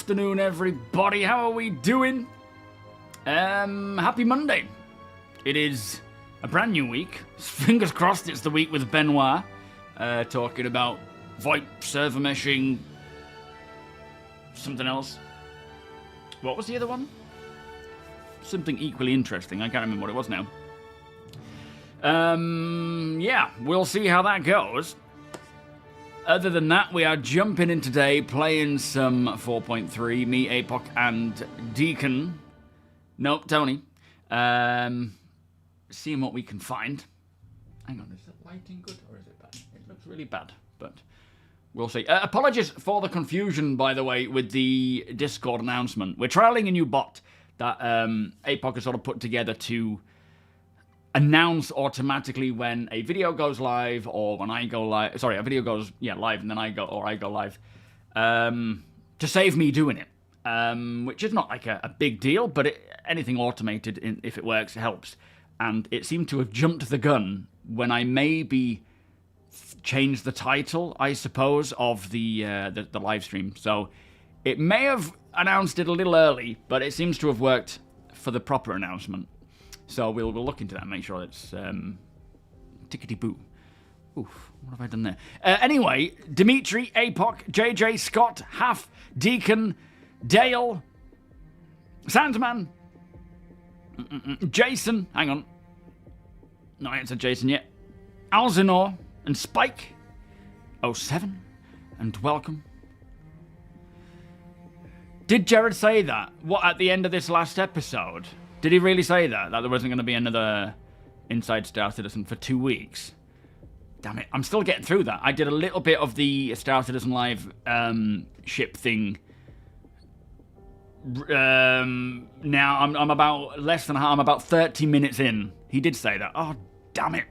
afternoon, everybody. How are we doing? Happy Monday. It is a brand new week. Fingers crossed it's the week with Benoit, talking about VoIP, server meshing, something else. What was the other one? Something equally interesting. I can't remember what it was now. Yeah, we'll see how that goes. Other than that, we are jumping in today, playing some 4.3, me, APOC, and Deacon. Nope, Tony. Seeing what we can find. Hang on, is the lighting good or is it bad? It looks really bad, but we'll see. Apologies for the confusion, by the way, with the Discord announcement. We're trialing a new bot that APOC has sort of put together to announce automatically when a video goes live or when I go live. Sorry, a video goes live and then I go live, to save me doing it, which is not like a big deal, but anything automated, if it works, helps. And it seemed to have jumped the gun when I maybe changed the title, I suppose, of the live stream. So it may have announced it a little early, but it seems to have worked for the proper announcement. So we'll look into that and make sure it's tickety-boo. Oof, what have I done there? Anyway, Dimitri, APOC, JJ, Scott, Half, Deacon, Dale, Sandman, Jason, hang on. No, I haven't said Jason yet. Alzinor and Spike, 07, and welcome. Did Jared say that? What, at the end of this last episode? Did he really say that? That there wasn't going to be another Inside Star Citizen for 2 weeks? Damn it, I'm still getting through that. I did a little bit of the Star Citizen Live ship thing. Now I'm about I'm about 30 minutes in. He did say that. Oh, damn it.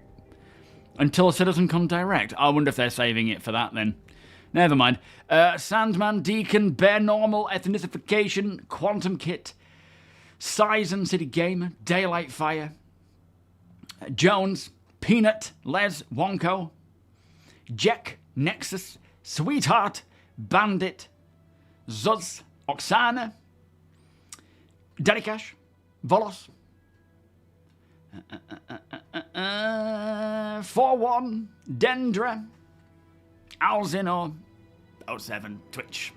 Until Citizen Come Direct. I wonder if they're saving it for that then. Never mind. Sandman, Deacon, Bear Normal, Ethnicification, Quantum Kit, Sizen, City Gamer, Daylight Fire, Jones, Peanut, Les, Wonko, Jack, Nexus, Sweetheart, Bandit, Zuz, Oksana, Derikash, Volos, 4-1, Dendra, Alzino, 07, Twitch,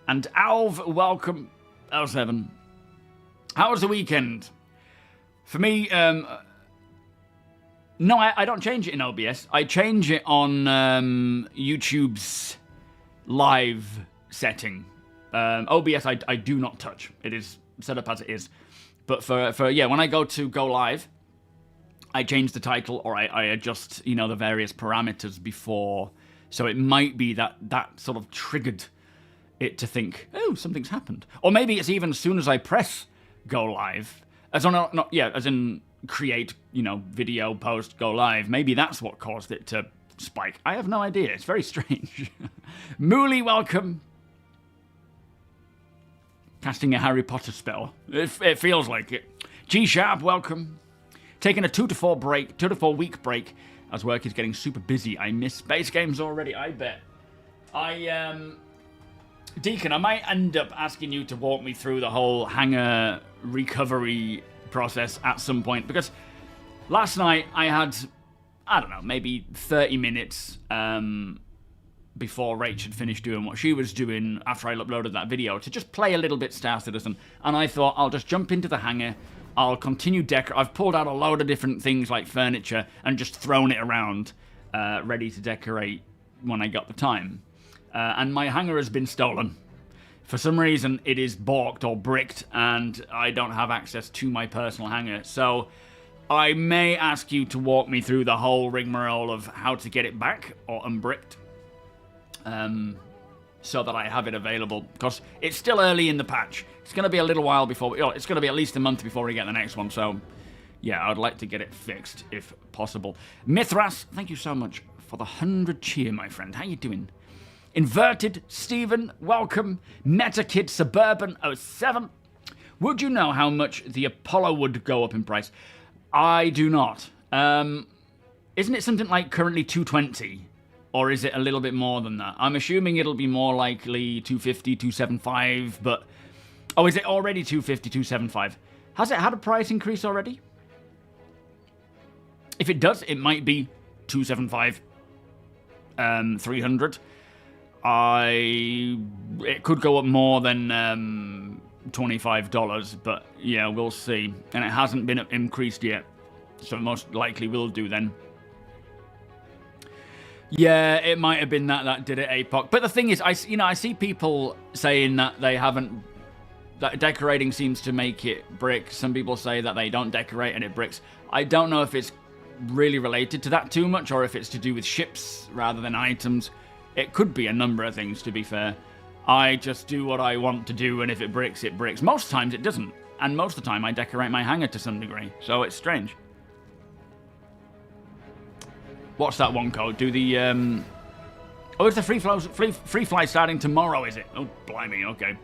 and Alv, welcome, 07. How was the weekend? For me, no, I don't change it in OBS. I change it on YouTube's live setting. OBS, I do not touch. It is set up as it is. But for when I go live, I change the title or I adjust, the various parameters before. So it might be that sort of triggered it to think, oh, something's happened. Or maybe it's even as soon as I press go live, as in create, video, post, go live. Maybe that's what caused it to spike. I have no idea. It's very strange. Mooley, welcome. Casting a Harry Potter spell. It feels like it. G-Sharp, welcome. Taking a 2 to 4 week break as work is getting super busy. I miss space games already, I bet. Deacon, I might end up asking you to walk me through the whole Hangar recovery process at some point, because last night I had, I don't know, maybe 30 minutes before Rach had finished doing what she was doing after I uploaded that video to just play a little bit Star Citizen, and I thought I'll just jump into the Hangar, I'll continue I've pulled out a load of different things like furniture and just thrown it around, ready to decorate when I got the time. And my Hangar has been stolen. For some reason, it is balked or bricked, and I don't have access to my personal Hangar. So I may ask you to walk me through the whole rigmarole of how to get it back or unbricked, so that I have it available. Because it's still early in the patch. It's going to be a little while before... it's going to be at least a month before we get the next one. So, yeah, I'd like to get it fixed, if possible. Mithras, thank you so much for the 100 cheer, my friend. How you doing? Inverted, Stephen, welcome. MetaKid Suburban 07. Would you know how much the Apollo would go up in price? I do not. Isn't it something like currently 220? Or is it a little bit more than that? I'm assuming it'll be more likely 250, 275, but... Oh, is it already 250, 275? Has it had a price increase already? If it does, it might be 275, 300. It could go up more than $25, but yeah, we'll see. And it hasn't been increased yet, so most likely will do then. Yeah, it might have been that did it, APOC. But the thing is, I see people saying that they haven't... That decorating seems to make it brick. Some people say that they don't decorate and it bricks. I don't know if it's really related to that too much, or if it's to do with ships rather than items. It could be a number of things, to be fair. I just do what I want to do, and if it bricks, it bricks. Most times it doesn't. And most of the time I decorate my hangar to some degree. So it's strange. What's that one code? Do the, Oh, it's the free fly starting tomorrow, is it? Oh, blimey, okay.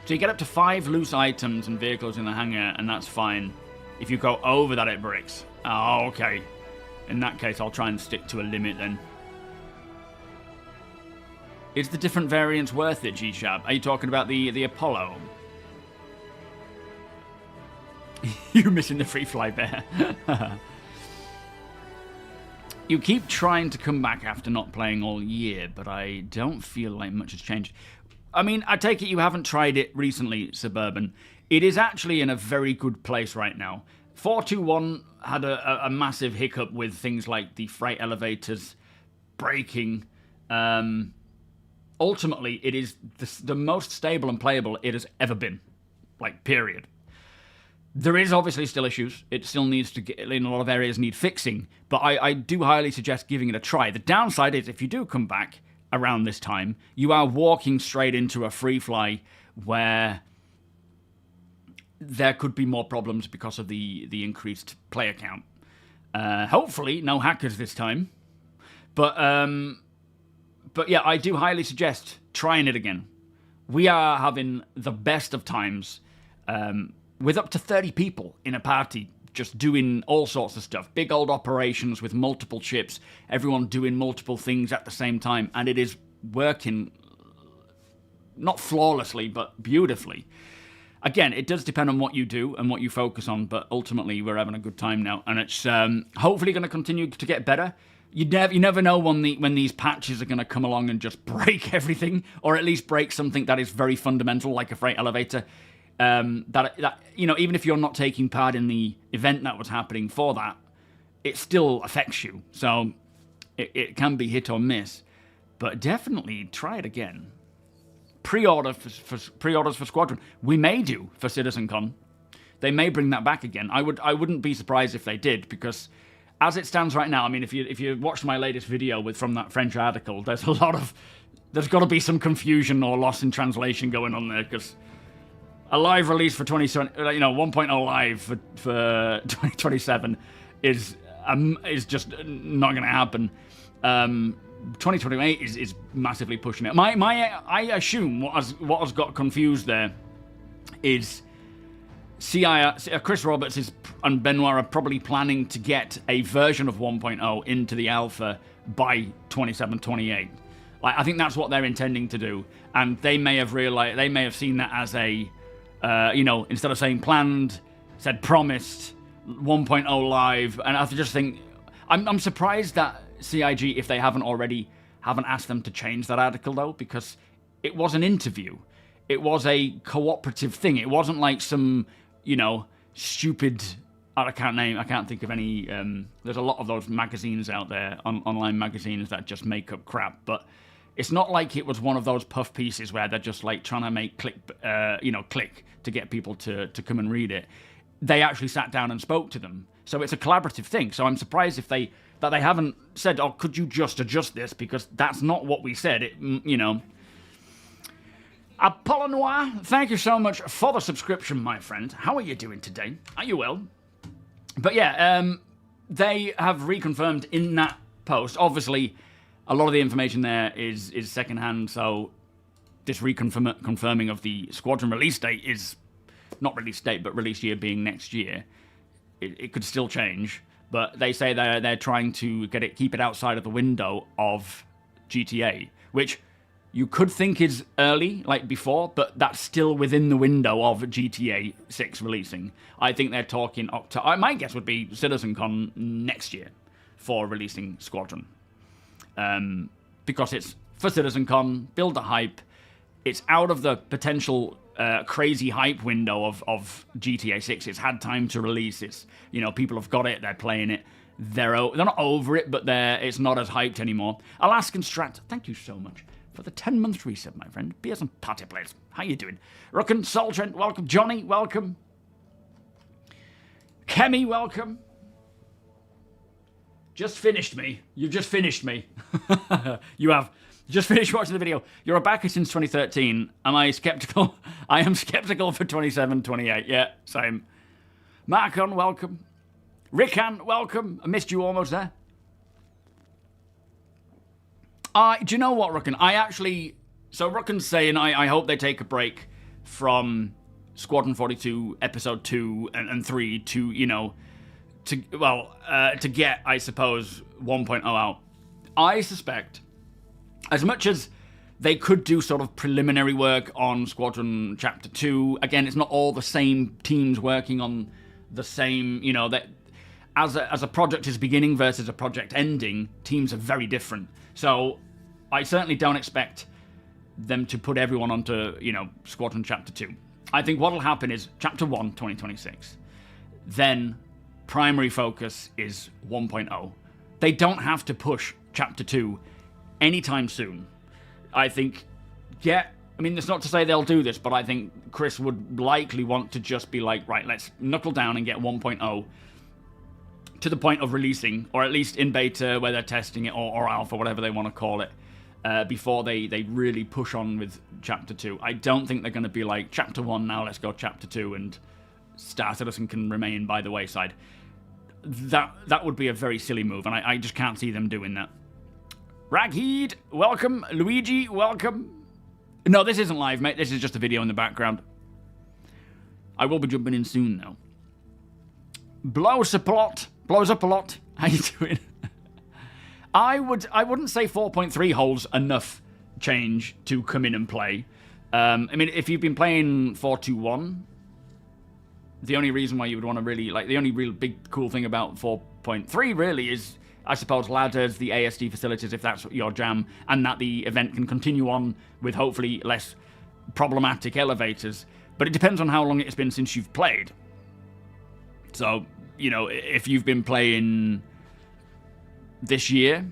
So you get up to 5 loose items and vehicles in the hangar, and that's fine. If you go over that, it bricks. Oh, okay. In that case, I'll try and stick to a limit then. Is the different variants worth it, G-Shab? Are you talking about the Apollo? You're missing the free fly bear. You keep trying to come back after not playing all year, but I don't feel like much has changed. I mean, I take it you haven't tried it recently, Suburban. It is actually in a very good place right now. 421 had a massive hiccup with things like the freight elevators breaking. Ultimately, it is the most stable and playable it has ever been. Like, period. There is obviously still issues. It still needs to get, in a lot of areas, need fixing. But I do highly suggest giving it a try. The downside is, if you do come back around this time, you are walking straight into a free fly where there could be more problems because of the increased player count. Hopefully, no hackers this time. But yeah, I do highly suggest trying it again. We are having the best of times with up to 30 people in a party, just doing all sorts of stuff. Big old operations with multiple ships, everyone doing multiple things at the same time, and it is working, not flawlessly, but beautifully. Again, it does depend on what you do and what you focus on, but ultimately we're having a good time now, and it's hopefully going to continue to get better. You never know when these patches are going to come along and just break everything, or at least break something that is very fundamental, like a freight elevator. That you know, even if you're not taking part in the event that was happening for that, it still affects you. So it can be hit or miss, but definitely try it again. Pre-orders for Squadron. We may do for CitizenCon. They may bring that back again. I wouldn't be surprised if they did, because as it stands right now, I mean, if you watched my latest video from that French article, there's got to be some confusion or loss in translation going on there, because a live release for 1.0 live for 2027 is just not going to happen. 2028 is massively pushing it. I assume what has got confused there is Chris Roberts and Benoit are probably planning to get a version of 1.0 into the alpha by 27-28. Like, I think that's what they're intending to do, and they may have seen that as a instead of saying planned, said promised, 1.0 live, and I just think I'm surprised that CIG, if they haven't asked them to change that article though, because it was an interview, it was a cooperative thing. It wasn't like some stupid. I can't think of any. There's a lot of those magazines out there, online magazines that just make up crap, but it's not like it was one of those puff pieces where they're just like trying to make click to get people to come and read it. They actually sat down and spoke to them. So it's a collaborative thing. So I'm surprised that they haven't said, oh, could you just adjust this? Because that's not what we said. Apollinoir, thank you so much for the subscription, my friend. How are you doing today? Are you well? But yeah, they have reconfirmed in that post. Obviously, a lot of the information there is secondhand, so this reconfirming of the Squadron release date is not release date, but release year being next year. It could still change. but they say they're trying to keep it outside of the window of GTA, which you could think is early, like before, but that's still within the window of GTA 6 releasing. I think they're talking October. My guess would be CitizenCon next year for releasing Squadron. Because it's for CitizenCon, build the hype. It's out of the potential crazy hype window of GTA 6. It's had time to release. It's, people have got it, they're playing it. They're not over it, but it's not as hyped anymore. Alaskan Strat, thank you so much for the 10-month reset, my friend. Beers and party players. How you doing? Rucken, Soltrent, welcome. Johnny, welcome. Kemi, welcome. Just finished me. You've just finished me. You have. Just finished watching the video. You're a backer since 2013. Am I skeptical? I am skeptical for 27, 28. Yeah, same. Marcon, welcome. Rickan, welcome. I missed you almost there. Do you know what, Rucken? So Rucken's saying I hope they take a break from Squadron 42, Episode 2 and 3 to get, I suppose, 1.0 out. I suspect, as much as they could do sort of preliminary work on Squadron Chapter 2, again, it's not all the same teams working on the same, that as a project is beginning versus a project ending, teams are very different. So I certainly don't expect them to put everyone onto, Squadron Chapter 2. I think what will happen is Chapter 1, 2026. Then primary focus is 1.0. They don't have to push Chapter 2 anytime soon. I think, it's not to say they'll do this, but I think Chris would likely want to just be like, right, let's knuckle down and get 1.0 to the point of releasing, or at least in beta where they're testing it, or alpha, whatever they want to call it, before they really push on with Chapter 2. I don't think they're going to be like, Chapter 1 now, let's go Chapter 2, and Star Citizen can remain by the wayside. That would be a very silly move, and I just can't see them doing that. Ragheed, welcome. Luigi, welcome. No, this isn't live, mate. This is just a video in the background. I will be jumping in soon, though. Blows up a lot. How you doing? I wouldn't say 4.3 holds enough change to come in and play. If you've been playing 4.2.1, the only reason why you would want to really, the only real big cool thing about 4.3 really is, I suppose, ladders, the ASD facilities, if that's your jam, and that the event can continue on with hopefully less problematic elevators. But it depends on how long it's been since you've played. So, if you've been playing this year,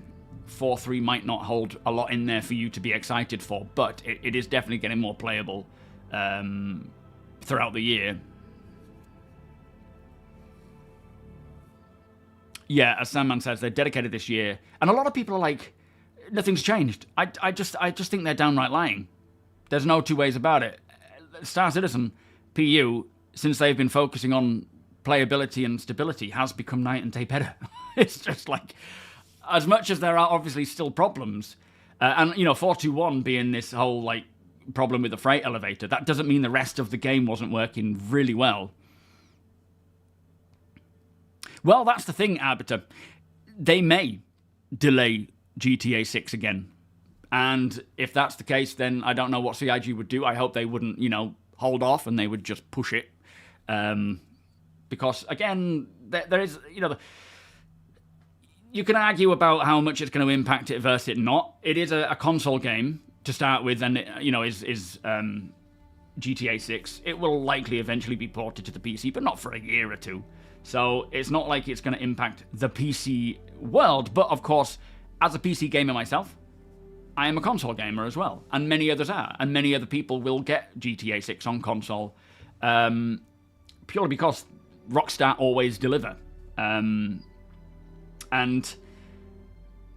4.3 might not hold a lot in there for you to be excited for, but it is definitely getting more playable throughout the year. Yeah, as Sandman says, they're dedicated this year, and a lot of people are like, nothing's changed. I just think they're downright lying. There's no two ways about it. Star Citizen, PU, since they've been focusing on playability and stability, has become night and day better. It's just like, as much as there are obviously still problems, and 4.2.1 being this whole problem with the freight elevator, that doesn't mean the rest of the game wasn't working really well. Well, that's the thing, Arbiter. They may delay GTA 6 again. And if that's the case, then I don't know what CIG would do. I hope they wouldn't, hold off and they would just push it. Because, again, there is, you can argue about how much it's going to impact it versus it not. It is a console game to start with, and, is GTA 6. It will likely eventually be ported to the PC, but not for a year or two. So it's not like it's going to impact the PC world. But, of course, as a PC gamer myself, I am a console gamer as well. And many others are. And many other people will get GTA 6 on console. Purely because Rockstar always deliver. And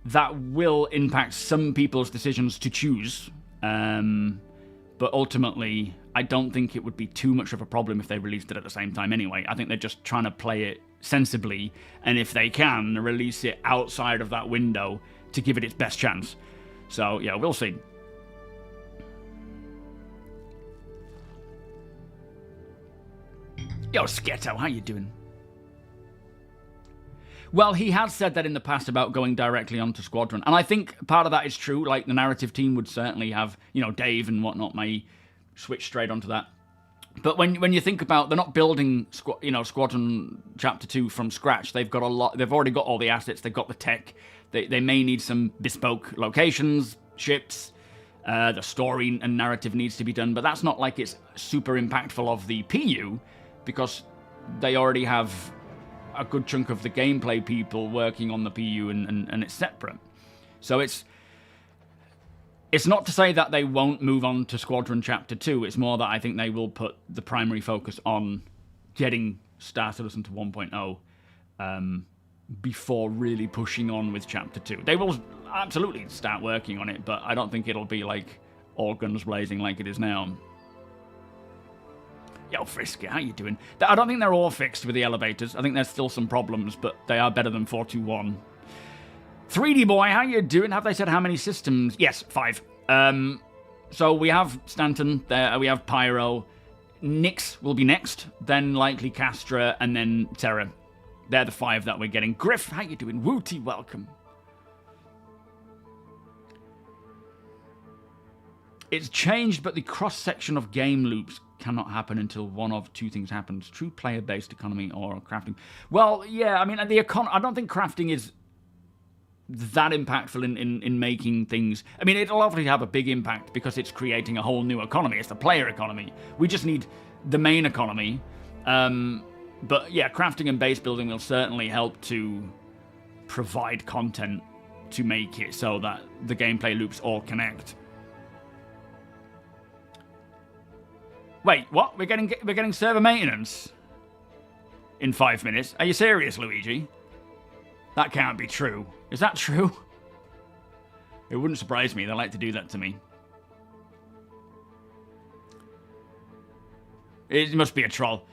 that will impact some people's decisions to choose. But ultimately, I don't think it would be too much of a problem if they released it at the same time anyway. I think they're just trying to play it sensibly, and if they can, release it outside of that window to give it its best chance. So, yeah, we'll see. Yo, Sketto, how you doing? Well, he has said that in the past about going directly onto Squadron. And I think part of that is true. Like, the narrative team would certainly have, you know, Dave and whatnot may switch straight onto that. But when you think about, they're not building, Squadron Chapter 2 from scratch. They've got a lot. They've already got all the assets. They've got the tech. They may need some bespoke locations, ships. The story and narrative needs to be done. But that's not like it's super impactful of the PU, because they already have a good chunk of the gameplay people working on the PU, and it's separate. So it's not to say that they won't move on to Squadron Chapter 2. It's more that I think they will put the primary focus on getting Star Citizen to 1.0 before really pushing on with Chapter 2. They will absolutely start working on it, but I don't think it'll be like all guns blazing like it is now. Yo, Frisky, how you doing? I don't think they're all fixed with the elevators. I think there's still some problems, but they are better than 421. 3D Boy, how you doing? Have they said how many systems? Yes, 5. So we have Stanton, there, we have Pyro. Nyx will be next, then likely Castra, and then Terra. They're the 5 that we're getting. Griff, how you doing? Wooty, welcome. It's changed, but the cross-section of game loops cannot happen until one of 2 things happens. True player-based economy or crafting. Well, yeah, I mean, I don't think crafting is that impactful in making things. I mean, it'll obviously have a big impact because it's creating a whole new economy. It's the player economy. We just need the main economy. But yeah, crafting and base building will certainly help to provide content to make it so that the gameplay loops all connect. Wait, what? We're getting server maintenance in 5 minutes? Are you serious, Luigi? That can't be true. Is that true? It wouldn't surprise me. They like to do that to me. It must be a troll.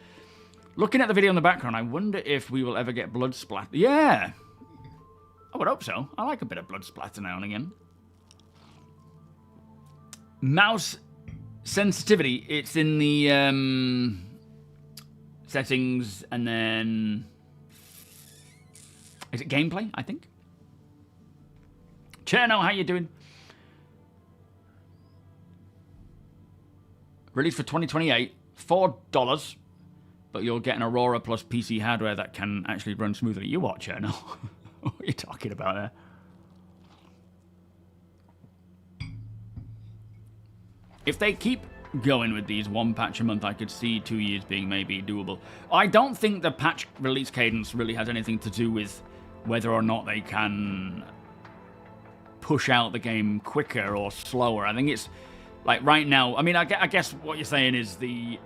Looking at the video in the background, I wonder if we will ever get blood splatter. Yeah. I would hope so. I like a bit of blood splatter now and again. Mouse sensitivity. It's in the settings, and then is it gameplay? I think. Cherno, how you doing? Released for 2028, $4, but you'll get an Aurora plus PC hardware that can actually run smoothly. You what, Cherno? What are you talking about there? If they keep going with these 1 patch a month, I could see 2 years being maybe doable. I don't think the patch release cadence really has anything to do with whether or not they can push out the game quicker or slower. I think it's like right now. I mean, I guess what you're saying is the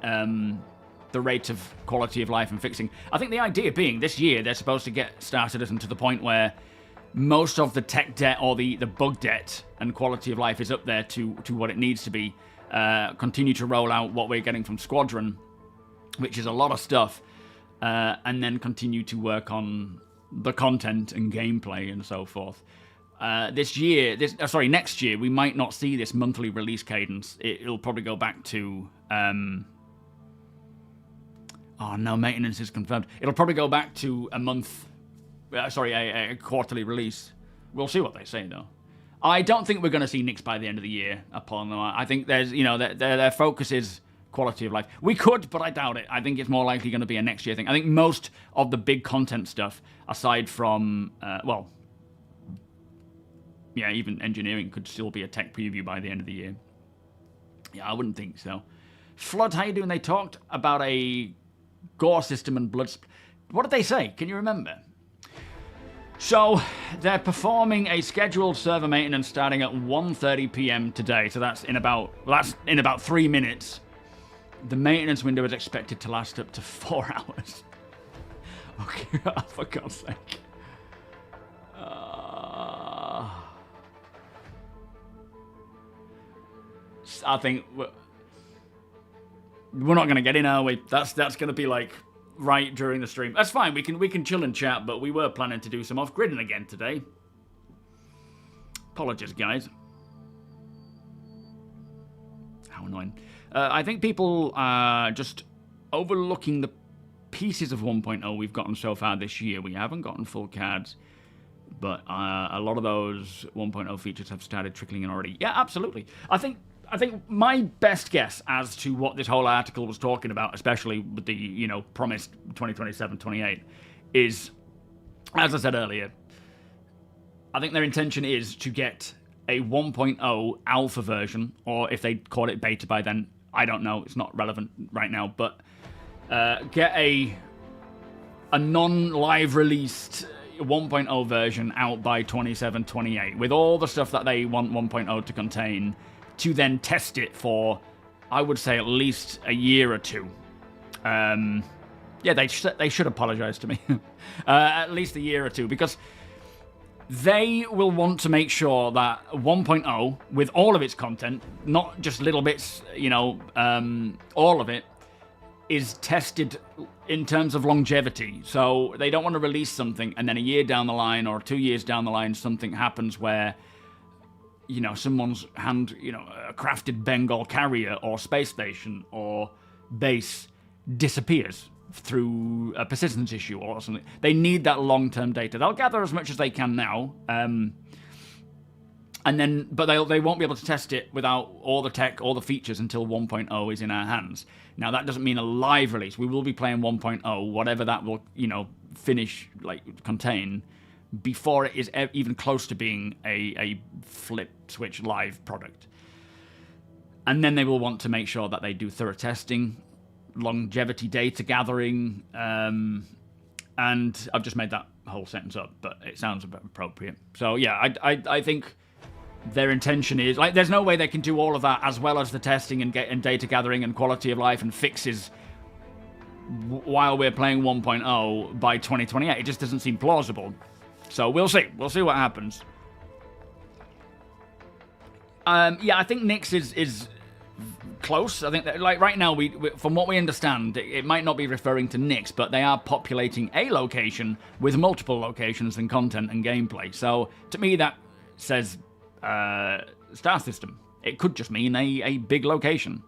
rate of quality of life and fixing. I think the idea being this year they're supposed to get Star Citizen to the point where most of the tech debt or the bug debt and quality of life is up there to what it needs to be. Continue to roll out what we're getting from Squadron, which is a lot of stuff, and then continue to work on the content and gameplay and so forth. Next year, we might not see this monthly release cadence. It'll probably go back to... oh, no, maintenance is confirmed. It'll probably go back to a month... a quarterly release. We'll see what they say, though. I don't think we're going to see Nyx by the end of the year upon them. I think there's, their focus is quality of life. We could, but I doubt it. I think it's more likely going to be a next year thing. I think most of the big content stuff, aside from, even engineering could still be a tech preview by the end of the year. Yeah, I wouldn't think so. Flood, how you doing? They talked about a gore system and blood... What did they say? Can you remember? So, they're performing a scheduled server maintenance starting at 1:30 p.m. today. So that's in about 3 minutes. The maintenance window is expected to last up to 4 hours. Okay, for God's sake. I think we're not going to get in, are we? That's going to be like right during the stream. That's fine. We can chill and chat, but we were planning to do some off-gridding again today. Apologies, guys. How annoying. I think people are just overlooking the pieces of 1.0 we've gotten so far this year. We haven't gotten full cards, but a lot of those 1.0 features have started trickling in already. Yeah, absolutely. I think my best guess as to what this whole article was talking about, especially with the, you know, promised 2027, 28, is, as I said earlier, I think their intention is to get a 1.0 alpha version, or if they call it beta by then, I don't know, it's not relevant right now, but get a non-live released 1.0 version out by 27, 28, with all the stuff that they want 1.0 to contain, to then test it for, I would say, at least a year or two. Yeah, they should apologize to me. At least a year or two, because they will want to make sure that 1.0, with all of its content, not just little bits, you know, all of it, is tested in terms of longevity. So they don't want to release something and then a year down the line or 2 years down the line something happens where, you know, someone's hand, you know, a crafted Bengal carrier or space station or base disappears through a persistence issue or something. They need that long-term data. They'll gather as much as they can now, and then, but they won't be able to test it without all the tech, all the features until 1.0 is in our hands. Now that doesn't mean a live release. We will be playing 1.0, whatever that will, you know, contain, before it is even close to being a flip switch live product. And then they will want to make sure that they do thorough testing, longevity data gathering, and I've just made that whole sentence up, but it sounds a bit appropriate. So yeah, I think their intention is, like, there's no way they can do all of that as well as the testing and data gathering and quality of life and fixes while we're playing 1.0 by 2028. It just doesn't seem plausible. So we'll see what happens. Yeah, I think Nyx is close. I think that, like, right now, we from what we understand, it might not be referring to Nyx, but they are populating a location with multiple locations and content and gameplay. So to me, that says star system. It could just mean a big location.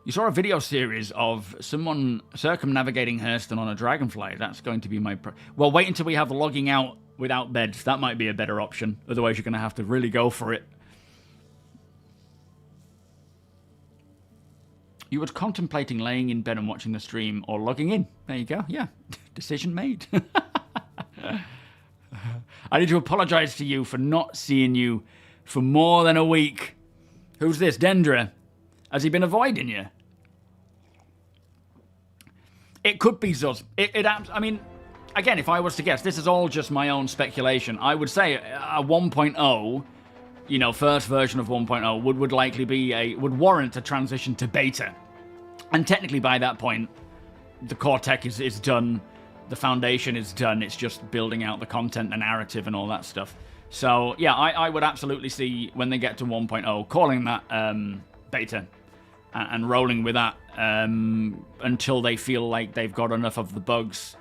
You saw a video series of someone circumnavigating Hurston on a dragonfly. That's going to be my... Well, wait until we have logging out without beds. That might be a better option. Otherwise, you're going to have to really go for it. You were contemplating laying in bed and watching the stream or logging in. There you go. Yeah. Decision made. I need to apologize to you for not seeing you for more than a week. Who's this? Dendra? Has he been avoiding you? It could be Zuz. I mean, again, if I was to guess, this is all just my own speculation. I would say a 1.0, you know, first version of 1.0 would likely be would warrant a transition to beta. And technically by that point, the core tech is done, the foundation is done, it's just building out the content, the narrative and all that stuff. So yeah, I would absolutely see when they get to 1.0, calling that beta and rolling with that until they feel like they've got enough of the bugs,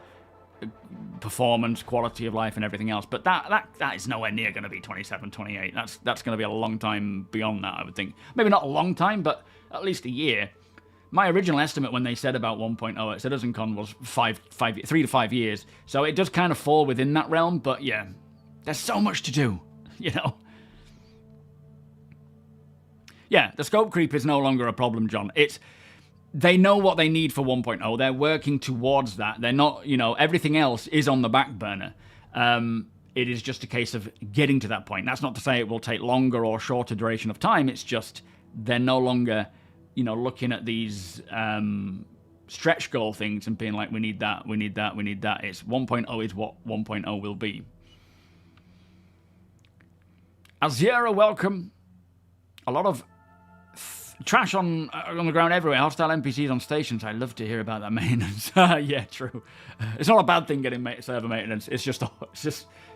performance, quality of life and everything else. But that is nowhere near going to be 27, 28. That's going to be a long time beyond that, I would think. Maybe not a long time, but at least a year. My original estimate when they said about 1.0 at CitizenCon was 3 to 5 years. So it does kind of fall within that realm, but yeah, there's so much to do, you know. Yeah, the scope creep is no longer a problem, John. They know what they need for 1.0. They're working towards that. They're not, you know, everything else is on the back burner. It is just a case of getting to that point. That's not to say it will take longer or shorter duration of time. It's just they're no longer, you know, looking at these stretch goal things and being like, we need that, we need that, we need that. It's 1.0 is what 1.0 will be. Azira, welcome. A lot of trash on the ground everywhere. Hostile NPCs on stations. I love to hear about that maintenance. Yeah, true. It's not a bad thing getting server maintenance. It's just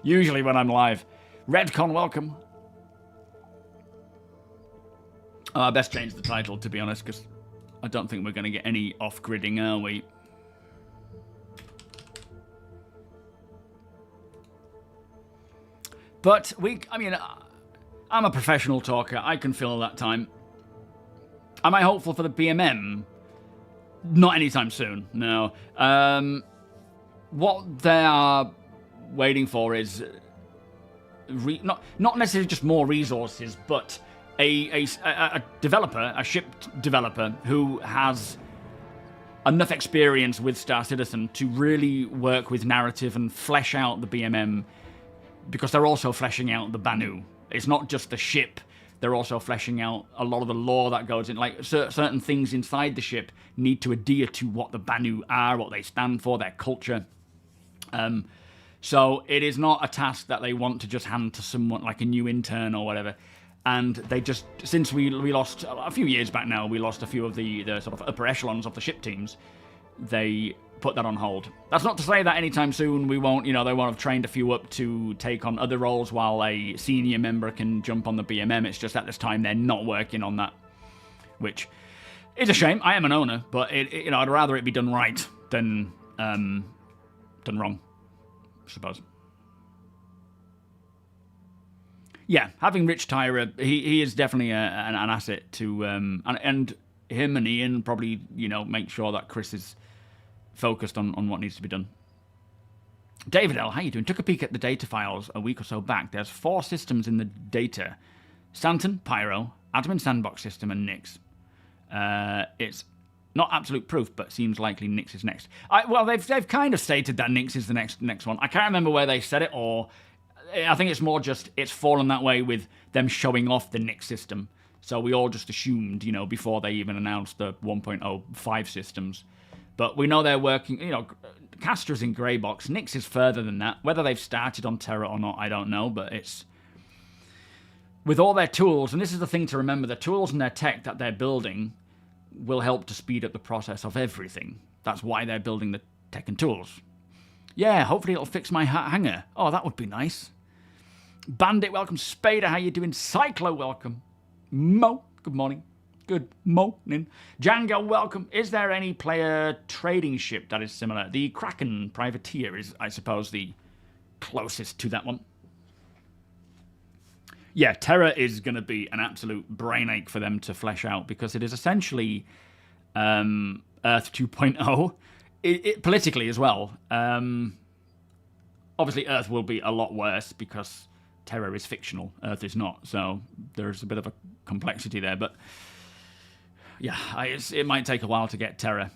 usually when I'm live. Redcon, welcome. I best change the title, to be honest, because I don't think we're going to get any off-gridding, are we? But I mean, I'm a professional talker. I can fill that time. Am I hopeful for the PMM? Not anytime soon, no. What they are waiting for is not necessarily just more resources, but a developer, a ship developer, who has enough experience with Star Citizen to really work with narrative and flesh out the BMM, because they're also fleshing out the Banu. It's not just the ship. They're also fleshing out a lot of the lore that goes in. Like, certain things inside the ship need to adhere to what the Banu are, what they stand for, their culture. So it is not a task that they want to just hand to someone like a new intern or whatever. And they just, since we lost, a few years back now, we lost a few of the sort of upper echelons of the ship teams, they put that on hold. That's not to say that anytime soon we won't, they won't have trained a few up to take on other roles while a senior member can jump on the BMM. It's just at this time they're not working on that, which is a shame. I am an owner, but I'd rather it be done right than done wrong, I suppose. Yeah, having Rich Tyra, he is definitely an asset to, and him and Ian probably, make sure that Chris is focused on what needs to be done. David L, how you doing? Took a peek at the data files a week or so back. There's 4 systems in the data: Stanton, Pyro, Admin Sandbox System, and Nix. It's not absolute proof, but seems likely Nix is next. Well, they've kind of stated that Nix is the next one. I can't remember where they said it, or I think it's more just it's fallen that way with them showing off the Nix system. So we all just assumed, before they even announced the 1.05 systems. But we know they're working, Castra's in grey box. Nix is further than that. Whether they've started on Terra or not, I don't know. But it's, with all their tools, and this is the thing to remember, the tools and their tech that they're building will help to speed up the process of everything. That's why they're building the tech and tools. Yeah, hopefully it'll fix my hangar. Oh, that would be nice. Bandit, welcome. Spader, how you doing? Cyclo, welcome. Mo, good morning. Good morning. Django, welcome. Is there any player trading ship that is similar? The Kraken Privateer is, I suppose, the closest to that one. Yeah, Terra is going to be an absolute brain ache for them to flesh out, because it is essentially Earth 2.0, politically as well. Obviously, Earth will be a lot worse because Terra is fictional. Earth is not, so there's a bit of a complexity there, but yeah, it might take a while to get Terra.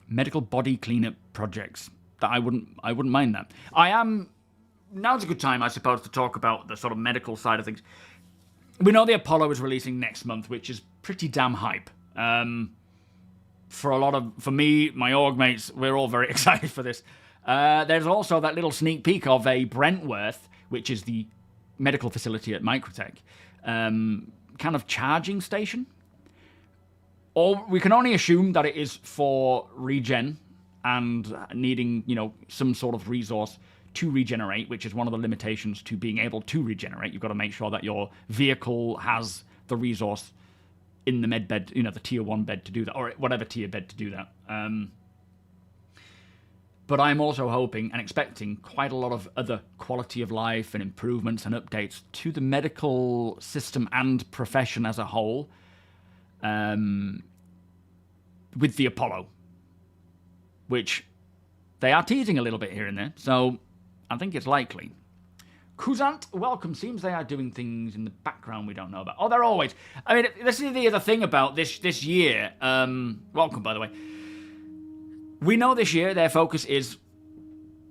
Medical body cleanup projects. That I wouldn't mind that. Now's a good time, I suppose, to talk about the sort of medical side of things. We know the Apollo is releasing next month, which is pretty damn hype. For me, my org mates, we're all very excited for this. There's also that little sneak peek of a Brentworth, which is the medical facility at Microtech, kind of charging station. Or we can only assume that it is for regen and needing, some sort of resource to regenerate, which is one of the limitations to being able to regenerate. You've got to make sure that your vehicle has the resource in the med bed, the tier 1 bed to do that, or whatever tier bed to do that. But I'm also hoping and expecting quite a lot of other quality of life and improvements and updates to the medical system and profession as a whole with the Apollo, which they are teasing a little bit here and there, so I think it's likely. Kuzant, welcome. Seems they are doing things in the background we don't know about. Oh, they're always. I mean, this is the other thing about this year. Welcome, by the way. We know this year their focus is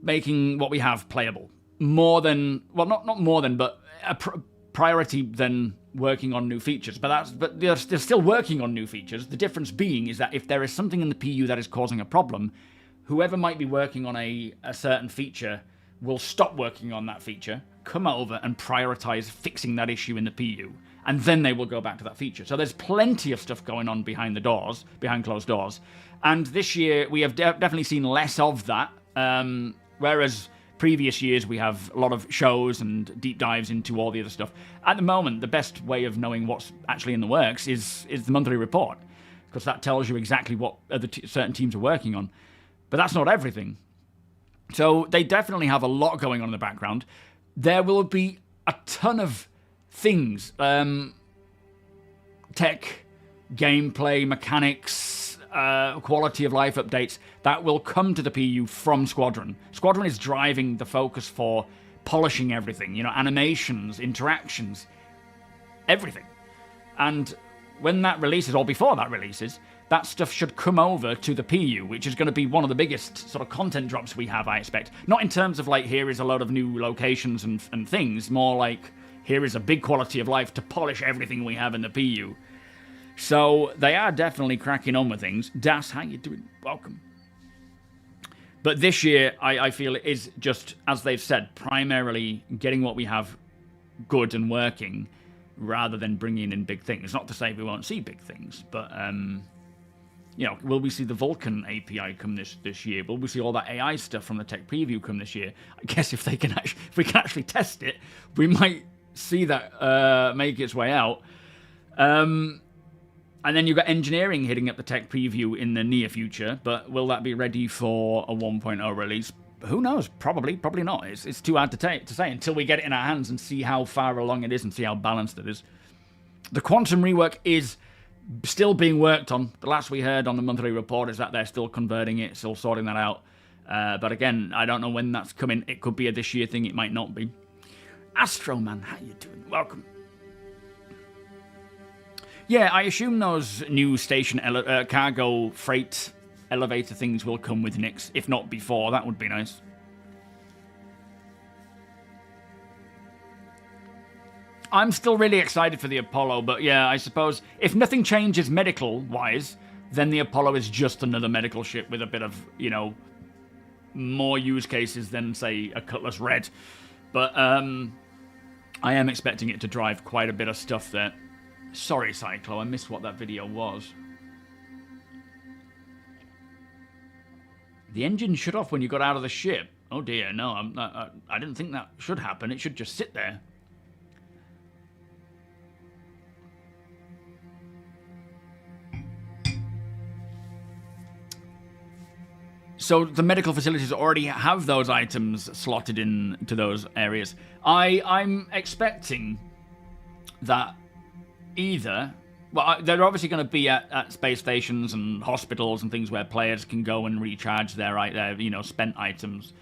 making what we have playable. More than, well, not more than, but a priority than working on new features. But they're still working on new features. The difference being is that if there is something in the PU that is causing a problem, whoever might be working on a certain feature will stop working on that feature, come over and prioritize fixing that issue in the PU, and then they will go back to that feature. So there's plenty of stuff going on behind closed doors. And this year, we have definitely seen less of that, whereas previous years we have a lot of shows and deep dives into all the other stuff. At the moment, the best way of knowing what's actually in the works is the monthly report, because that tells you exactly what certain teams are working on. But that's not everything. So they definitely have a lot going on in the background. There will be a ton of things, tech, gameplay, mechanics, quality of life updates that will come to the PU from Squadron. Squadron is driving the focus for polishing everything, you know, animations, interactions, everything. And when that releases, or before that releases, that stuff should come over to the PU, which is going to be one of the biggest sort of content drops we have, I expect. Not in terms of, like, here is a load of new locations and things, more like, here is a big quality of life to polish everything we have in the PU. So, they are definitely cracking on with things. Das, how you doing? Welcome. But this year, I feel it is just, as they've said, primarily getting what we have good and working, rather than bringing in big things. Not to say we won't see big things, but... you know, will we see the Vulkan API come this year? Will we see all that AI stuff from the tech preview come this year? I guess if we can actually test it, we might see that make its way out. And then you've got engineering hitting up the tech preview in the near future, but will that be ready for a 1.0 release? Who knows? Probably not. It's too hard to say until we get it in our hands and see how far along it is and see how balanced it is. The Quantum rework is still being worked on. The last we heard on the monthly report is that they're still converting it, still sorting that out. But again, I don't know when that's coming. It could be a this year thing, it might not be. Astroman, how you doing? Welcome. Yeah, I assume those new station cargo freight elevator things will come with Nyx. If not before, that would be nice. I'm still really excited for the Apollo, but yeah, I suppose if nothing changes medical-wise, then the Apollo is just another medical ship with a bit of, you know, more use cases than, say, a Cutlass Red. But I am expecting it to drive quite a bit of stuff there. Sorry, Cyclo, I missed what that video was. The engine shut off when you got out of the ship. Oh dear, no, I didn't think that should happen. It should just sit there. So the medical facilities already have those items slotted into those areas. I'm expecting that either... Well, they're obviously going to be at space stations and hospitals and things where players can go and recharge their you know, spent items.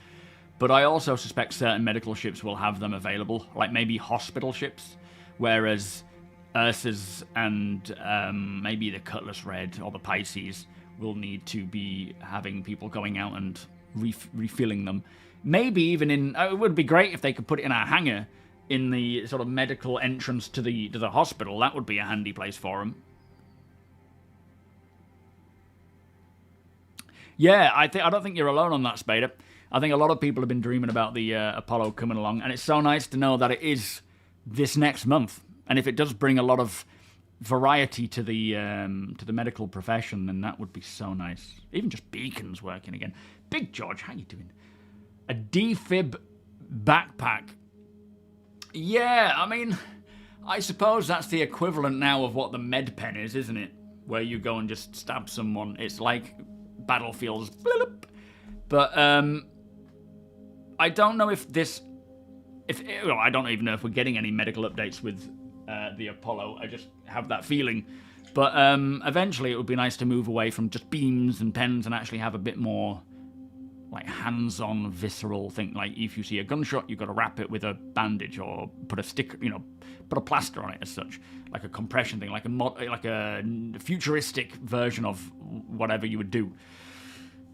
But I also suspect certain medical ships will have them available, like maybe hospital ships, whereas Ursa's and maybe the Cutlass Red or the Pisces will need to be having people going out and refilling them. Maybe even in... it would be great if they could put it in our hangar in the sort of medical entrance to the hospital. That would be a handy place for them. Yeah, I don't think you're alone on that, Spader. I think a lot of people have been dreaming about the Apollo coming along, and it's so nice to know that it is this next month. And if it does bring a lot of variety to the medical profession, then that would be so nice. Even just beacons working again. Big George, how you doing? A defib backpack. Yeah, I mean, I suppose that's the equivalent now of what the med pen is, isn't it? Where you go and just stab someone. It's like Battlefield's blip. But I don't know if this... well, I don't even know if we're getting any medical updates with the Apollo. I just have that feeling. But eventually it would be nice to move away from just beams and pens and actually have a bit more like hands-on visceral thing. Like if you see a gunshot, you've got to wrap it with a bandage or put a sticker, you know, put a plaster on it as such, like a compression thing, like a futuristic version of whatever you would do.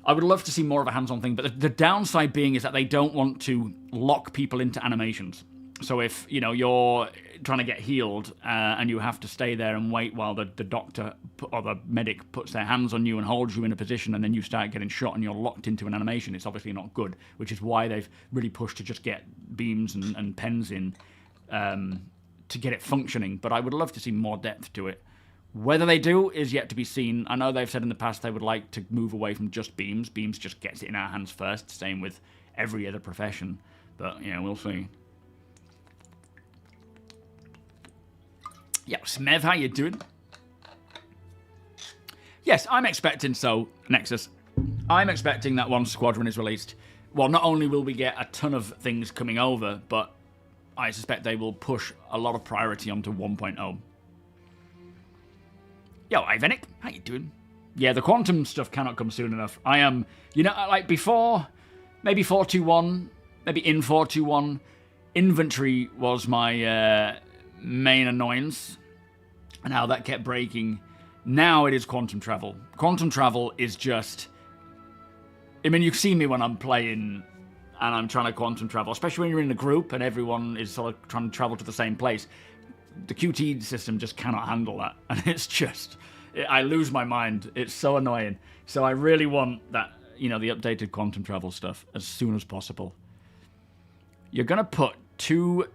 I would love to see more of a hands-on thing, but the downside being is that they don't want to lock people into animations. So if, you know, you're trying to get healed and you have to stay there and wait while the doctor or the medic puts their hands on you and holds you in a position and then you start getting shot and you're locked into an animation, it's obviously not good, which is why they've really pushed to just get beams and pens in to get it functioning. But I would love to see more depth to it. Whether they do is yet to be seen. I know they've said in the past they would like to move away from just beams. Beams just gets it in our hands first, same with every other profession. But, yeah, we'll see. Yeah, Smev, how you doing? Yes, I'm expecting so, Nexus. I'm expecting that once Squadron is released, well, not only will we get a ton of things coming over, but I suspect they will push a lot of priority onto 1.0. Yo, Ivenic, how you doing? Yeah, the quantum stuff cannot come soon enough. I am, you know, like before, maybe 421, maybe in 421, inventory was my main annoyance, and how that kept breaking. Now it is quantum travel. Quantum travel is just, I mean, you see me when I'm playing and I'm trying to quantum travel, especially when you're in a group and everyone is sort of trying to travel to the same place. The QT system just cannot handle that, and it's just, I lose my mind. It's so annoying. So I really want that, you know, the updated quantum travel stuff as soon as possible. You're gonna put two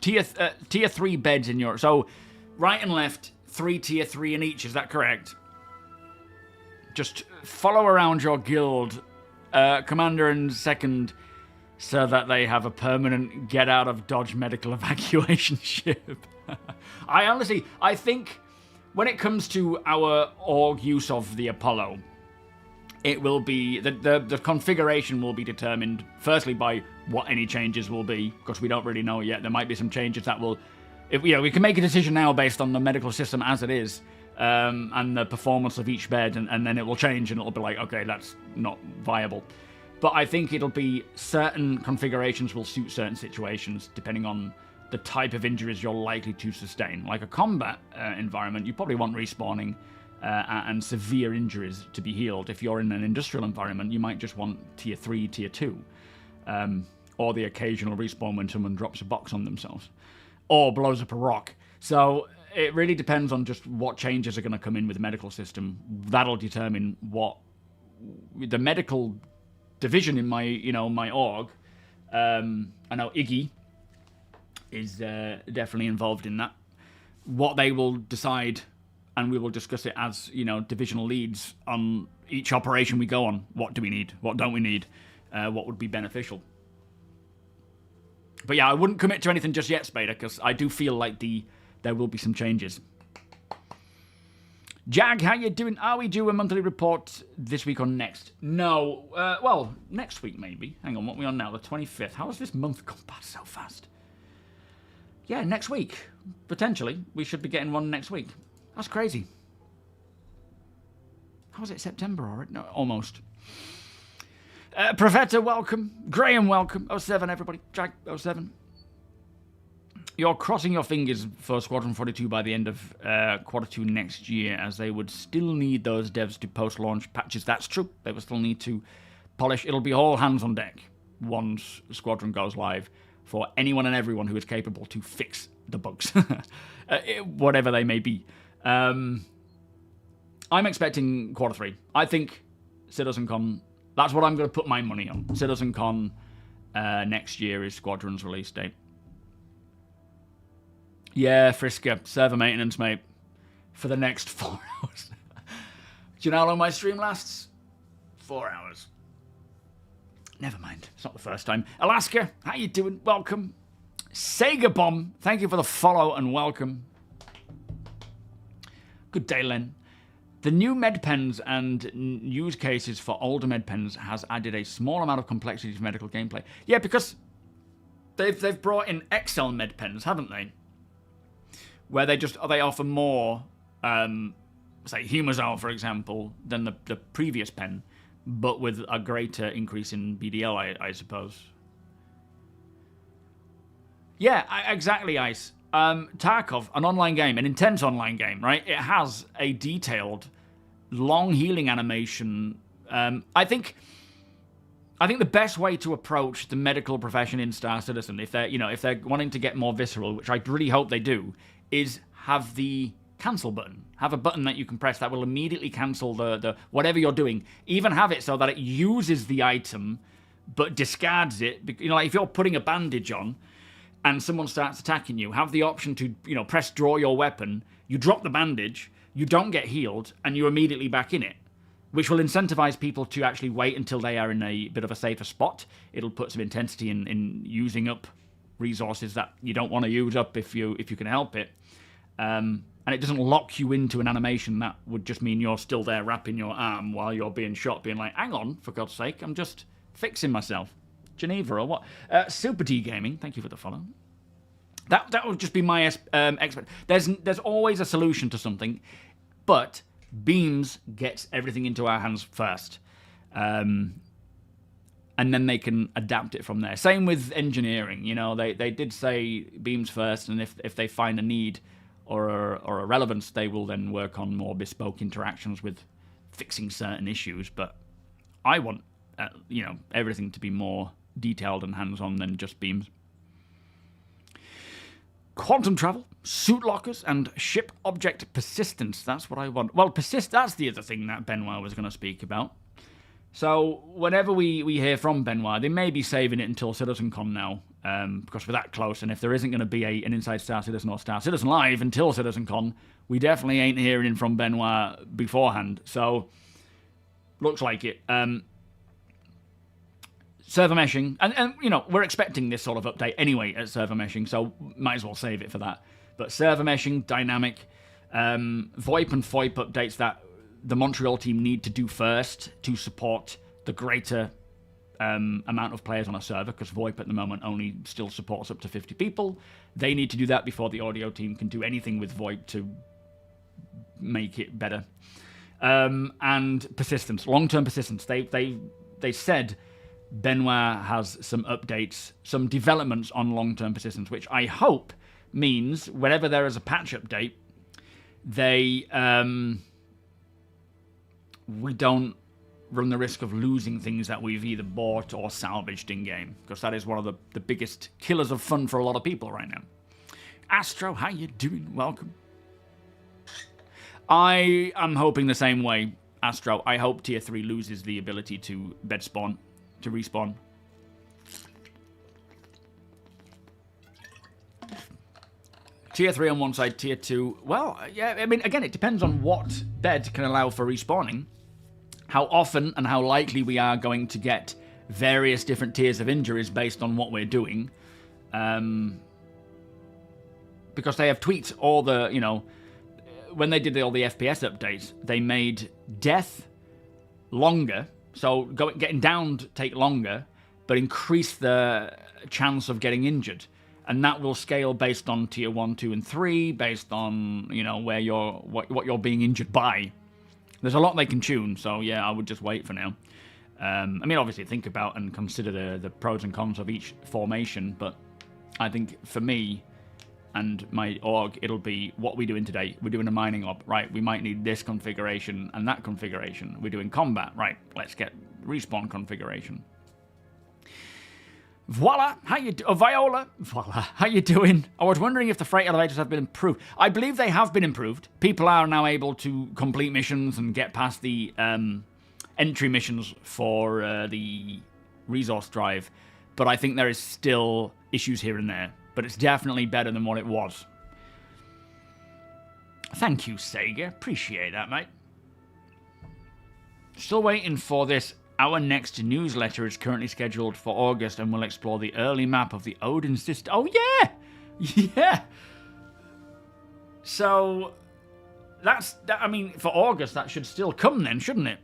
tier 3 beds in your, so right and left, 3 tier 3 in each. Is that correct? Just follow around your guild, commander and second, so that they have a permanent get out of Dodge medical evacuation ship. I think when it comes to our org use of the Apollo, it will be, the configuration will be determined firstly by what any changes will be, because we don't really know yet. There might be some changes that will, you know, we can make a decision now based on the medical system as it is, and the performance of each bed, and then it will change and it'll be like, okay, that's not viable. But I think it'll be certain configurations will suit certain situations depending on the type of injuries you're likely to sustain. Like a combat environment, you probably want respawning and severe injuries to be healed. If you're in an industrial environment, you might just want tier 3, tier 2. Or the occasional respawn when someone drops a box on themselves. Or blows up a rock. So it really depends on just what changes are going to come in with the medical system. That'll determine what the medical division in my, you know, my org. I know Iggy is definitely involved in that. What they will decide, and we will discuss it as, you know, divisional leads on each operation we go on. What do we need? What don't we need? What would be beneficial? But yeah, I wouldn't commit to anything just yet, Spader, because I do feel like there will be some changes. Jag, how you doing? Are we due a monthly report this week or next? No. Well, next week maybe. Hang on, what are we on now? The 25th. How has this month gone past so fast? Yeah, next week. Potentially. We should be getting one next week. That's crazy. How is it, September already? No, almost. Professor, welcome. Graham, welcome. 07, everybody. Jag, 07. You're crossing your fingers for Squadron 42 by the end of Q2 next year, as they would still need those devs to post-launch patches. That's true. They will still need to polish. It'll be all hands on deck once Squadron goes live for anyone and everyone who is capable to fix the bugs, whatever they may be. I'm expecting Q3. I think CitizenCon, that's what I'm going to put my money on. CitizenCon next year is Squadron's release date. Yeah, Frisker, server maintenance, mate, for the next 4 hours. Do you know how long my stream lasts? 4 hours. Never mind, it's not the first time. Alaska, how you doing? Welcome. Sega Bomb, thank you for the follow and welcome. Good day, Len. The new med pens and use cases for older med pens has added a small amount of complexity to medical gameplay. Yeah, because they've brought in XL med pens, haven't they? Where they offer more, say Humazole, for example, than the previous pen, but with a greater increase in BDL, I suppose. Yeah, exactly, Ice. Tarkov, an online game, an intense online game, right? It has a detailed, long healing animation. I think the best way to approach the medical profession in Star Citizen, if they're wanting to get more visceral, which I really hope they do, is have the cancel button. Have a button that you can press that will immediately cancel the whatever you're doing. Even have it so that it uses the item but discards it. You know, like if you're putting a bandage on and someone starts attacking you, have the option to, you know, press draw your weapon, you drop the bandage, you don't get healed, and you're immediately back in it, which will incentivize people to actually wait until they are in a bit of a safer spot. It'll put some intensity in using up resources that you don't want to use up if you can help it. And it doesn't lock you into an animation that would just mean you're still there wrapping your arm while you're being shot, being like, hang on, for God's sake, I'm just fixing myself. Geneva or what? Super D Gaming, thank you for the follow. That would just be my expert. There's always a solution to something, but Beams gets everything into our hands first. And then they can adapt it from there. Same with engineering. You know, they did say Beams first, and if they find a need or a relevance, they will then work on more bespoke interactions with fixing certain issues. But I want, you know, everything to be more detailed and hands-on than just Beams. Quantum travel, suit lockers, and ship object persistence. That's what I want. Well, that's the other thing that Benoit was going to speak about. So whenever we hear from Benoit, they may be saving it until CitizenCon now, because we're that close, and if there isn't going to be an Inside Star Citizen or Star Citizen Live until CitizenCon, we definitely ain't hearing from Benoit beforehand. So, looks like it. Server meshing, and you know, we're expecting this sort of update anyway at server meshing, so might as well save it for that. But server meshing, dynamic, VoIP and FOIP updates that the Montreal team need to do first to support the greater amount of players on a server, because VoIP at the moment only still supports up to 50 people. They need to do that before the audio team can do anything with VoIP to make it better. And persistence, long-term persistence. They said Benoit has some updates, some developments on long-term persistence, which I hope means whenever there is a patch update, we don't run the risk of losing things that we've either bought or salvaged in-game, because that is one of the biggest killers of fun for a lot of people right now. Astro, how you doing? Welcome. I am hoping the same way, Astro. I hope Tier 3 loses the ability to bed spawn, to respawn. Tier 3 on one side, Tier 2... Well, yeah, I mean, again, it depends on what bed can allow for respawning, how often and how likely we are going to get various different tiers of injuries based on what we're doing. Because they have tweaked all the, you know... When they did all the FPS updates, they made death longer, so getting downed take longer, but increase the chance of getting injured. And that will scale based on tier 1, 2, and 3, based on, you know, where what you're being injured by. There's a lot they can tune, so yeah, I would just wait for now. I mean, obviously think about and consider the pros and cons of each formation, but I think for me and my org, it'll be what we're doing today. We're doing a mining op, right? We might need this configuration and that configuration. We're doing combat, right? Let's get respawn configuration. Voila, how you Viola, voila, how you doing? I was wondering if the freight elevators have been improved. I believe they have been improved. People are now able to complete missions and get past the entry missions for the resource drive, but I think there is still issues here and there. But it's definitely better than what it was. Thank you, Sega. Appreciate that, mate. Still waiting for this. Our next newsletter is currently scheduled for August, and we'll explore the early map of the Odin system. Oh, yeah! Yeah! So, I mean, for August, that should still come then, shouldn't it?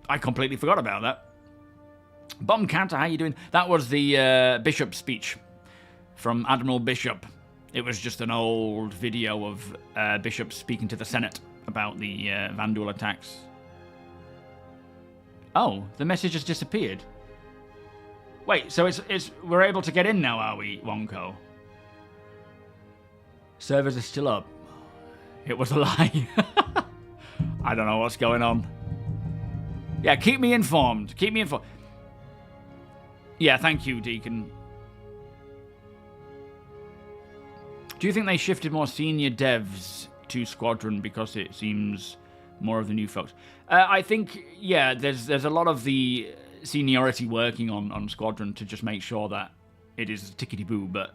I completely forgot about that. Bomb Counter, how you doing? That was the Bishop speech from Admiral Bishop. It was just an old video of Bishop speaking to the Senate about the Vanduul attacks. Oh, the message has disappeared. Wait, so we're able to get in now, are we, Wonko? Servers are still up. It was a lie. I don't know what's going on. Yeah, keep me informed. Keep me informed. Yeah, thank you, Deacon. Do you think they shifted more senior devs to Squadron because it seems more of the new folks? I think, yeah, there's a lot of the seniority working on Squadron to just make sure that it is tickety-boo, but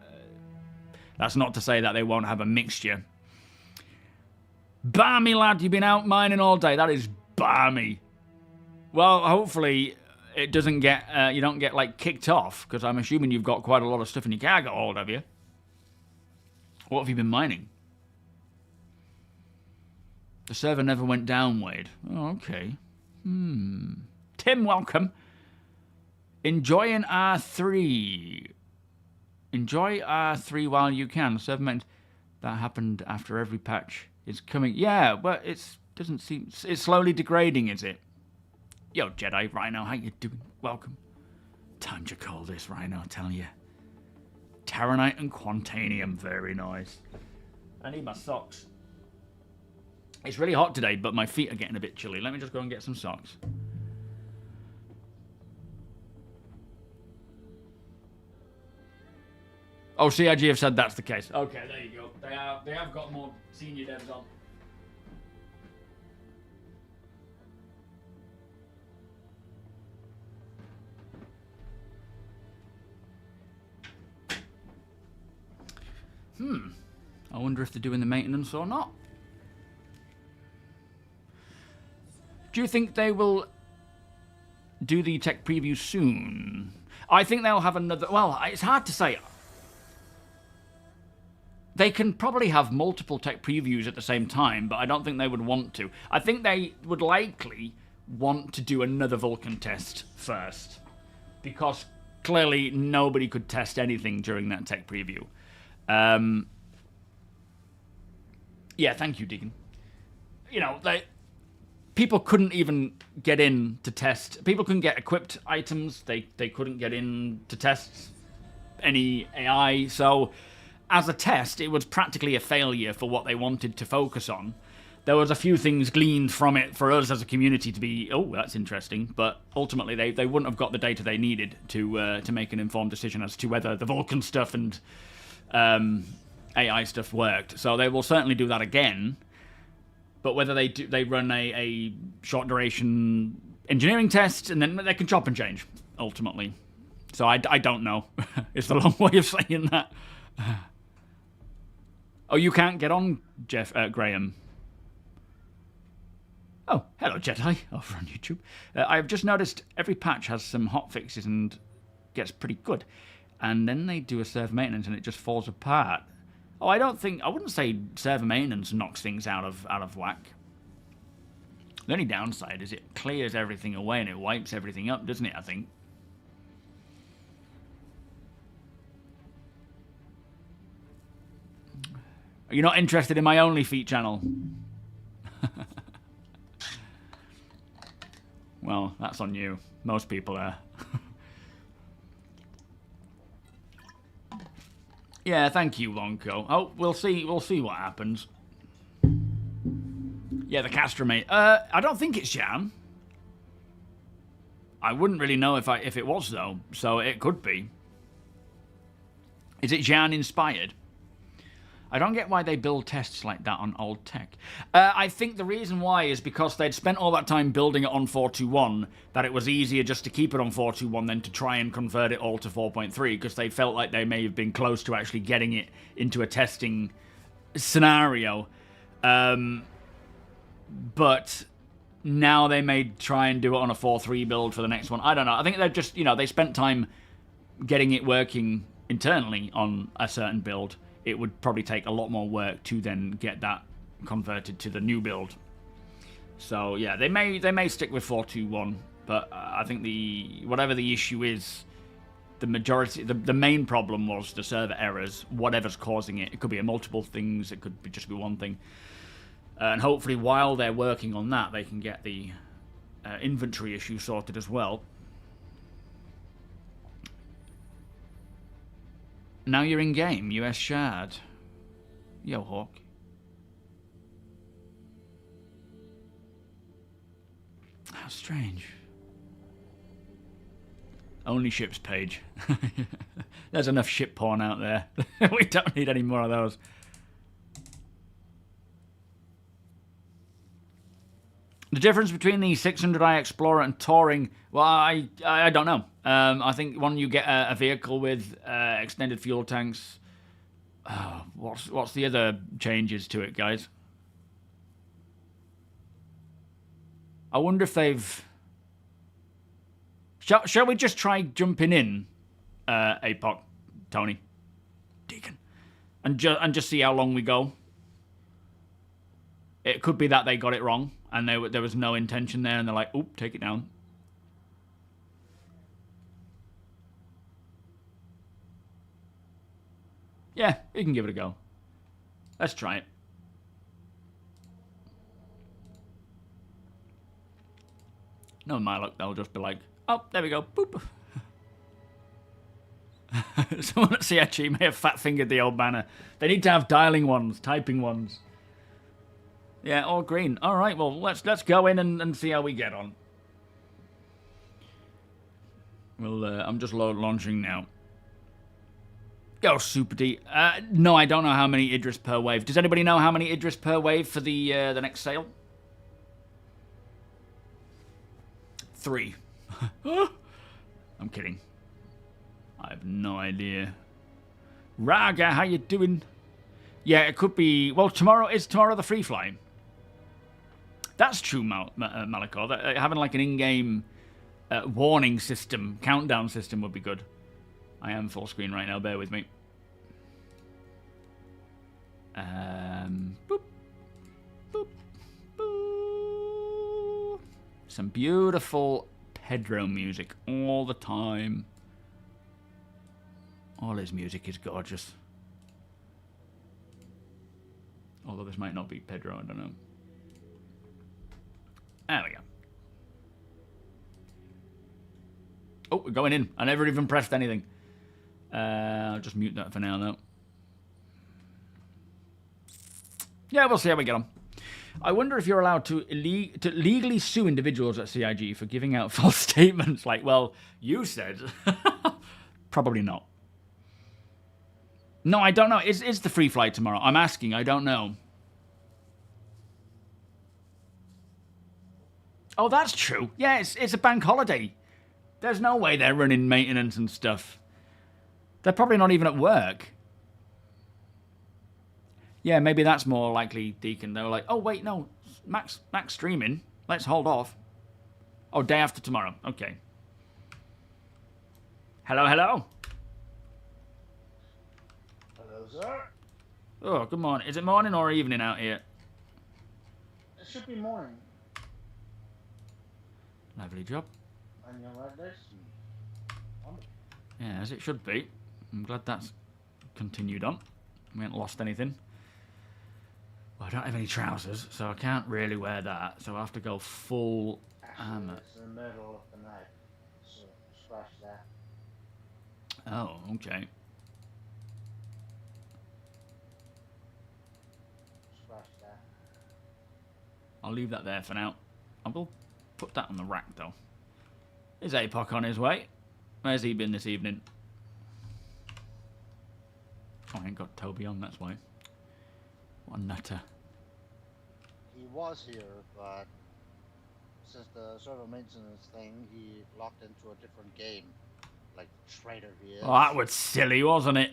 that's not to say that they won't have a mixture. Barmy, lad, you've been out mining all day. That is barmy. Well, hopefully it doesn't get, you don't get, like, kicked off, because I'm assuming you've got quite a lot of stuff in your cargo hold, have you? What have you been mining? The server never went down, Wade. Oh, okay. Tim, welcome. Enjoying R3. Enjoy R3 while you can. Server maintenance that happened after every patch is coming. Yeah, but doesn't seem it's slowly degrading, is it? Yo, Jedi Rhino, how you doing? Welcome. Time to call this, Rhino. Tell you. Terranite and Quantanium, very nice. I need my socks. It's really hot today, but my feet are getting a bit chilly. Let me just go and get some socks. Oh, CIG have said that's the case. Okay, there you go. They have got more senior devs on. I wonder if they're doing the maintenance or not. Do you think they will do the tech preview soon? I think they'll have another... Well, it's hard to say. They can probably have multiple tech previews at the same time, but I don't think they would want to. I think they would likely want to do another Vulcan test first, because clearly nobody could test anything during that tech preview. Yeah, thank you, Deacon. You know, people couldn't even get in to test. People couldn't get equipped items. They couldn't get in to test any AI. So as a test, it was practically a failure for what they wanted to focus on. There was a few things gleaned from it for us as a community to be, oh, that's interesting. But ultimately, they wouldn't have got the data they needed to make an informed decision as to whether the Vulcan stuff and AI stuff worked. So they will certainly do that again. But whether they run a short duration engineering test and then they can chop and change ultimately. So I don't know. It's the long way of saying that. Oh, you can't get on, Graham. Oh, hello, Jedi, over on YouTube. I've just noticed every patch has some hotfixes and gets pretty good. And then they do a server maintenance and it just falls apart. Oh, I wouldn't say server maintenance knocks things out of whack. The only downside is it clears everything away and it wipes everything up, doesn't it, I think? Are you not interested in my OnlyFeet channel? Well, that's on you. Most people are. Yeah, thank you, Lonko. Oh, we'll see what happens. Yeah, the castromate. I don't think it's Jan. I wouldn't really know if it was though, so it could be. Is it Jan inspired? I don't get why they build tests like that on old tech. I think the reason why is because they'd spent all that time building it on 4.2.1, that it was easier just to keep it on 4.2.1 than to try and convert it all to 4.3, because they felt like they may have been close to actually getting it into a testing scenario. But now they may try and do it on a 4.3 build for the next one. I don't know. I think they're just, they spent time getting it working internally on a certain build. It would probably take a lot more work to then get that converted to the new build. So yeah, they may stick with 4.2.1, but I think whatever the issue is, the main problem was the server errors. Whatever's causing it, it could be a multiple things, it could just be one thing, and hopefully while they're working on that, they can get the inventory issue sorted as well. Now you're in game, US Shard. Yo, Hawk. How strange. Only ships page. There's enough ship porn out there. We don't need any more of those. The difference between the 600i Explorer and Touring, well, I don't know. I think when you get a vehicle with extended fuel tanks, what's the other changes to it, guys? I wonder if they've... Shall we just try jumping in, APOC, Tony, Deacon, and just see how long we go? It could be that they got it wrong, and there was no intention there, and they're like, oop, take it down. Yeah, we can give it a go. Let's try it. No, my luck, they'll just be like, oh, there we go. Boop. Someone at CIG may have fat-fingered the old banner. They need to have dialing ones, typing ones. Yeah, all green. All right, well, let's go in and see how we get on. Well, I'm just launching now. Go, Super D. No, I don't know how many Idris per wave. Does anybody know how many Idris per wave for the next sale? 3. I'm kidding. I have no idea. Raga, how you doing? Yeah, it could be... Well, tomorrow the free fly. That's true, Malakor. Having like an in-game warning system, countdown system would be good. I am full screen right now, bear with me. Boop. Boop. Boop. Some beautiful Pedro music all the time. All his music is gorgeous. Although this might not be Pedro, I don't know. There we go. Oh, we're going in. I never even pressed anything. I'll just mute that for now, though. Yeah, we'll see how we get on. I wonder if you're allowed to legally sue individuals at CIG for giving out false statements. Like, well, you said. Probably not. No, I don't know. Is the free flight tomorrow? I'm asking. I don't know. Oh, that's true. Yeah, it's a bank holiday. There's no way they're running maintenance and stuff. They're probably not even at work. Yeah, maybe that's more likely, Deacon. They were like, oh, wait, no. Max streaming. Let's hold off. Oh, day after tomorrow. Okay. Hello, hello. Hello, sir. Oh, good morning. Is it morning or evening out here? It should be morning. Lovely job. And you're right next to me. Wonderful. Yeah, as it should be. I'm glad that's continued on. We haven't lost anything. Well, I don't have any trousers, so I can't really wear that. So I have to go full armor. It's in the middle of the night, so scratch that. Oh, okay. Scratch that. I'll leave that there for now. I will put that on the rack, though. Is APOC on his way? Where's he been this evening? Oh, I ain't got TOBII on, that's why. What a nutter. He was here, but since the server maintenance thing, he locked into a different game. Like the traitor he is. Oh, that was silly, wasn't it?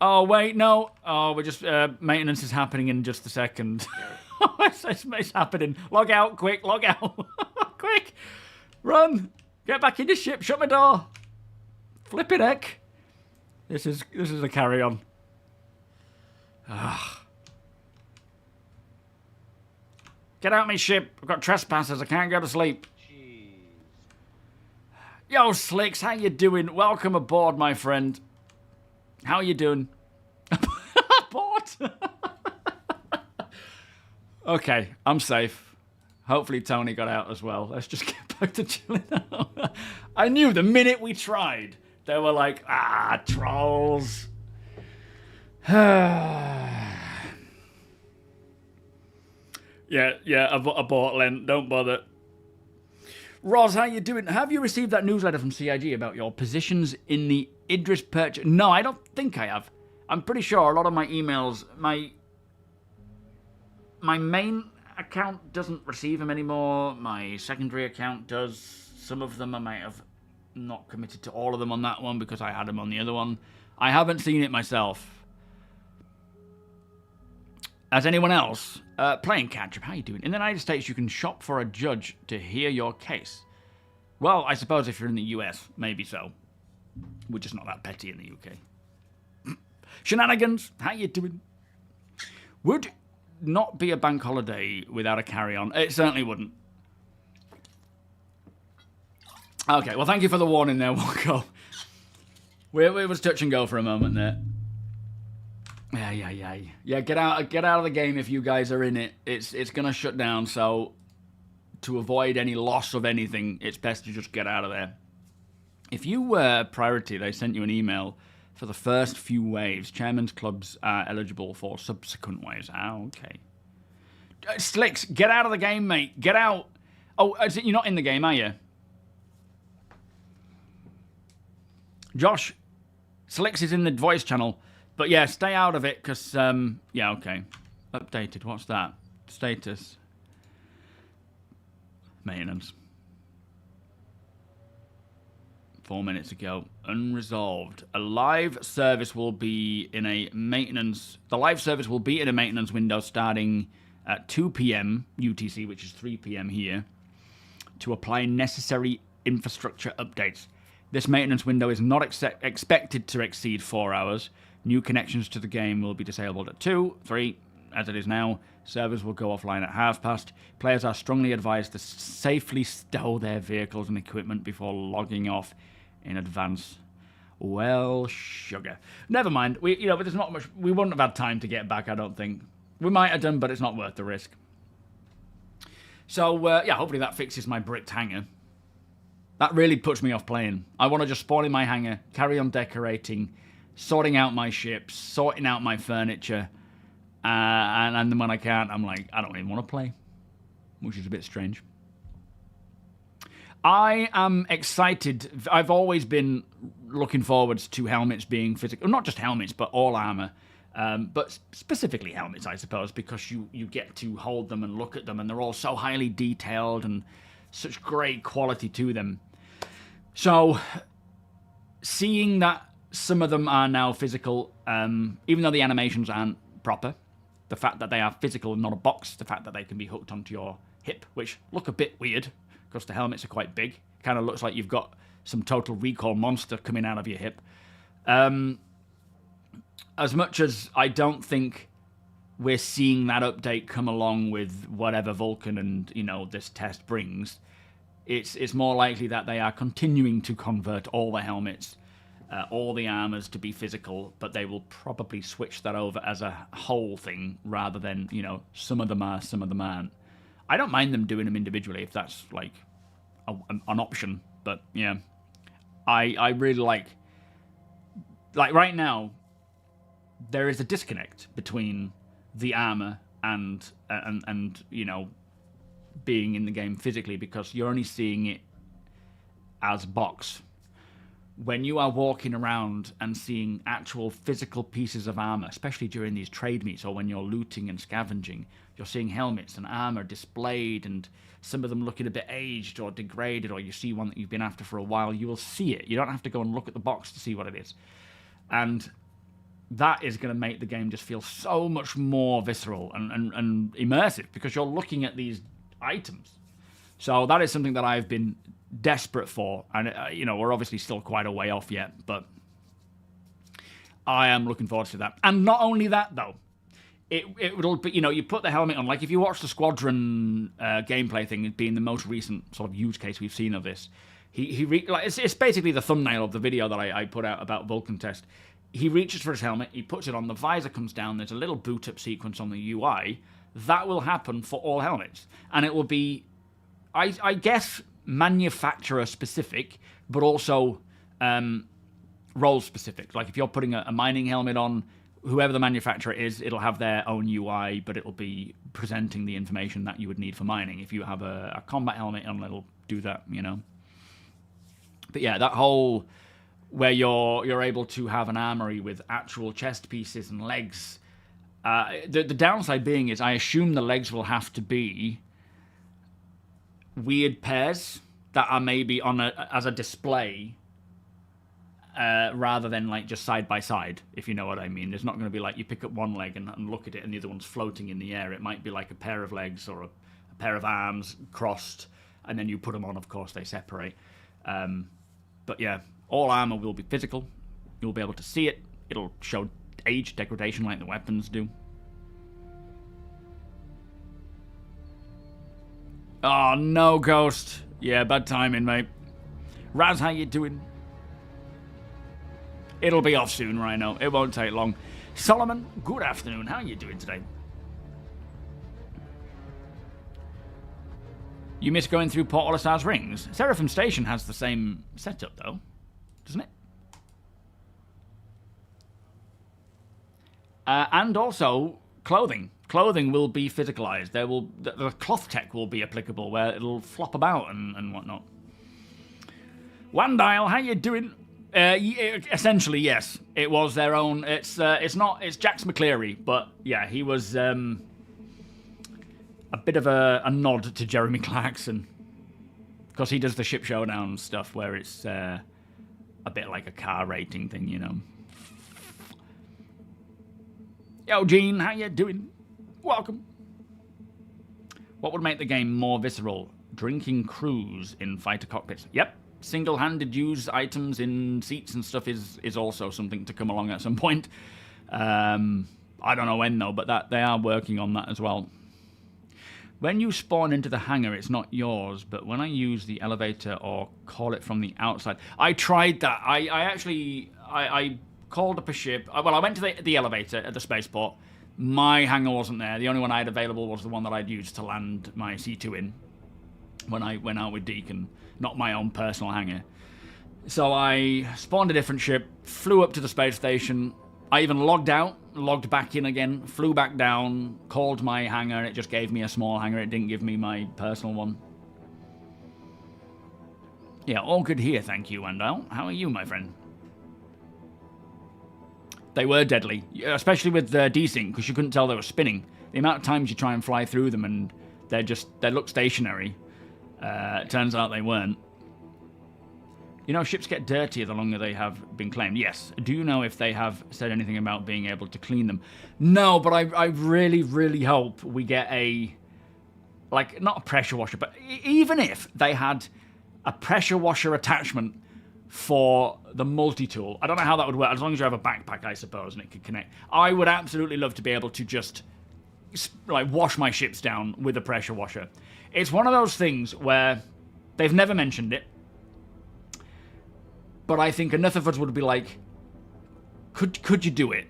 Oh, wait, no. Oh, we're just... maintenance is happening in just a second. It's happening. Log out, quick, log out. Quick. Run. Get back in your ship. Shut my door. Flippin' heck. This is a carry-on. Get out my ship. I've got trespassers. I can't go to sleep. Jeez. Yo, Slicks, how you doing? Welcome aboard, my friend. How you doing? Aboard. Okay, I'm safe. Hopefully Tony got out as well. Let's just get back to chilling out. I knew the minute we tried, they were like, trolls. Yeah, abort, Len. Don't bother. Roz, how you doing? Have you received that newsletter from CIG about your positions in the Idris purchase? No, I don't think I have. I'm pretty sure a lot of my emails, my main account doesn't receive them anymore. My secondary account does. Some of them I might have not committed to all of them on that one because I had them on the other one. I haven't seen it myself. As anyone else, playing catch-up, how you doing? In the United States, you can shop for a judge to hear your case. Well, I suppose if you're in the US, maybe so. We're just not that petty in the UK. Shenanigans, how you doing? Would not be a bank holiday without a carry-on. It certainly wouldn't. Okay, well, thank you for the warning there, Walko. It was touch and go for a moment there. Yeah. Get out of the game if you guys are in it. It's gonna shut down. So to avoid any loss of anything, it's best to just get out of there. If you were priority, they sent you an email for the first few waves. Chairman's clubs are eligible for subsequent waves. Okay. Slicks, get out of the game, mate. Get out. Oh, you're not in the game, are you? Josh, Slicks is in the voice channel. But yeah, stay out of it, because, yeah, okay. Updated, what's that? Status. Maintenance. 4 minutes ago. Unresolved. A live service will be in a maintenance... The live service will be in a maintenance window starting at 2 p.m. UTC, which is 3 p.m. here, to apply necessary infrastructure updates. This maintenance window is not expected to exceed 4 hours. New connections to the game will be disabled at 2, 3, as it is now. Servers will go offline at past. Players are strongly advised to safely stow their vehicles and equipment before logging off in advance. Well, sugar. Never mind. But there's not much. We wouldn't have had time to get back, I don't think. We might have done, but it's not worth the risk. So, yeah, hopefully that fixes my bricked hangar. That really puts me off playing. I want to just spawn in my hangar, carry on decorating, sorting out my ships, sorting out my furniture, and then when I can't, I'm like, I don't even want to play, which is a bit strange. I am excited. I've always been looking forwards to helmets being physical. Not just helmets, but all armor. But specifically helmets, I suppose, because you get to hold them and look at them, and they're all so highly detailed and such great quality to them. So, seeing that some of them are now physical, even though the animations aren't proper, the fact that they are physical and not a box, the fact that they can be hooked onto your hip, which look a bit weird, because the helmets are quite big. Kind of looks like you've got some Total Recall monster coming out of your hip. As much as I don't think we're seeing that update come along with whatever Vulcan and, this test brings, it's more likely that they are continuing to convert all the helmets, all the armors to be physical, but they will probably switch that over as a whole thing rather than, some of them are, some of them aren't. I don't mind them doing them individually if that's, like, an option, but, yeah. I really like right now, there is a disconnect between the armor and being in the game physically, because you're only seeing it as box. When you are walking around and seeing actual physical pieces of armor, especially during these trade meets or when you're looting and scavenging, you're seeing helmets and armor displayed, and some of them looking a bit aged or degraded, or you see one that you've been after for a while, you will see it. You don't have to go and look at the box to see what it is. And that is going to make the game just feel so much more visceral and immersive, because you're looking at these items. So that is something that I've been desperate for, and we're obviously still quite a way off yet, but I am looking forward to that. And not only that, though, it will be, you put the helmet on, like if you watch the Squadron gameplay thing, it being the most recent sort of use case we've seen of this, it's basically the thumbnail of the video that I put out about Vulcan test. He reaches for his helmet, he puts it on, the visor comes down, there's a little boot up sequence on the UI. That will happen for all helmets, and it will be, I guess, manufacturer specific, but also role specific. Like if you're putting a mining helmet on, whoever the manufacturer is, it'll have their own UI, but it'll be presenting the information that you would need for mining. If you have a combat helmet on, it'll do that, But yeah, that whole where you're able to have an armory with actual chest pieces and legs. The downside being is I assume the legs will have to be weird pairs that are maybe on as a display rather than like just side by side, if you know what I mean. There's not going to be like you pick up one leg and look at it and the other one's floating in the air. It might be like a pair of legs or a pair of arms crossed, and then you put them on, of course, they separate. But yeah, all armor will be physical. You'll be able to see it. It'll show age degradation like the weapons do. Oh, no, Ghost. Yeah, bad timing, mate. Raz, how you doing? It'll be off soon, Rhino. It won't take long. Solomon, good afternoon. How are you doing today? You miss going through Port Olisar's rings? Seraphim Station has the same setup, though, doesn't it? And also, clothing. Clothing will be physicalized. The cloth tech will be applicable, where it'll flop about and whatnot. Vanduul, how you doing? Essentially, yes. It was their own. It's Jax McCleary, but yeah, he was a bit of a nod to Jeremy Clarkson, because he does the ship showdown stuff where it's a bit like a car rating thing, you know. Yo, Gene, how you doing? Welcome. What would make the game more visceral? Drinking crews in fighter cockpits. Yep. Single-handed use items in seats and stuff is also something to come along at some point. I don't know when, though, but they are working on that as well. When you spawn into the hangar, it's not yours, but when I use the elevator or call it from the outside... I tried that. I called up a ship. Well, I went to the elevator at the spaceport. My hangar wasn't there. The only one I had available was the one that I'd used to land my C2 in when I went out with Deacon, not my own personal hangar. So I spawned a different ship, flew up to the space station. I even logged out, logged back in again, flew back down, called my hangar, and it just gave me a small hangar. It didn't give me my personal one. Yeah, all good here, thank you, Vanduul. How are you, my friend? They were deadly, especially with desync, because you couldn't tell they were spinning. The amount of times you try and fly through them and they look stationary. It turns out they weren't. You know, ships get dirtier the longer they have been claimed. Yes. Do you know if they have said anything about being able to clean them? No, but I really, really hope we get not a pressure washer, but even if they had a pressure washer attachment for the multi-tool. I don't know how that would work, as long as you have a backpack, I suppose, and it could connect. I would absolutely love to be able to just wash my ships down with a pressure washer. It's one of those things where they've never mentioned it, but I think enough of us would be like, could you do it?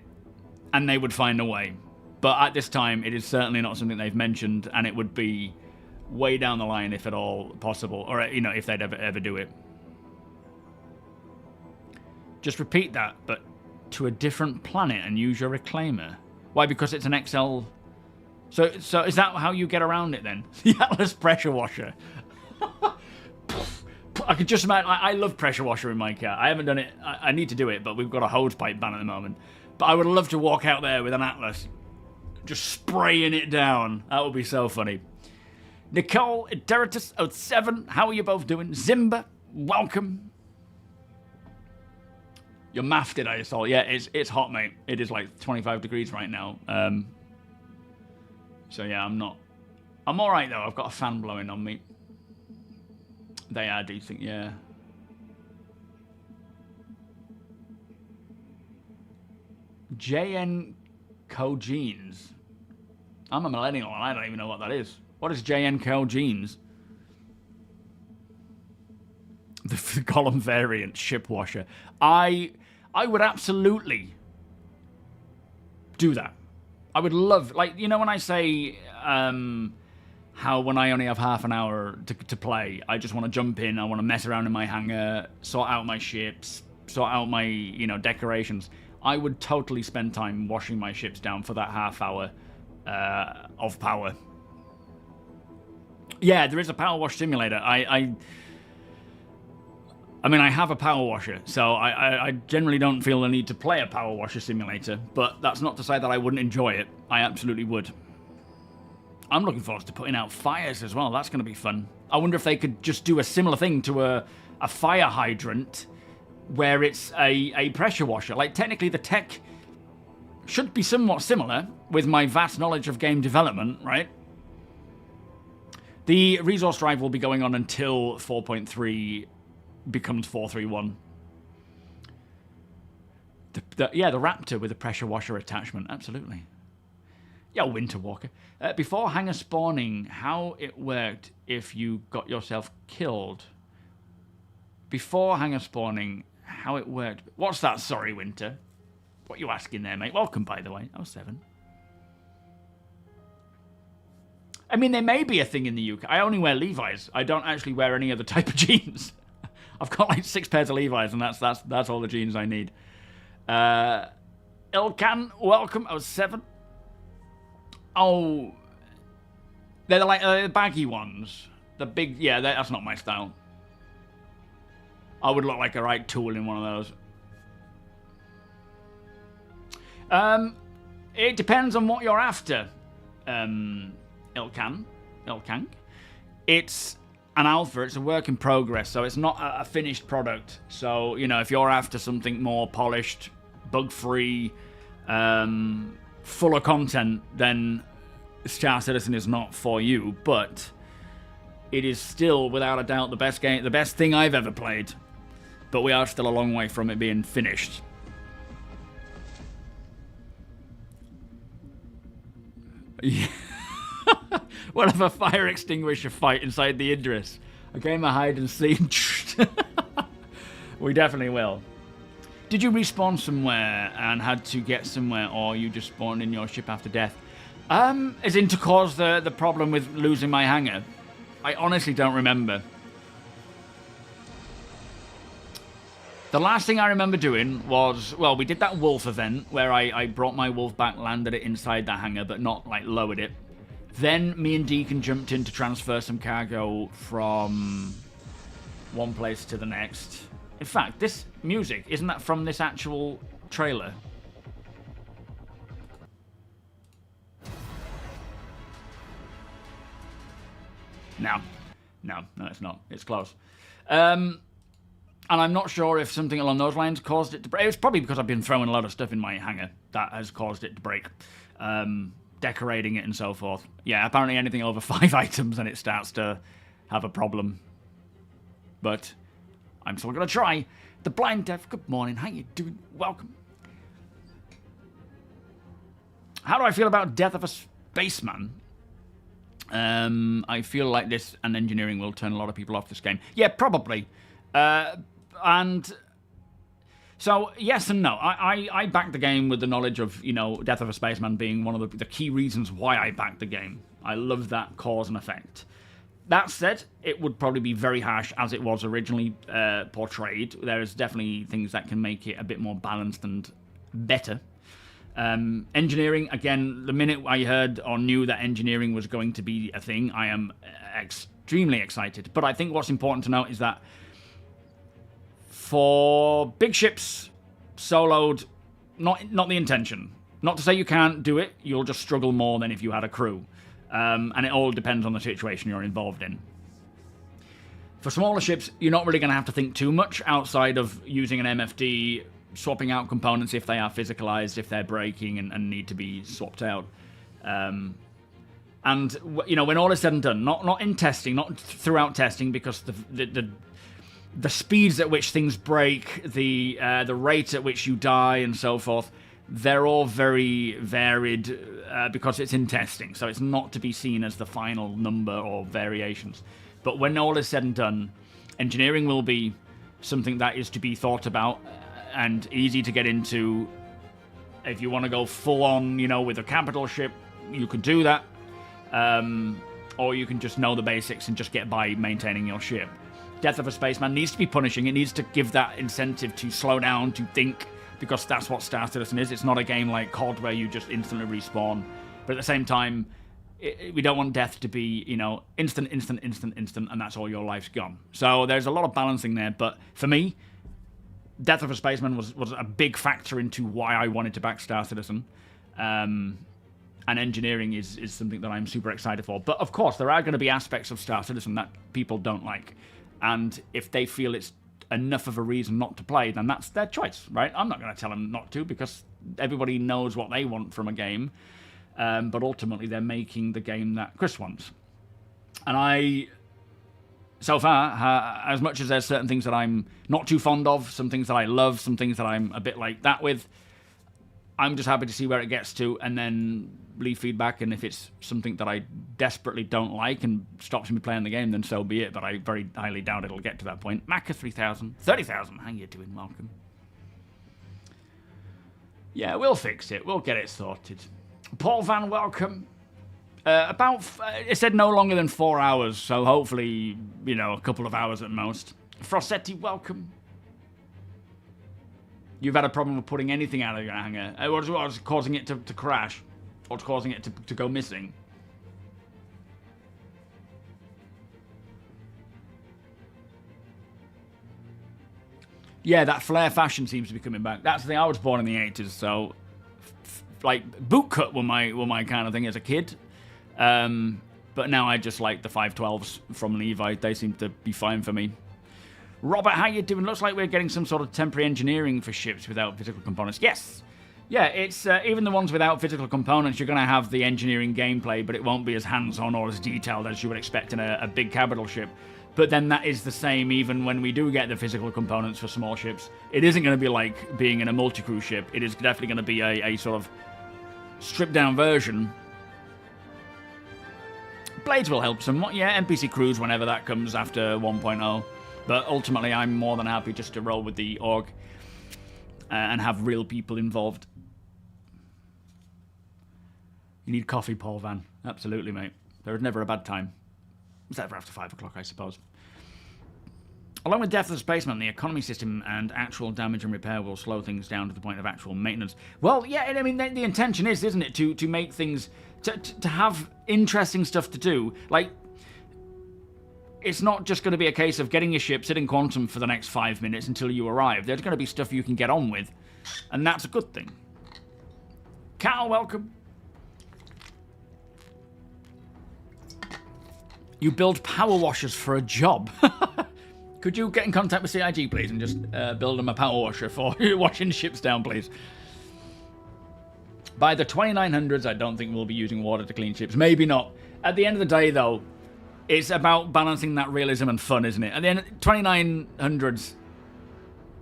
And they would find a way. But at this time, it is certainly not something they've mentioned, and it would be way down the line, if at all possible, or if they'd ever do it. Just repeat that, but to a different planet and use your reclaimer. Why? Because it's an XL. So is that how you get around it then? The Atlas pressure washer. I could just imagine. I love pressure washer in my car. I haven't done it. I need to do it, but we've got a hose pipe ban at the moment. But I would love to walk out there with an Atlas, just spraying it down. That would be so funny. Nicole, Ideritus07, how are you both doing? Zimba, welcome. You're mafted, I saw. Yeah, it's hot, mate. It is like 25 degrees right now. So yeah, I'm all right though. I've got a fan blowing on me. They are decent, yeah. JN Co-Jeans. I'm a millennial and I don't even know what that is. What is JN Co-Jeans? The column variant ship washer. I would absolutely do that. I would love, when I say how when I only have half an hour to play, I just want to jump in, I want to mess around in my hangar, sort out my ships, sort out my, decorations. I would totally spend time washing my ships down for that half hour of power. Yeah, there is a power wash simulator. I mean, I have a power washer, so I generally don't feel the need to play a power washer simulator, but that's not to say that I wouldn't enjoy it. I absolutely would. I'm looking forward to putting out fires as well. That's going to be fun. I wonder if they could just do a similar thing to a fire hydrant where it's a pressure washer. Like, technically the tech should be somewhat similar with my vast knowledge of game development, right? The resource drive will be going on until 4.3 becomes 431. The Raptor with a pressure washer attachment, absolutely. Yeah, Winter Walker. Before hangar spawning, how it worked if you got yourself killed. Before hangar spawning, how it worked. What's that? Sorry, Winter. What you asking there, mate? Welcome, by the way. 07. I mean, there may be a thing in the UK. I only wear Levi's. I don't actually wear any other type of jeans. I've got like 6 pairs of Levi's, and that's all the jeans I need. Ilkan, welcome. 07. Oh, they're like the baggy ones. The big, yeah, that's not my style. I would look like a right tool in one of those. It depends on what you're after, Ilkang. It's an alpha, it's a work in progress, so it's not a finished product. So, you know, if you're after something more polished, bug-free, full of content, then Star Citizen is not for you, but it is still, without a doubt, the best game, the best thing I've ever played. But we are still a long way from it being finished. Yeah. We'll have a fire extinguisher fight inside the Idris. A game of hide and seek. We definitely will. Did you respawn somewhere and had to get somewhere, or you just spawned in your ship after death? As in to cause the problem with losing my hangar? I honestly don't remember. The last thing I remember doing was, well, we did that wolf event where I brought my wolf back, landed it inside the hangar, but not, like, lowered it. Then me and Deacon jumped in to transfer some cargo from one place to the next. In fact, this music, isn't that from this actual trailer? No, it's not. It's close. And I'm not sure if something along those lines caused it to break. It's probably because I've been throwing a lot of stuff in my hangar that has caused it to break. Decorating it and so forth. Yeah, apparently anything over 5 items and it starts to have a problem. But I'm still going to try. The Blind Deaf, good morning. How you doing? Welcome. How do I feel about Death of a Spaceman? I feel like this and engineering will turn a lot of people off this game. Yeah, probably. And so, yes and no. I backed the game with the knowledge of, you know, Death of a Spaceman being one of the key reasons why I backed the game. I love that cause and effect. That said, it would probably be very harsh as it was originally portrayed. There is definitely things that can make it a bit more balanced and better. Engineering, again, the minute I heard or knew that engineering was going to be a thing, I am extremely excited. But I think what's important to note is that for big ships, soloed, not the intention. Not to say you can't do it, you'll just struggle more than if you had a crew. And it all depends on the situation you're involved in. For smaller ships, you're not really going to have to think too much outside of using an MFD, swapping out components if they are physicalized, if they're breaking and need to be swapped out. And, you know, when all is said and done, not in testing, not throughout testing, because the speeds at which things break, the rate at which you die, and so forth, they're all very varied because it's in testing, so it's not to be seen as the final number or variations. But when all is said and done, engineering will be something that is to be thought about and easy to get into. If you want to go full on, you know, with a capital ship, you could do that. Or you can just know the basics and just get by maintaining your ship. Death of a Spaceman needs to be punishing. It needs to give that incentive to slow down, to think, because that's what Star Citizen is. It's not a game like COD where you just instantly respawn. But at the same time, we don't want death to be, you know, instant, and that's all your life's gone. So there's a lot of balancing there. But for me, Death of a Spaceman was a big factor into why I wanted to back Star Citizen. And engineering is something that I'm super excited for. But of course, there are going to be aspects of Star Citizen that people don't like. And if they feel it's enough of a reason not to play, then that's their choice, right? I'm not going to tell them not to, because everybody knows what they want from a game. But ultimately, they're making the game that Chris wants. And I, so far, as much as there's certain things that I'm not too fond of, some things that I love, some things that I'm a bit like that with, I'm just happy to see where it gets to and then leave feedback. And if it's something that I desperately don't like and stops me playing the game, then so be it. But I very highly doubt it'll get to that point. Macca 3000, 30,000. How you doing? Welcome. Yeah, we'll fix it. We'll get it sorted. Paul Van, welcome. It said no longer than 4 hours, so hopefully, you know, a couple of hours at most. Frossetti, welcome. You've had a problem with putting anything out of your hangar. What's causing it to crash? What's causing it to go missing? Yeah, that flare fashion seems to be coming back. That's the thing. I was born in the 80s, so like bootcut were my kind of thing as a kid. But now I just like the 512s from Levi. They seem to be fine for me. Robert, how you doing? Looks like we're getting some sort of temporary engineering for ships without physical components. Yes. Yeah, it's even the ones without physical components, you're going to have the engineering gameplay, but it won't be as hands-on or as detailed as you would expect in a big capital ship. But then that is the same even when we do get the physical components for small ships. It isn't going to be like being in a multi-crew ship. It is definitely going to be a sort of stripped-down version. Blades will help somewhat, yeah, NPC crews whenever that comes after 1.0. But ultimately, I'm more than happy just to roll with the org and have real people involved. You need coffee, Paul Van. Absolutely, mate. There is never a bad time. It's ever after 5 o'clock, I suppose. Along with Death of the Spaceman, the economy system and actual damage and repair will slow things down to the point of actual maintenance. Well, yeah, I mean, the intention is, isn't it, to make things... To have interesting stuff to do. Like... It's not just going to be a case of getting your ship, sitting quantum for the next 5 minutes until you arrive. There's going to be stuff you can get on with, and that's a good thing. Cal, welcome. You build power washers for a job. Could you get in contact with CIG, please, and just build them a power washer for washing ships down, please? By the 2900s, I don't think we'll be using water to clean ships. Maybe not. At the end of the day, though, it's about balancing that realism and fun, isn't it? At the end, 2900s,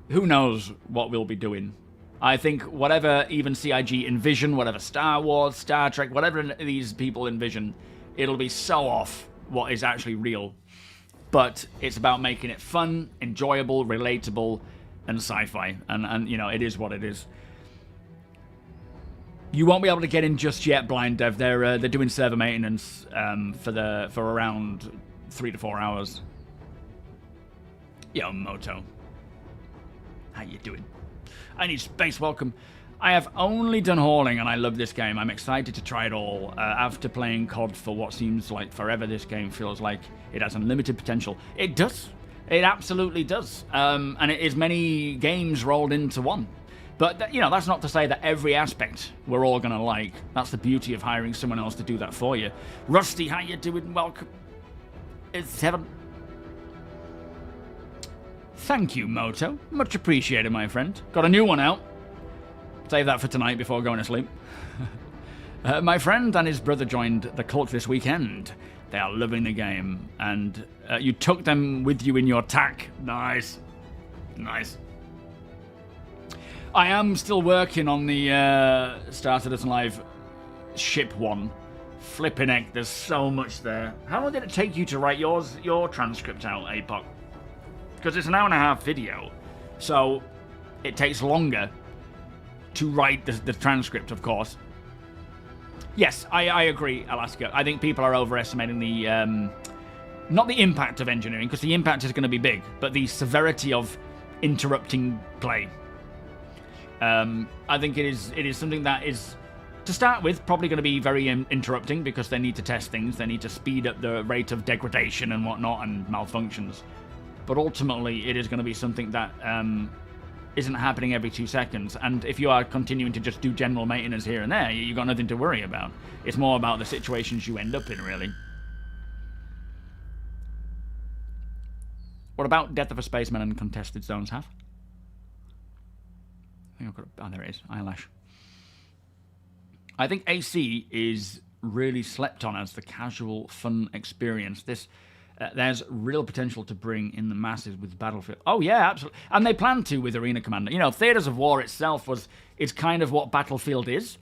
who knows what we'll be doing. I think whatever even CIG envision, whatever Star Wars, Star Trek, whatever these people envision, it'll be so off what is actually real. But it's about making it fun, enjoyable, relatable, and sci-fi. And you know, it is what it is. You won't be able to get in just yet, Blind Dev. They're doing server maintenance for around 3 to 4 hours. Yo, Moto. How you doing? I need space, welcome. I have only done hauling and I love this game. I'm excited to try it all. After playing COD for what seems like forever, this game feels like it has unlimited potential. It does. It absolutely does. And it is many games rolled into one. But, you know, that's not to say that every aspect we're all going to like. That's the beauty of hiring someone else to do that for you. Rusty, how you doing? Welcome. It's heaven. Thank you, Moto. Much appreciated, my friend. Got a new one out. Save that for tonight before going to sleep. My friend and his brother joined the cult this weekend. They are loving the game. And you took them with you in your TAC. Nice. Nice. I am still working on the starcitizen Live ship one. Flipping heck, there's so much there. How long did it take you to write your transcript out, APOC? Because it's an hour-and-a-half video, so it takes longer to write the transcript, of course. Yes, I agree, Alaska. I think people are overestimating the... not the impact of engineering, because the impact is going to be big, but the severity of interrupting play. I think it is something that is, to start with, probably going to be very interrupting because they need to test things. They need to speed up the rate of degradation and whatnot and malfunctions. But ultimately, it is going to be something that isn't happening every 2 seconds. And if you are continuing to just do general maintenance here and there, you've got nothing to worry about. It's more about the situations you end up in, really. What about Death of a Spaceman and Contested Zones have? Oh, there it is. Eyelash. I think AC is really slept on as the casual, fun experience. This there's real potential to bring in the masses with Battlefield. Oh yeah, absolutely. And they plan to with Arena Commander. You know, Theaters of War itself is kind of what Battlefield is,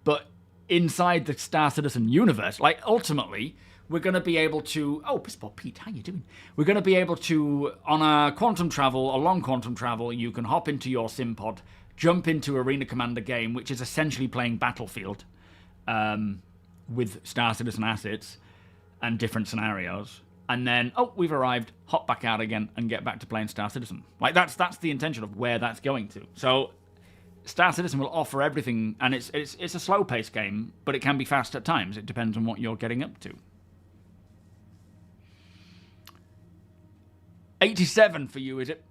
but inside the Star Citizen universe. Like, ultimately, we're going to be able to... Oh, Pisspot Pete, how you doing? We're going to be able to, on a long quantum travel, you can hop into your sim pod, jump into Arena Commander game, which is essentially playing Battlefield with Star Citizen assets and different scenarios. And then, oh, we've arrived, hop back out again and get back to playing Star Citizen. Like, that's the intention of where that's going to. So Star Citizen will offer everything, and it's a slow-paced game, but it can be fast at times. It depends on what you're getting up to. 87 for you, is it?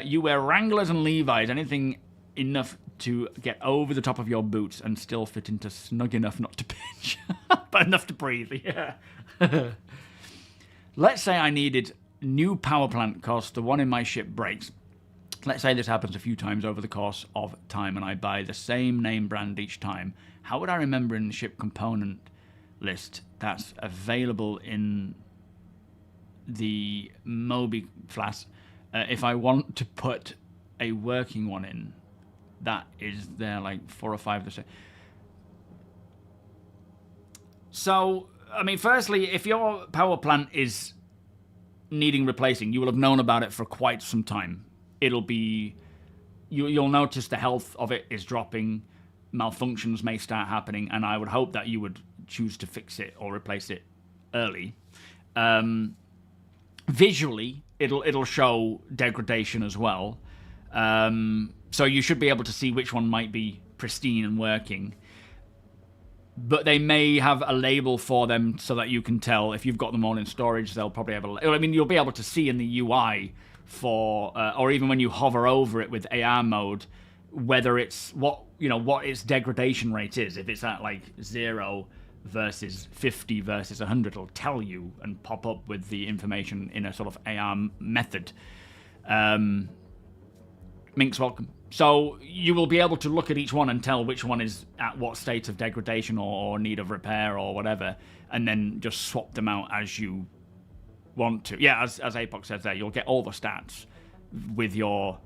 You wear Wranglers and Levi's. Anything enough to get over the top of your boots and still fit into snug enough not to pinch, but enough to breathe. Yeah. Let's say I needed new power plant because the one in my ship breaks. Let's say this happens a few times over the course of time and I buy the same name brand each time. How would I remember in the ship component list that's available in the Moby class if I want to put a working one in that is there like 4 or 5 the same? So, I mean, firstly, if your power plant is needing replacing, you will have known about it for quite some time. It'll be... You'll notice the health of it is dropping, malfunctions may start happening, and I would hope that you would choose to fix it or replace it early. Visually, it'll show degradation as well. So you should be able to see which one might be pristine and working. But they may have a label for them so that you can tell. If you've got them all in storage, they'll probably have a... I mean, you'll be able to see in the UI for... or even when you hover over it with AR mode, whether it's what its degradation rate is. If it's at like 0 versus 50 versus 100, it'll tell you and pop up with the information in a sort of AR method. Minx, welcome. So you will be able to look at each one and tell which one is at what state of degradation or need of repair or whatever, and then just swap them out as you want to. Yeah, as Apoc says there, you'll get all the stats with your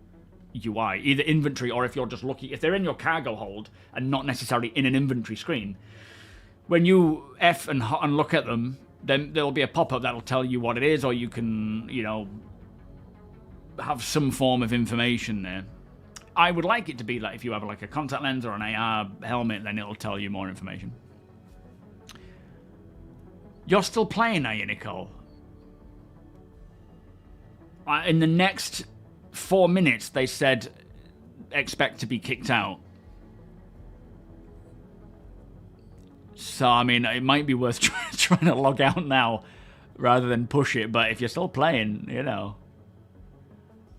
UI, either inventory or if you're just looking, if they're in your cargo hold and not necessarily in an inventory screen, when you F and look at them, then there'll be a pop-up that'll tell you what it is, or you can, have some form of information there. I would like it to be like if you have like a contact lens or an AR helmet, then it'll tell you more information. You're still playing, are you, Nicole? In the next 4 minutes, they said expect to be kicked out. So, I mean, it might be worth trying to log out now rather than push it. But if you're still playing,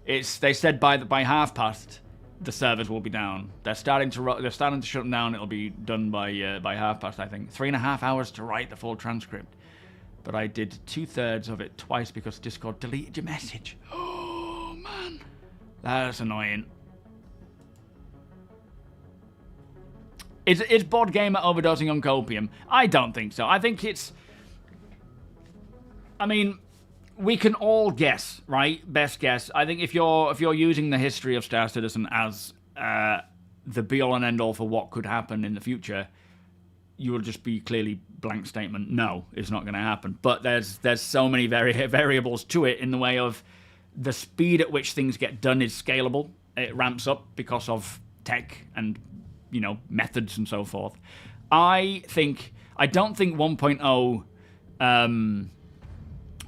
they said by past, the servers will be down. They're starting to shut them down. It'll be done by past, I think. 3.5 hours to write the full transcript. But I did 2/3 of it twice because Discord deleted your message. Oh man, that's annoying. Is Board Gamer overdosing on copium? I don't think so. I think it's... I mean, we can all guess, right? Best guess. I think if you're using the history of Star Citizen as the be-all and end-all for what could happen in the future, you will just be clearly blank statement. No, it's not going to happen. But there's so many variables to it in the way of the speed at which things get done is scalable. It ramps up because of tech and methods and so forth. I don't think 1.0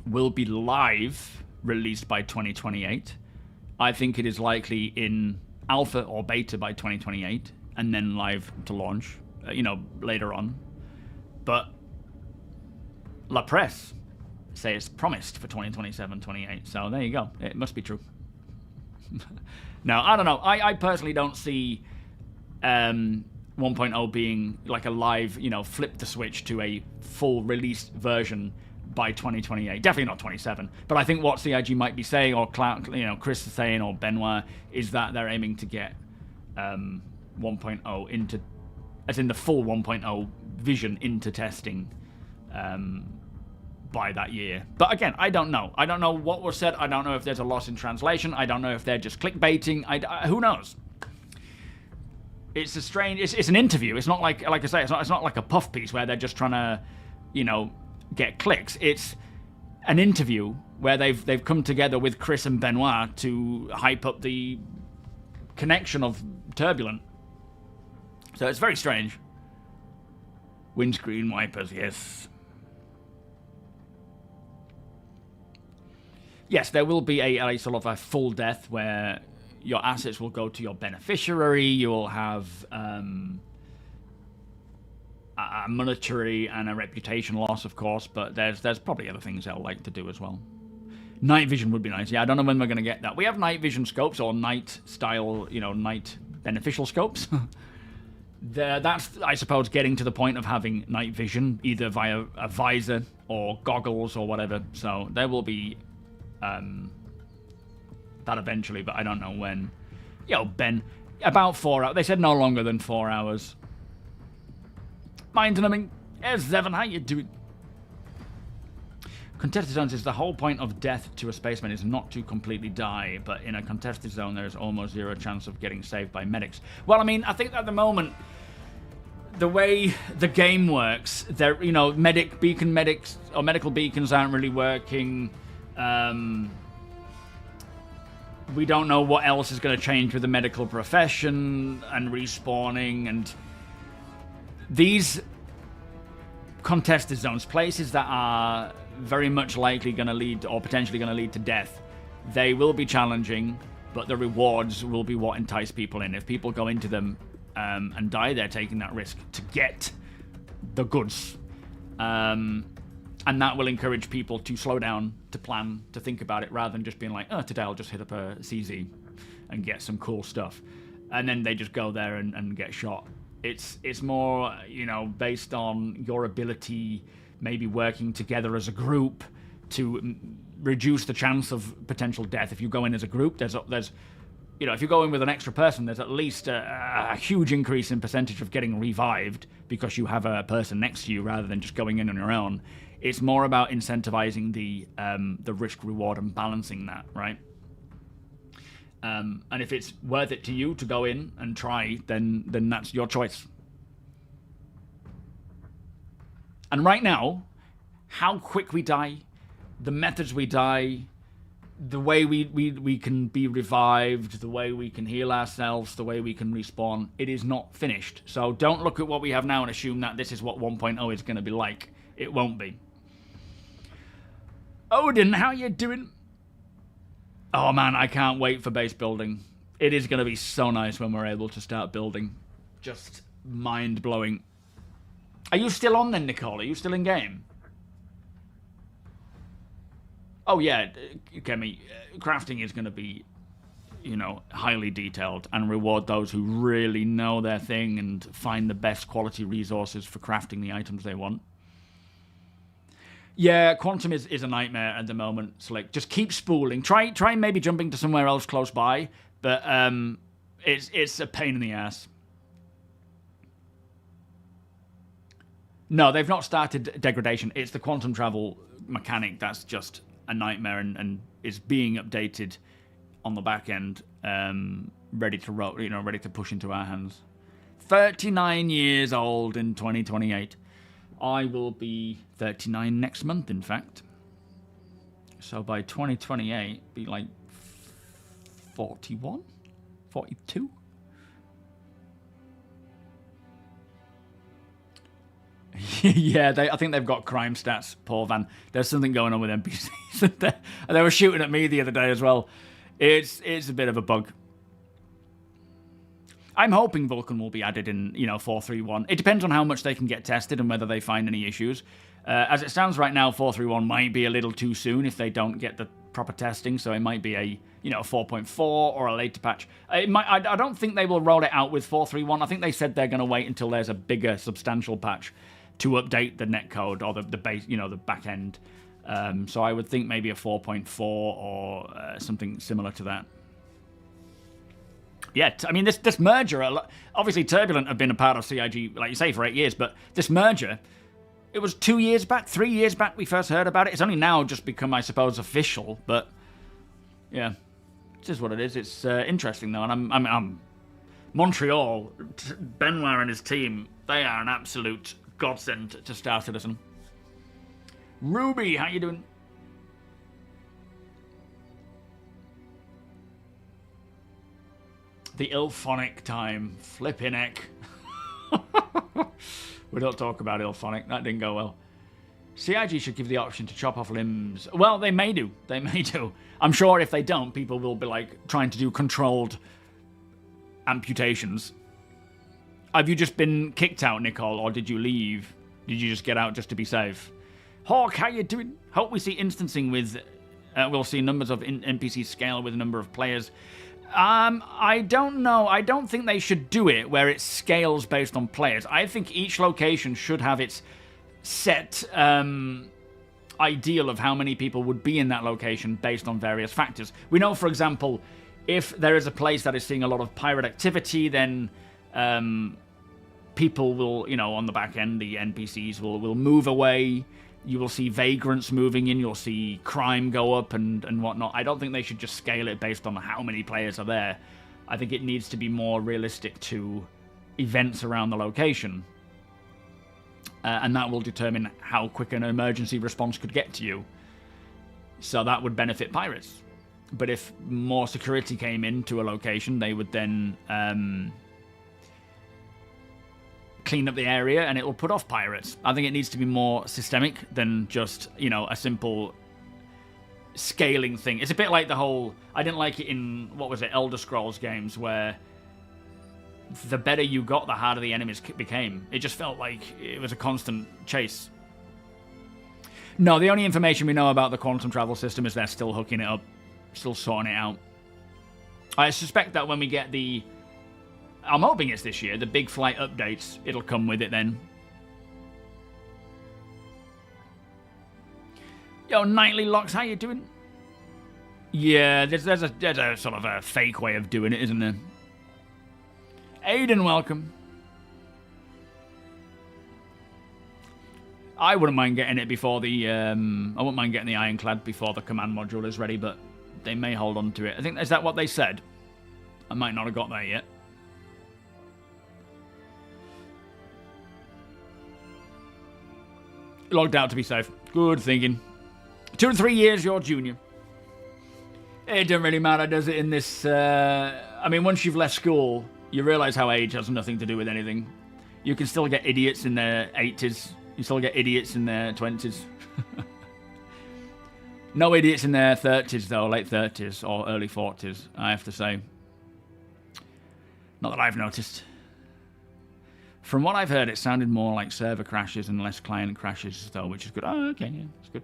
will be live released by 2028. I think it is likely in alpha or beta by 2028 and then live to launch later on. But La Presse say it's promised for 2027-28, so there you go. It must be true. Now, I don't know. I personally don't see 1.0 being like a live, flip the switch to a full released version by 2028. Definitely not 27. But I think what CIG might be saying, or Chris is saying, or Benoit, is that they're aiming to get 1.0 into, as in the full 1.0 vision into testing by that year. But again, I don't know. I don't know what was said. I don't know if there's a loss in translation. I don't know if they're just clickbaiting. Who knows? It's a strange... It's an interview. It's not like I say, it's not like a puff piece where they're just trying to, you know, get clicks. It's an interview where they've come together with Chris and Benoit to hype up the connection of Turbulent. So it's very strange. Windscreen wipers, yes. Yes, there will be a sort of a full death where your assets will go to your beneficiary. You'll have a monetary and a reputation loss, of course, but there's probably other things they'll like to do as well. Night vision would be nice. Yeah, I don't know when we're going to get that. We have night vision scopes or night style, you know, night beneficial scopes. That's, I suppose, getting to the point of having night vision, either via a visor or goggles or whatever. So there will be that eventually, but I don't know when. Yo, Ben, about 4 hours. They said no longer than 4 hours. Mind numbing. Here's Zevon, how you doing? Contested zones is the whole point of death to a spaceman is not to completely die, but in a contested zone there is almost zero chance of getting saved by medics. Well, I mean, I think at the moment, the way the game works, there, you know, medics or medical beacons aren't really working. We don't know what else is going to change with the medical profession and respawning, and these contested zones, places that are very much likely going to lead, or potentially going to lead to death, they will be challenging, but the rewards will be what entice people in. If people go into them and die, they're taking that risk to get the goods. And that will encourage people to slow down, to plan, to think about it, rather than just being like, oh, today I'll just hit up a CZ and get some cool stuff. And then they just go there and get shot. It's more, you know, based on your ability, maybe working together as a group to reduce the chance of potential death. If you go in as a group, there's you know, if you go in with an extra person, there's at least a huge increase in percentage of getting revived because you have a person next to you rather than just going in on your own. It's more about incentivizing the risk reward and balancing that, right? And if it's worth it to you to go in and try, then that's your choice. And right now, how quick we die, the methods we die, the way we can be revived, the way we can heal ourselves, the way we can respawn, it is not finished. So don't look at what we have now and assume that this is what 1.0 is going to be like. It won't be. Odin, how you doing? Oh man, I can't wait for base building. It is going to be so nice when we're able to start building. Just mind-blowing. Are you still on then, Nicole? Are you still in game? Oh yeah, Kemi, crafting is going to be, you know, highly detailed and reward those who really know their thing and find the best quality resources for crafting the items they want. Yeah, Quantum is a nightmare at the moment. So like, just keep spooling. Try maybe jumping to somewhere else close by, but it's a pain in the ass. No, they've not started degradation. It's the quantum travel mechanic that's just a nightmare and is being updated on the back end, ready to roll, you know, ready to push into our hands. 39 years old in 2028. I will be 39 next month, in fact. So by 2028, be like 41, 42. Yeah, I think they've got crime stats, Paul Van. There's something going on with NPCs. They were shooting at me the other day as well. It's a bit of a bug. I'm hoping Vulcan will be added in, you know, 4.3.1. It depends on how much they can get tested and whether they find any issues. As it stands right now, 4.3.1 might be a little too soon if they don't get the proper testing, so it might be a, you know, 4.4 or a later patch. I don't think they will roll it out with 4.3.1. I think they said they're going to wait until there's a bigger, substantial patch to update the netcode or the base, you know, the back end. So I would think maybe a 4.4 or something similar to that. Yeah, I mean, this merger, obviously Turbulent have been a part of CIG, like you say, for 8 years, but this merger It was 2 years back, 3 years back we first heard about it. It's only now just become, I suppose, official. But yeah, it is what it is. It's interesting though, and I'm Montreal, Benoit and his team. They are an absolute godsend to Star Citizen. Ruby, how you doing? The Ilphonic time. Flipping heck. We don't talk about Ilphonic. That didn't go well. CIG should give the option to chop off limbs. Well, they may do. They may do. I'm sure if they don't, people will be like trying to do controlled amputations. Have you just been kicked out, Nicole, or did you leave? Did you just get out just to be safe? Hawk, how you doing? Hope we see instancing with... we'll see numbers of NPCs scale with a number of players. I don't know. I don't think they should do it where it scales based on players. I think each location should have its set ideal of how many people would be in that location based on various factors. We know, for example, if there is a place that is seeing a lot of pirate activity, then people will, you know, on the back end, the NPCs will move away. You will see vagrants moving in. You'll see crime go up and whatnot. I don't think they should just scale it based on how many players are there. I think it needs to be more realistic to events around the location. And that will determine how quick an emergency response could get to you. So that would benefit pirates. But if more security came into a location, they would then clean up the area and it will put off pirates. I think it needs to be more systemic than just, you know, a simple scaling thing. It's a bit like the whole... I didn't like it in, what was it, Elder Scrolls games, where the better you got, the harder the enemies became. It just felt like it was a constant chase. No, the only information we know about the quantum travel system is they're still hooking it up, still sorting it out. I suspect that when we get the... I'm hoping it's this year, the big flight updates, it'll come with it then. Yo, Nightly Locks, how you doing? Yeah, there's a sort of a fake way of doing it, isn't there? Aiden, welcome. I wouldn't mind getting it before the... I wouldn't mind getting the Ironclad before the command module is ready, but they may hold on to it. I think, is that what they said? I might not have got there yet. Logged out to be safe. Good thinking. 2 to 3 years, you're junior. It doesn't really matter, does it, in this... I mean, once you've left school, you realise how age has nothing to do with anything. You can still get idiots in their 80s. You still get idiots in their 20s. No idiots in their 30s, though. Late 30s or early 40s, I have to say. Not that I've noticed. From what I've heard, it sounded more like server crashes and less client crashes, though, which is good. Oh, okay, yeah, it's good.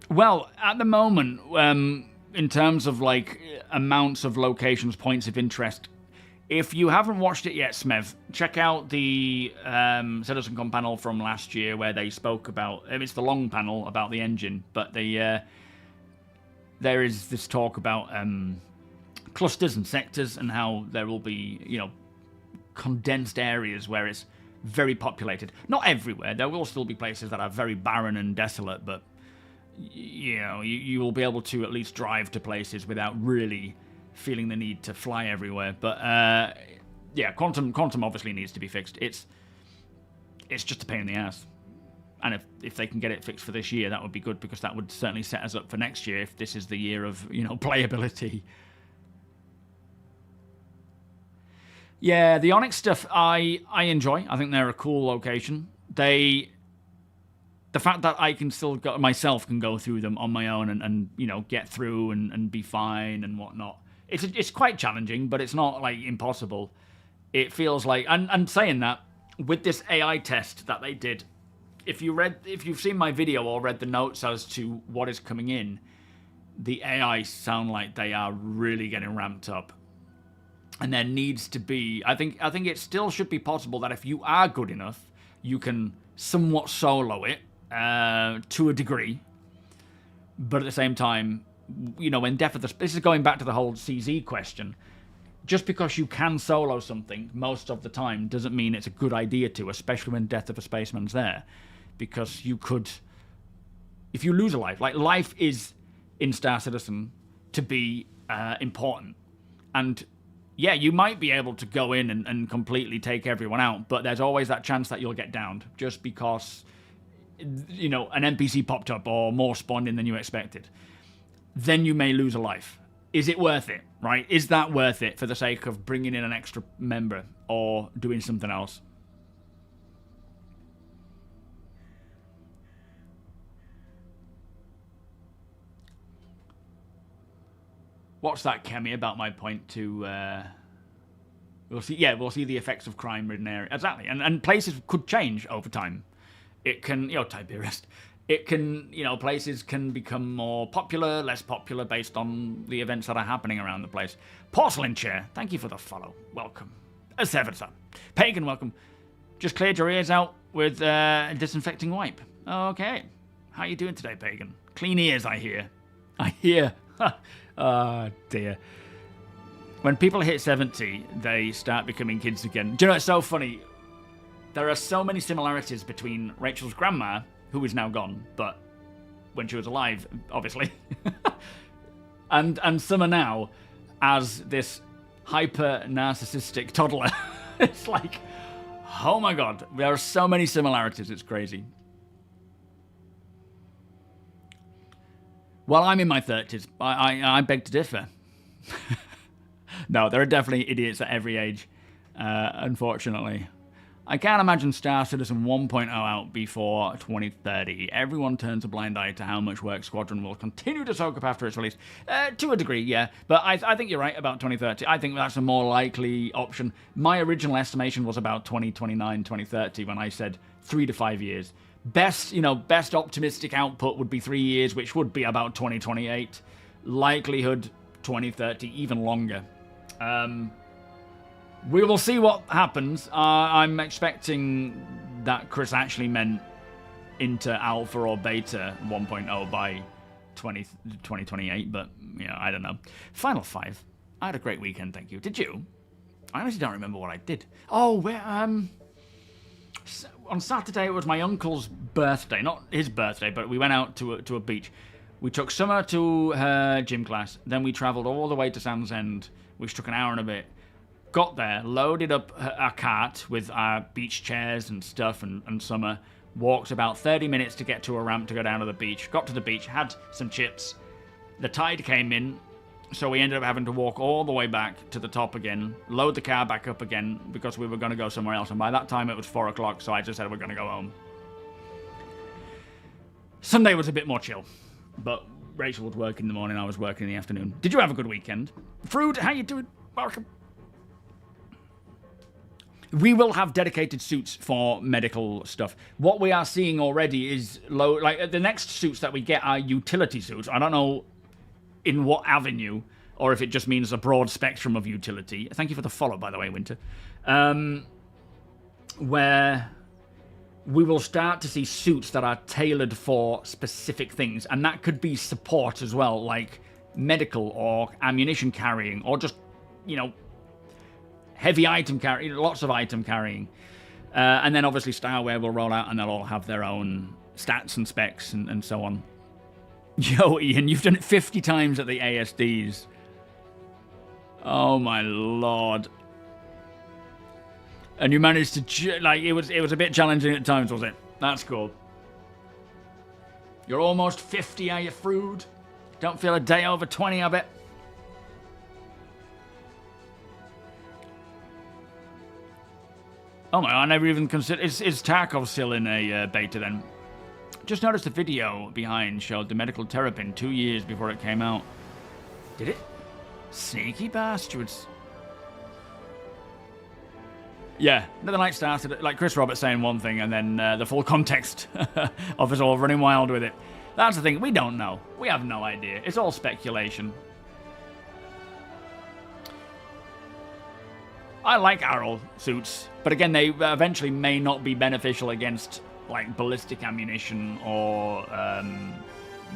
Well, at the moment, in terms of, like, amounts of locations, points of interest, if you haven't watched it yet, Smev, check out the CitizenCon panel from last year where they spoke about... it's the long panel about the engine, but there is this talk about... clusters and sectors and how there will be, you know, condensed areas where it's very populated. Not everywhere. There will still be places that are very barren and desolate, but, you know, you will be able to at least drive to places without really feeling the need to fly everywhere. But, yeah, quantum obviously needs to be fixed. It's just a pain in the ass. And if they can get it fixed for this year, that would be good, because that would certainly set us up for next year if this is the year of, you know, playability. Yeah, the Onyx stuff I enjoy. I think they're a cool location. The fact that I can still go, myself can go through them on my own and you know, get through and be fine and whatnot. It's quite challenging, but it's not like impossible. It feels like, and saying that, with this AI test that they did, if you've seen my video or read the notes as to what is coming in, the AI sound like they are really getting ramped up. And there needs to be... I think it still should be possible that if you are good enough, you can somewhat solo it to a degree. But at the same time, you know, when Death of the... This is going back to the whole CZ question. just because you can solo something most of the time doesn't mean it's a good idea to, especially when Death of a Spaceman's there. Because you could... If you lose a life, like life is in Star Citizen to be important. And yeah, you might be able to go in and completely take everyone out, but there's always that chance that you'll get downed just because, you know, an NPC popped up or more spawned in than you expected. Then you may lose a life. Is it worth it, right? Is that worth it for the sake of bringing in an extra member or doing something else? What's that, Kemi, about my point to... We'll see. Yeah, we'll see the effects of crime-ridden area. Exactly. And places could change over time. It can... You know, Tiberius... It can, you know, places can become more popular, less popular based on the events that are happening around the place. Porcelain Chair, thank you for the follow. Welcome. Seversa. Pagan, welcome. Just cleared your ears out with a disinfecting wipe. Okay. How you doing today, Pagan? Clean ears, I hear. I hear. Oh, dear. When people hit 70, they start becoming kids again. Do you know, it's so funny. There are so many similarities between Rachel's grandma, who is now gone, but when she was alive, obviously. and Summer now as this hyper-narcissistic toddler. It's like, oh my god, there are so many similarities, it's crazy. Well, I'm in my 30s. I beg to differ. No, there are definitely idiots at every age, unfortunately. I can't imagine Star Citizen 1.0 out before 2030. Everyone turns a blind eye to how much work Squadron will continue to soak up after its release. To a degree, yeah. But I think you're right about 2030. I think that's a more likely option. My original estimation was about 2029, 2030 when I said 3 to 5 years. Best optimistic output would be 3 years, which would be about 2028. Likelihood 2030, even longer. We will see what happens. I'm expecting that Chris actually meant into alpha or beta 1.0 by 2028, but, you know, I don't know. Final 5. I had a great weekend, thank you. Did you? I honestly don't remember what I did. Oh, on Saturday it was my uncle's birthday. Not his birthday, but we went out to a beach. We took Summer to her gym class, then we travelled all the way to Sands End, which took an hour and a bit. Got there, loaded up our cart with our beach chairs and stuff and Summer. Walked about 30 minutes to get to a ramp to go down to the beach. Got to the beach, had some chips. The tide came in, so we ended up having to walk all the way back to the top again. Load the car back up again because we were going to go somewhere else. And by that time it was 4 o'clock, so I just said we're going to go home. Sunday was a bit more chill. But Rachel would work in the morning, I was working in the afternoon. Did you have a good weekend? Frood, how you doing? Welcome. We will have dedicated suits for medical stuff. What we are seeing already is low. Like the next suits that we get are utility suits. I don't know in what avenue, or if it just means a broad spectrum of utility. Thank you for the follow, by the way, Winter. Where we will start to see suits that are tailored for specific things, and that could be support as well, like medical or ammunition carrying, or just, you know, heavy item carrying, lots of item carrying. And then obviously Starware will roll out and they'll all have their own stats and specs and so on. Yo, Ian, you've done it 50 times at the ASDs. Oh my lord. And you managed to, like, it was a bit challenging at times, was it? That's cool. You're almost 50, are you, Frood? Don't feel a day over 20, I bet. Oh my, I never even considered... Is Tarkov still in a beta then? Just noticed the video behind showed the medical terrapin 2 years before it came out. Did it? Sneaky bastards. Yeah, Another Night started, like Chris Roberts saying one thing and then the full context of us all running wild with it. That's the thing, we don't know. We have no idea. It's all speculation. I like arrow suits, but again, they eventually may not be beneficial against, like, ballistic ammunition or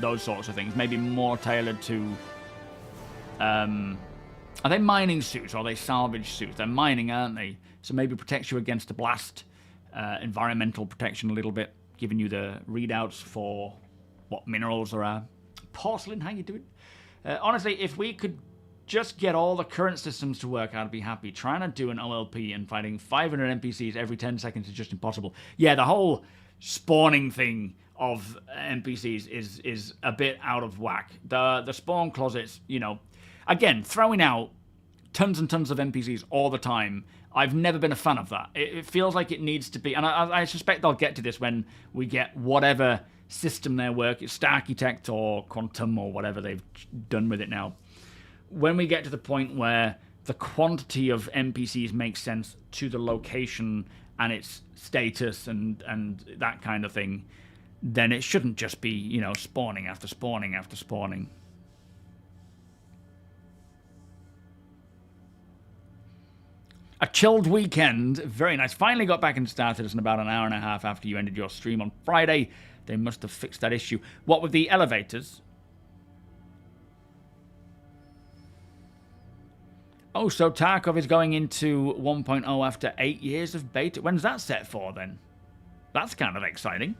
those sorts of things. Maybe more tailored to Are they mining suits or are they salvage suits? They're mining, aren't they? So maybe protects you against a blast, environmental protection a little bit, giving you the readouts for what minerals there are. Porcelain, how you doing? Honestly, if we could just get all the current systems to work, I'd be happy. Trying to do an OLP and fighting 500 NPCs every 10 seconds is just impossible. Yeah, the whole spawning thing of NPCs is a bit out of whack. The spawn closets, you know, again, throwing out tons and tons of NPCs all the time, I've never been a fan of that. It feels like it needs to be, and I suspect they'll get to this when we get whatever system their work, it's Starcitect or Quantum or whatever they've done with it now. When we get to the point where the quantity of NPCs makes sense to the location and its status and that kind of thing, then it shouldn't just be, you know, spawning after spawning after spawning. A chilled weekend. Very nice. Finally got back into StarCitizen about an hour and a half after you ended your stream on Friday. They must have fixed that issue. What with the elevators? Oh, so Tarkov is going into 1.0 after 8 years of beta. When's that set for, then? That's kind of exciting.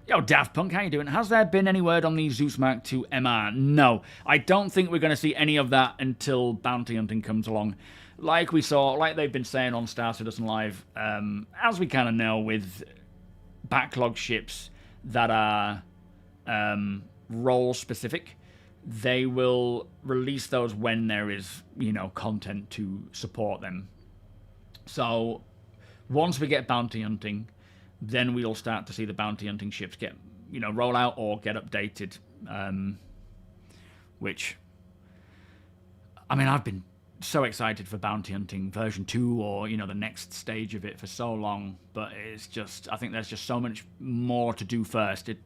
Yo, Daft Punk, how you doing? Has there been any word on the Zeus Mark II MR? No. I don't think we're going to see any of that until Bounty Hunting comes along. Like we saw, like they've been saying on Star Citizen Live, as we kind of know with backlog ships that are role-specific, they will release those when there is, you know, content to support them. So once we get Bounty Hunting, then we'll start to see the Bounty Hunting ships get, you know, roll out or get updated. Which, I mean, I've been so excited for Bounty Hunting version 2 or, you know, the next stage of it for so long, but it's just, I think there's just so much more to do first. It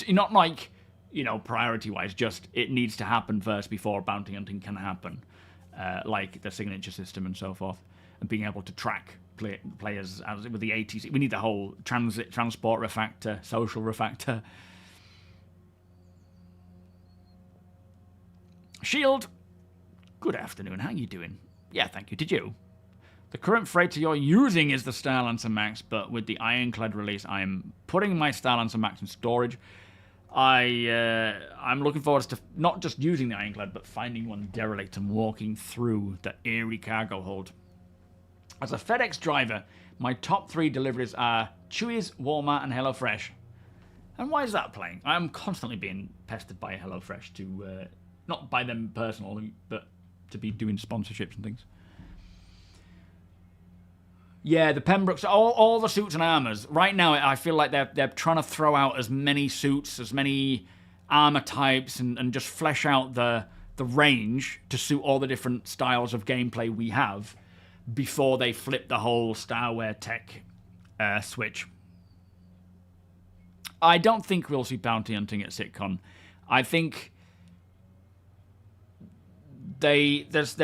not like, you know, priority-wise, just it needs to happen first before Bounty Hunting can happen, like the signature system and so forth, and being able to track players as with the ATC. We need the whole transport refactor, social refactor. Shield, good afternoon. How you doing? Yeah, thank you. Did you? The current freighter you're using is the Starlancer Max, but with the Ironclad release, I'm putting my Starlancer Max in storage. I'm looking forward to not just using the Ironclad, but finding one derelict and walking through the eerie cargo hold. As a FedEx driver, my top 3 deliveries are Chewy's, Walmart, and HelloFresh. And why is that playing? I'm constantly being pestered by HelloFresh to, not by them personally, but to be doing sponsorships and things. Yeah, the Pembrokes, all the suits and armors. Right now, I feel like they're trying to throw out as many suits, as many armor types, and just flesh out the range to suit all the different styles of gameplay we have before they flip the whole Starware tech switch. I don't think we'll see Bounty Hunting at SitCon. I think there's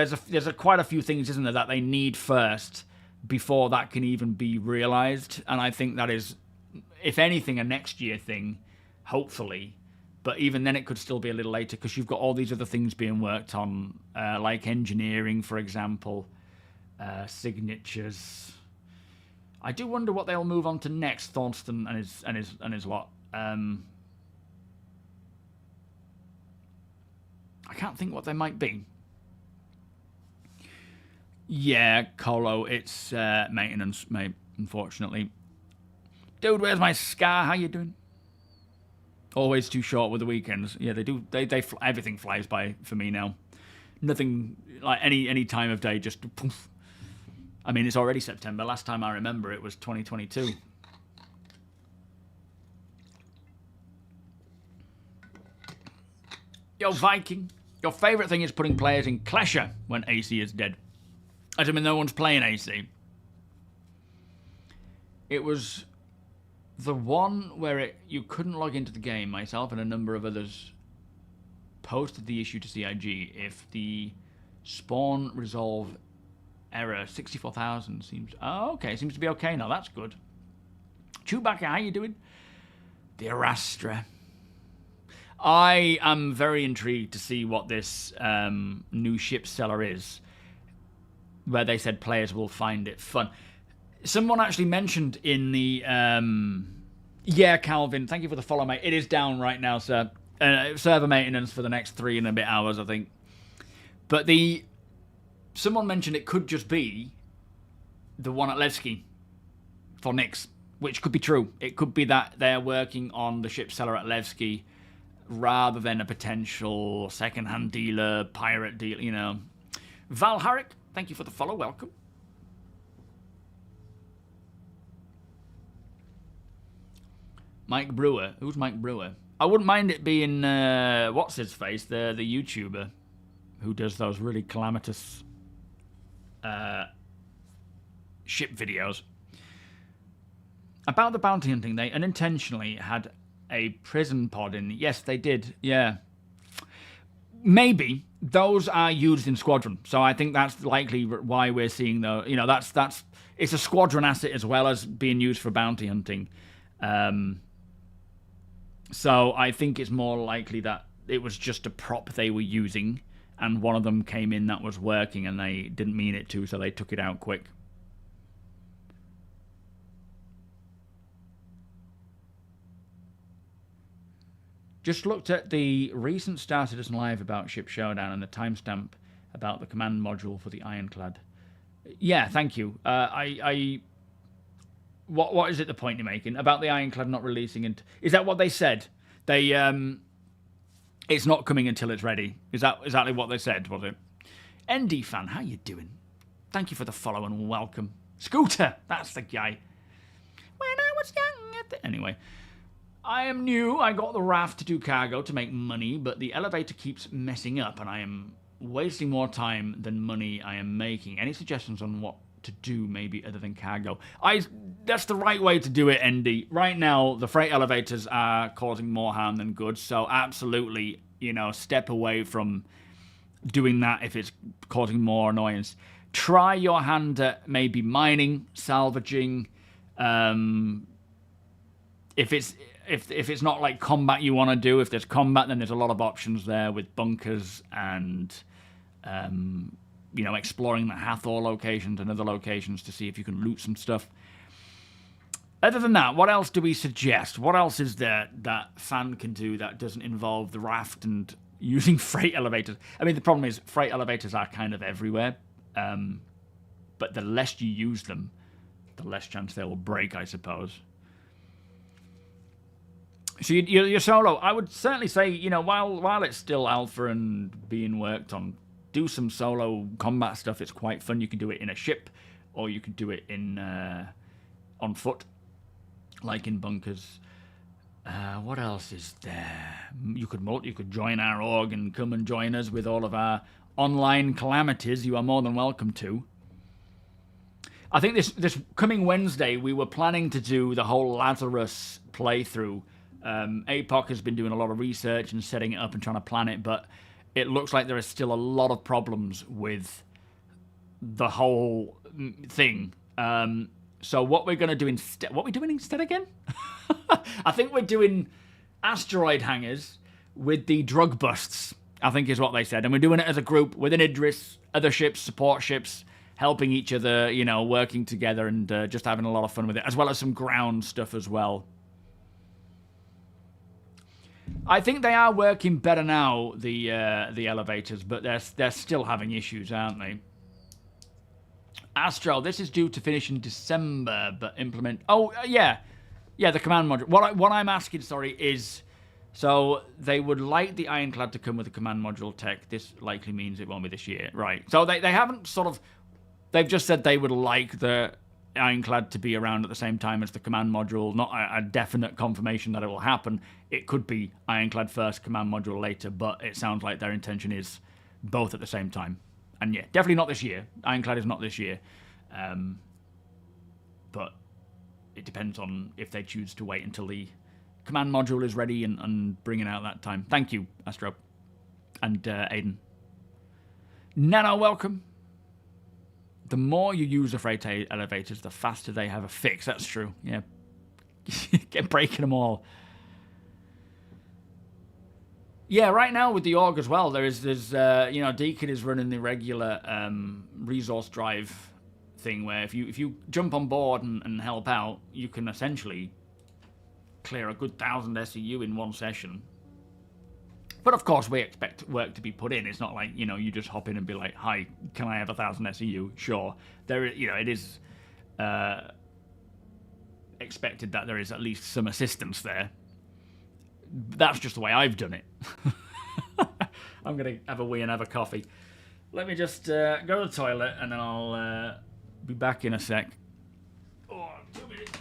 quite a few things, isn't there, that they need first before that can even be realized, and I think that is, if anything, a next year thing, hopefully. But even then, it could still be a little later because you've got all these other things being worked on, like engineering, for example, signatures. I do wonder what they'll move on to next, Thornston and his lot. I can't think what they might be. Yeah, Colo, it's maintenance, mate, unfortunately. Dude, where's my scar? How you doing? Always too short with the weekends. Yeah, they do. Everything flies by for me now. Nothing, like any time of day, just poof. I mean, it's already September. Last time I remember it was 2022. Yo, Viking, your favourite thing is putting players in Clasher when AC is dead. I mean, no one's playing AC. It was the one where you couldn't log into the game. Myself and a number of others posted the issue to CIG. If the spawn resolve error 64,000 seems... Oh, okay. Seems to be okay now. That's good. Chewbacca, how you doing? The Arastra. I am very intrigued to see what this new ship seller is, where they said players will find it fun. Someone actually mentioned in the... yeah, Calvin, thank you for the follow, mate. It is down right now, sir. Server maintenance for the next 3 and a bit hours, I think. But someone mentioned it could just be the one at Levski for Nyx, which could be true. It could be that they're working on the ship seller at Levski rather than a potential second-hand dealer, pirate deal, you know. Val Harrick, thank you for the follow. Welcome. Mike Brewer. Who's Mike Brewer? I wouldn't mind it being, what's his face, the YouTuber who does those really calamitous ship videos. About the bounty hunting, they unintentionally had a prison pod in. Yes, they did. Yeah. Maybe those are used in Squadron, so I think that's likely why we're seeing the. You know, that's it's a Squadron asset as well as being used for bounty hunting. So I think it's more likely that it was just a prop they were using, and one of them came in that was working, and they didn't mean it to, so they took it out quick. Just looked at the recent StarCitizen Live about Ship Showdown and the timestamp about the command module for the Ironclad. Yeah, thank you. What is it the point you're making about the Ironclad not releasing? And is that what they said? They it's not coming until it's ready. Is that exactly what they said? Was it? ND fan, how you doing? Thank you for the follow and welcome. Scooter, that's the guy. When I was young, anyway. I am new. I got the raft to do cargo to make money, but the elevator keeps messing up, and I am wasting more time than money I am making. Any suggestions on what to do, maybe other than cargo? That's the right way to do it, ND. Right now, the freight elevators are causing more harm than good, so absolutely, you know, step away from doing that if it's causing more annoyance. Try your hand at maybe mining, salvaging. If it's not like combat you want to do, if there's combat, then there's a lot of options there with bunkers and you know, exploring the Hathor locations and other locations to see if you can loot some stuff. Other than that, what else do we suggest? What else is there that fan can do that doesn't involve the raft and using freight elevators? I mean, the problem is freight elevators are kind of everywhere, but the less you use them, the less chance they will break, I suppose. So you're solo. I would certainly say, you know, while it's still alpha and being worked on, do some solo combat stuff. It's quite fun. You can do it in a ship, or you can do it in on foot, like in bunkers. What else is there? You could join our org and come and join us with all of our online calamities. You are more than welcome to. I think this coming Wednesday we were planning to do the whole Lazarus playthrough. APOC has been doing a lot of research and setting it up and trying to plan it, but it looks like there is still a lot of problems with the whole thing. So what we're going to do instead... What are we doing instead again? I think we're doing asteroid hangars with the drug busts, I think is what they said. And we're doing it as a group within Idris, other ships, support ships, helping each other, you know, working together and just having a lot of fun with it, as well as some ground stuff as well. I think they are working better now, the elevators, but they're still having issues, aren't they? Astro, this is due to finish in December, but implement... Oh, yeah, the command module. What I'm asking, sorry, is... So they would like the Ironclad to come with the command module tech. This likely means it won't be this year. Right. So they haven't sort of... They've just said they would like the Ironclad to be around at the same time as the command module. Not a definite confirmation that it will happen. It could be Ironclad first, command module later, but it sounds like their intention is both at the same time. And yeah, definitely not this year. Ironclad is not this year. But it depends on if they choose to wait until the command module is ready and bring it out that time. Thank you, Astro. And Aiden. Nano, welcome. The more you use the freight elevators, the faster they have a fix. That's true. Yeah. Get breaking them all. Yeah, right now with the org as well, there's you know, Deacon is running the regular resource drive thing where if you jump on board and help out, you can essentially clear a good 1,000 SEU in one session. But of course, we expect work to be put in. It's not like, you know, you just hop in and be like, "Hi, can I have 1,000 SEU?" Sure, there, you know, it is expected that there is at least some assistance there. That's just the way I've done it. I'm gonna have a wee and have a coffee. Let me just go to the toilet and then I'll be back in a sec. Oh, 2 minutes.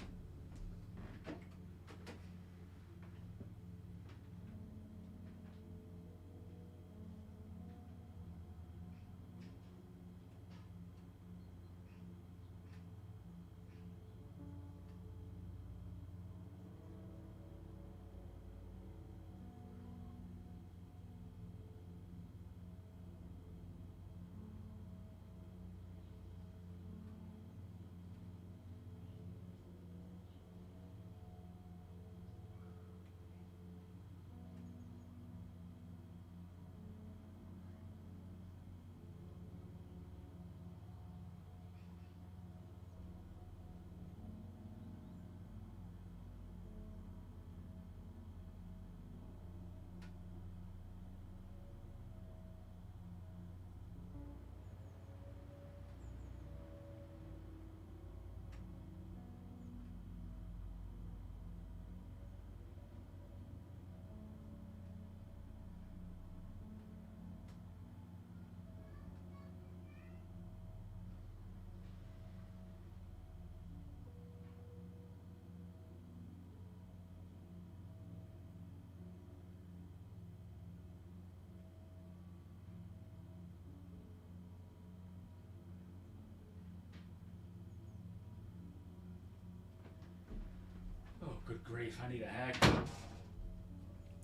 Good grief, I need a haircut.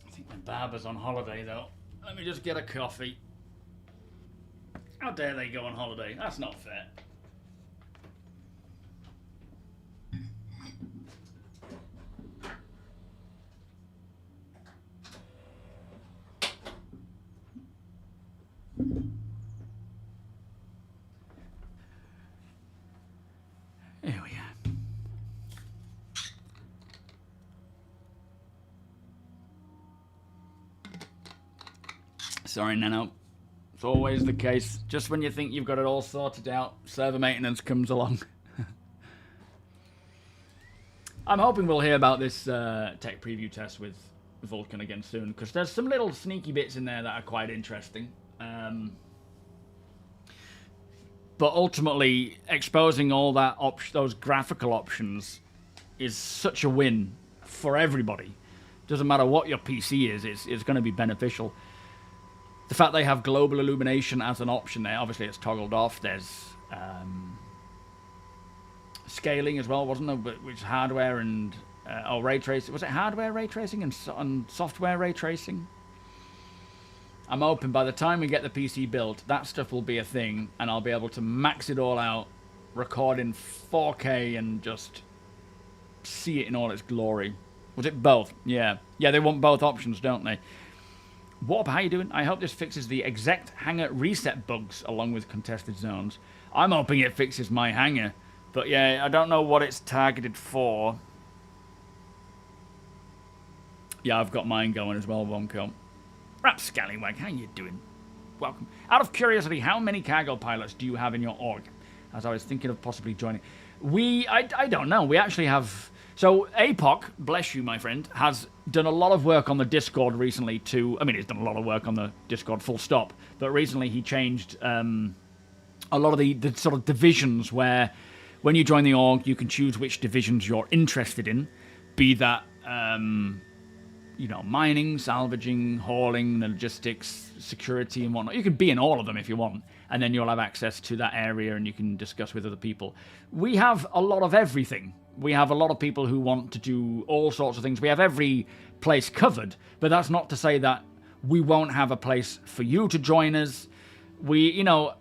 I think my barber's on holiday though. Let me just get a coffee. How dare they go on holiday? That's not fair. Here we are. Sorry, Nano. It's always the case. Just when you think you've got it all sorted out, server maintenance comes along. I'm hoping we'll hear about this tech preview test with Vulcan again soon, because there's some little sneaky bits in there that are quite interesting. But ultimately, exposing all that those graphical options is such a win for everybody. Doesn't matter what your PC is, it's going to be beneficial. The fact they have global illumination as an option there, obviously it's toggled off. There's scaling as well, wasn't there? Which hardware and ray tracing. Was it hardware ray tracing and software ray tracing? I'm hoping by the time we get the PC built, that stuff will be a thing, and I'll be able to max it all out, record in 4K, and just see it in all its glory. Was it both? Yeah. Yeah, they want both options, don't they? Warp, how you doing? I hope this fixes the exact hangar reset bugs along with contested zones. I'm hoping it fixes my hangar. But yeah, I don't know what it's targeted for. Yeah, I've got mine going as well, Wonko. Rap Scallywag, how you doing? Welcome. Out of curiosity, how many cargo pilots do you have in your org? As I was thinking of possibly joining. I don't know. We actually have... So, APOC, bless you, my friend, has done a lot of work on the Discord recently to... I mean, he's done a lot of work on the Discord, full stop. But recently he changed a lot of the sort of divisions where when you join the org, you can choose which divisions you're interested in. Be that, you know, mining, salvaging, hauling, logistics, security and whatnot. You can be in all of them if you want. And then you'll have access to that area and you can discuss with other people. We have a lot of everything. We have a lot of people who want to do all sorts of things. We have every place covered, but that's not to say that we won't have a place for you to join us. We, you know,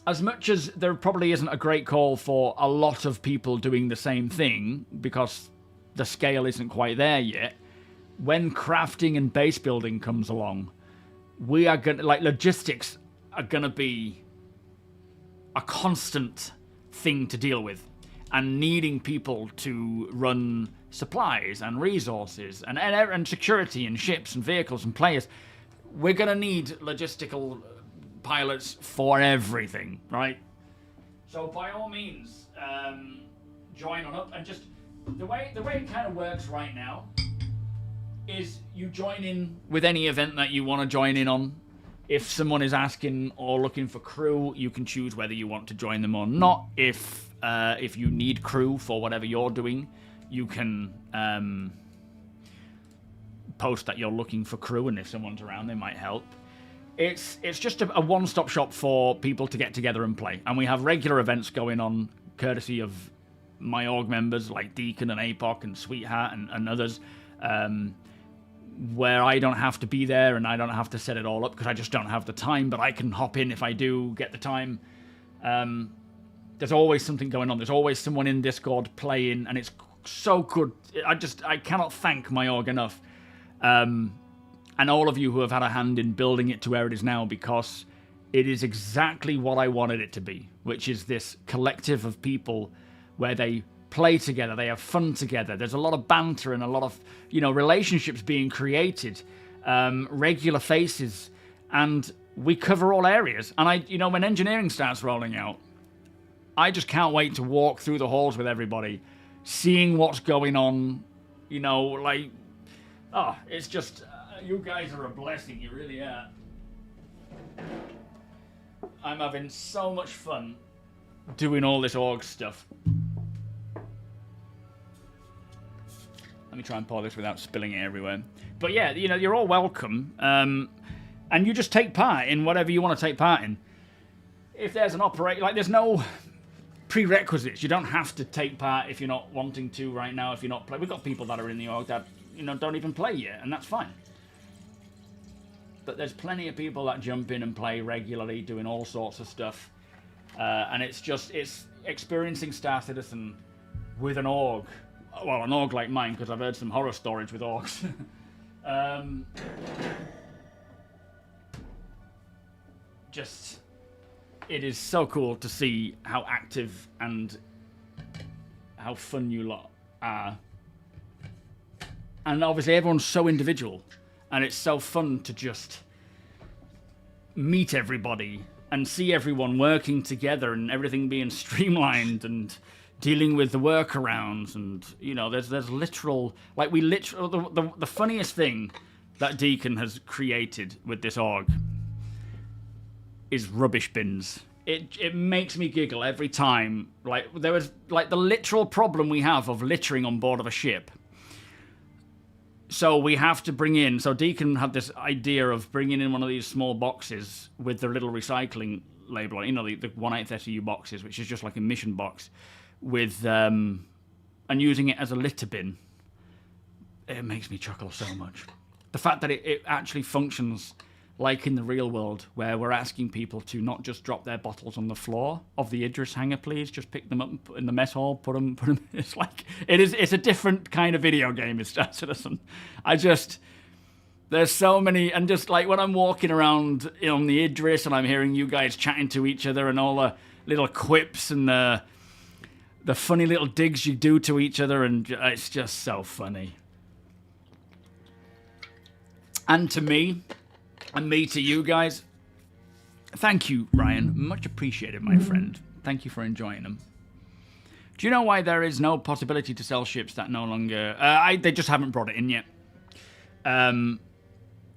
as much as there probably isn't a great call for a lot of people doing the same thing because the scale isn't quite there yet, when crafting and base building comes along, we are going to, like, logistics are going to be a constant thing to deal with, and needing people to run supplies and resources and security and ships and vehicles and players. We're going to need logistical pilots for everything, right? So by all means, join on up, and just the way it kind of works right now is you join in with any event that you want to join in on. If someone is asking or looking for crew, you can choose whether you want to join them or not. If you need crew for whatever you're doing, you can post that you're looking for crew, and if someone's around, they might help. It's just a one-stop shop for people to get together and play. And we have regular events going on, courtesy of my org members like Deacon and APOC and Sweetheart and others, where I don't have to be there and I don't have to set it all up because I just don't have the time, but I can hop in if I do get the time. There's always something going on. There's always someone in Discord playing, and it's so good. I cannot thank my org enough. And all of you who have had a hand in building it to where it is now, because it is exactly what I wanted it to be, which is this collective of people where they play together, they have fun together. There's a lot of banter and a lot of, relationships being created, regular faces, and we cover all areas. And when engineering starts rolling out, I just can't wait to walk through the halls with everybody, seeing what's going on, it's just, you guys are a blessing, you really are. I'm having so much fun doing all this org stuff. Let me try and pour this without spilling it everywhere. But yeah, you're all welcome. And you just take part in whatever you want to take part in. If there's an there's no prerequisites. You don't have to take part if you're not wanting to right now, if you're not playing. We've got people that are in the org that, don't even play yet, and that's fine. But there's plenty of people that jump in and play regularly, doing all sorts of stuff. And it's experiencing Star Citizen with an org. Well, an org like mine, because I've heard some horror stories with orgs. It is so cool to see how active and how fun you lot are. And obviously everyone's so individual, and it's so fun to just meet everybody and see everyone working together and everything being streamlined and dealing with the workarounds. And there's literal, the funniest thing that Deacon has created with this org is rubbish bins. It makes me giggle every time. There was the literal problem we have of littering on board of a ship. So we have to bring in, so Deacon had this idea of bringing in one of these small boxes with the little recycling label on, the 1830U boxes, which is just like a mission box, with and using it as a litter bin. It makes me chuckle so much. The fact that it actually functions like in the real world, where we're asking people to not just drop their bottles on the floor of the Idris hangar, please, just pick them up in the mess hall, put them. It's it's a different kind of video game, it's Star Citizen. There's so many, and just when I'm walking around on the Idris and I'm hearing you guys chatting to each other and all the little quips and the funny little digs you do to each other, and it's just so funny. And to me, and me to you guys, thank you, Ryan. Much appreciated, my friend. Thank you for enjoying them. Do you know why there is no possibility to sell ships that no longer... they just haven't brought it in yet.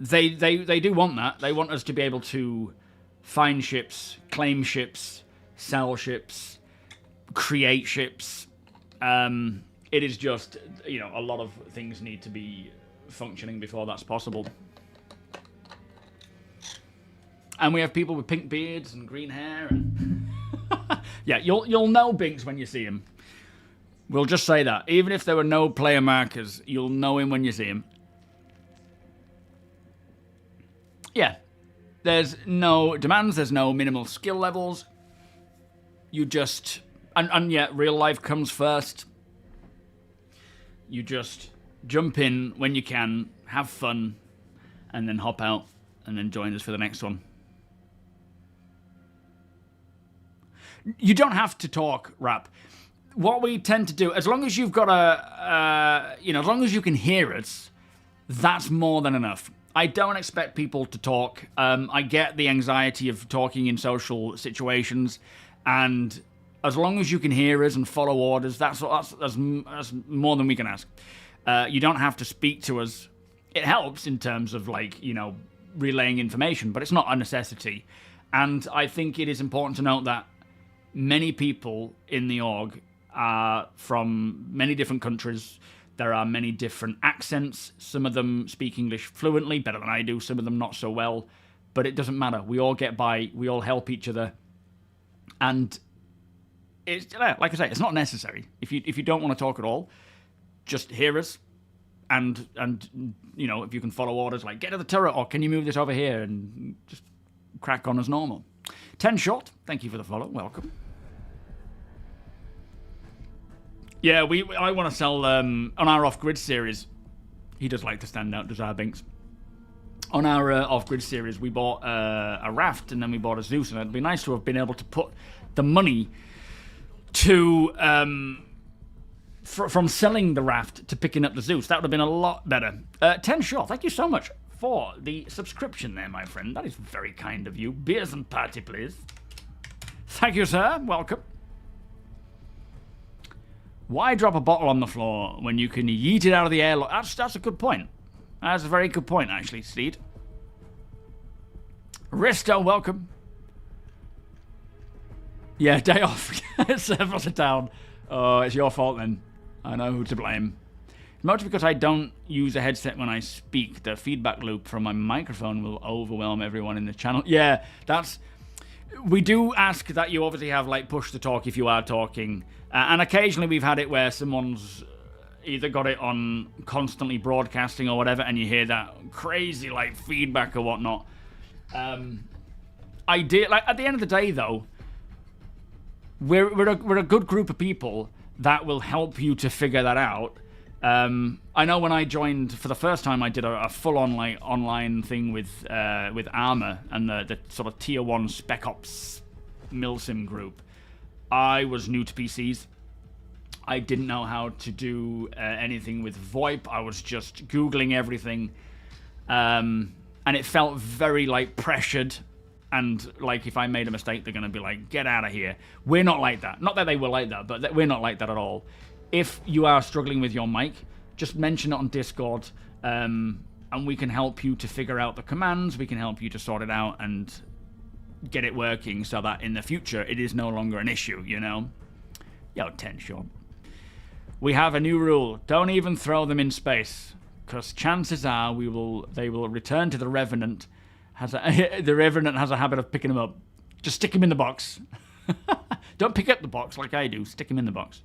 They do want that. They want us to be able to find ships, claim ships, sell ships, create ships. It is just, a lot of things need to be functioning before that's possible. And we have people with pink beards and green hair. And yeah, you'll know Binks when you see him. We'll just say that. Even if there were no player markers, you'll know him when you see him. Yeah. There's no demands. There's no minimal skill levels. You just... And yeah, real life comes first. You just jump in when you can, have fun, and then hop out and then join us for the next one. You don't have to talk, Rap. What we tend to do, as long as you've got as long as you can hear us, that's more than enough. I don't expect people to talk. I get the anxiety of talking in social situations, and as long as you can hear us and follow orders, that's more than we can ask. You don't have to speak to us. It helps in terms of, like, you know, relaying information, but it's not a necessity. And I think it is important to note that many people in the org are from many different countries. There are many different accents. Some of them speak English fluently, better than I do. Some of them not so well. But it doesn't matter. We all get by. We all help each other. And it's, like I say, it's not necessary. If you don't want to talk at all, just hear us. And you know, if you can follow orders like, get to the turret, or can you move this over here, and just crack on as normal. 10 short, thank you for the follow. Welcome. Yeah, I want to sell, on our off-grid series, he does like to stand out, does our Binks. On our off-grid series, we bought a raft, and then we bought a Zeus, and it'd be nice to have been able to put the money to, from selling the raft to picking up the Zeus. That would have been a lot better. 10 short, thank you so much for the subscription there, my friend. That is very kind of you. Beers and party, please. Thank you, sir. Welcome. Why drop a bottle on the floor when you can yeet it out of the air? That's a good point. That's a very good point, actually, Steed. Risto, welcome. Yeah, day off. Servers are down. Oh, it's your fault then. I know who to blame. Mostly because I don't use a headset when I speak. The feedback loop from my microphone will overwhelm everyone in the channel. Yeah, that's... We do ask that you obviously have, like, push to talk if you are talking. And occasionally we've had it where someone's either got it on constantly broadcasting or whatever, and you hear that crazy, like, feedback or whatnot. At the end of the day, though, we're a good group of people that will help you to figure that out. I know when I joined for the first time, I did a full-on, like, online thing with Armour and the sort of tier 1 Spec Ops Milsim group. I was new to PCs. I didn't know how to do anything with VoIP. I was just Googling everything. And it felt very, like, pressured. And, like, if I made a mistake, they're going to be like, get out of here. We're not like that. Not that they were like that, but we're not like that at all. If you are struggling with your mic, just mention it on Discord, and we can help you to figure out the commands. We can help you to sort it out and get it working so that in the future it is no longer an issue, you know? Yo, 10 short. We have a new rule. Don't even throw them in space, because chances are they will return to the Revenant. The Revenant has a habit of picking them up. Just stick him in the box. Don't pick up the box like I do. Stick him in the box.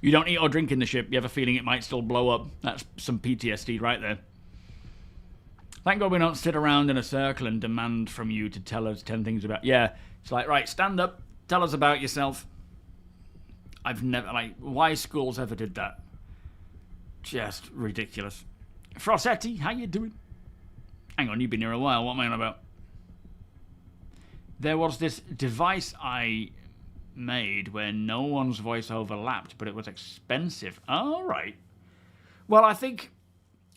You don't eat or drink in the ship. You have a feeling it might still blow up. That's some PTSD right there. Thank God we don't sit around in a circle and demand from you to tell us 10 things about... Yeah, it's like, right, stand up. Tell us about yourself. I've never... Like, why schools ever did that? Just ridiculous. Frossetti, how you doing? Hang on, you've been here a while. What am I on about? There was this device I made where no one's voice overlapped, but it was expensive. All right. Well, I think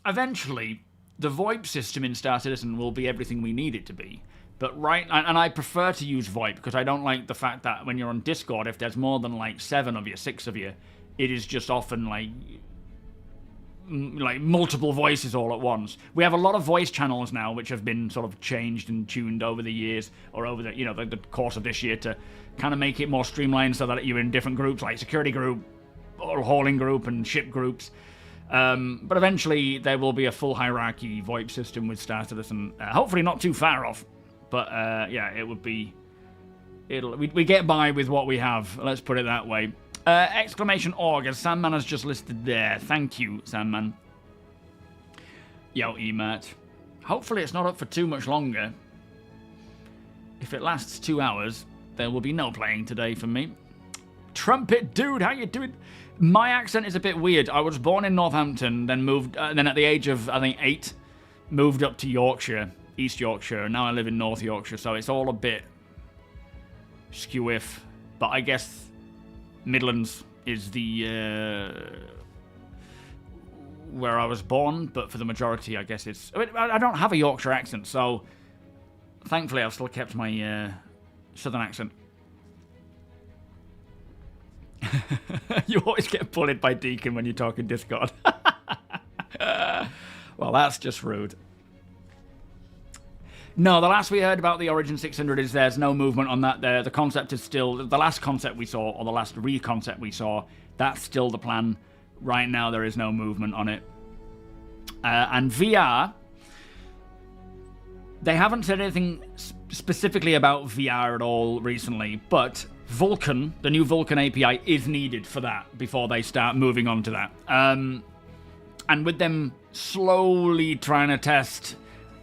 eventually the VoIP system in Star Citizen will be everything we need it to be. But and I prefer to use VoIP because I don't like the fact that when you're on Discord, if there's more than like 7 of you, 6 of you, it is just often like multiple voices all at once. We have a lot of voice channels now which have been sort of changed and tuned over the years, or over the, you know, the course of this year, to kind of make it more streamlined so that you're in different groups, like security group, or hauling group, and ship groups. But eventually there will be a full hierarchy VoIP system with Star Citizen. Hopefully not too far off, but yeah, it would be... We get by with what we have, let's put it that way. Exclamation org, as Sandman has just listed there. Thank you, Sandman. Yo, Emat. Hopefully it's not up for too much longer. If it lasts 2 hours, there will be no playing today for me. Trumpet Dude, how you doing? My accent is a bit weird. I was born in Northampton, then moved, then at the age of, I think, 8, moved up to Yorkshire, East Yorkshire, and now I live in North Yorkshire, so it's all a bit skew-if. But I guess Midlands is the where I was born, but for the majority, I guess it's... I mean, I don't have a Yorkshire accent, so thankfully I've still kept my southern accent. You always get bullied by Deacon when you talk in Discord. Well, that's just rude. No, the last we heard about the Origin 600 is there's no movement on that there. The concept is still... The last concept we saw, or the last re-concept we saw, that's still the plan. Right now, there is no movement on it. And VR... They haven't said anything specifically about VR at all recently, but Vulkan, the new Vulkan API, is needed for that before they start moving on to that. And with them slowly trying to test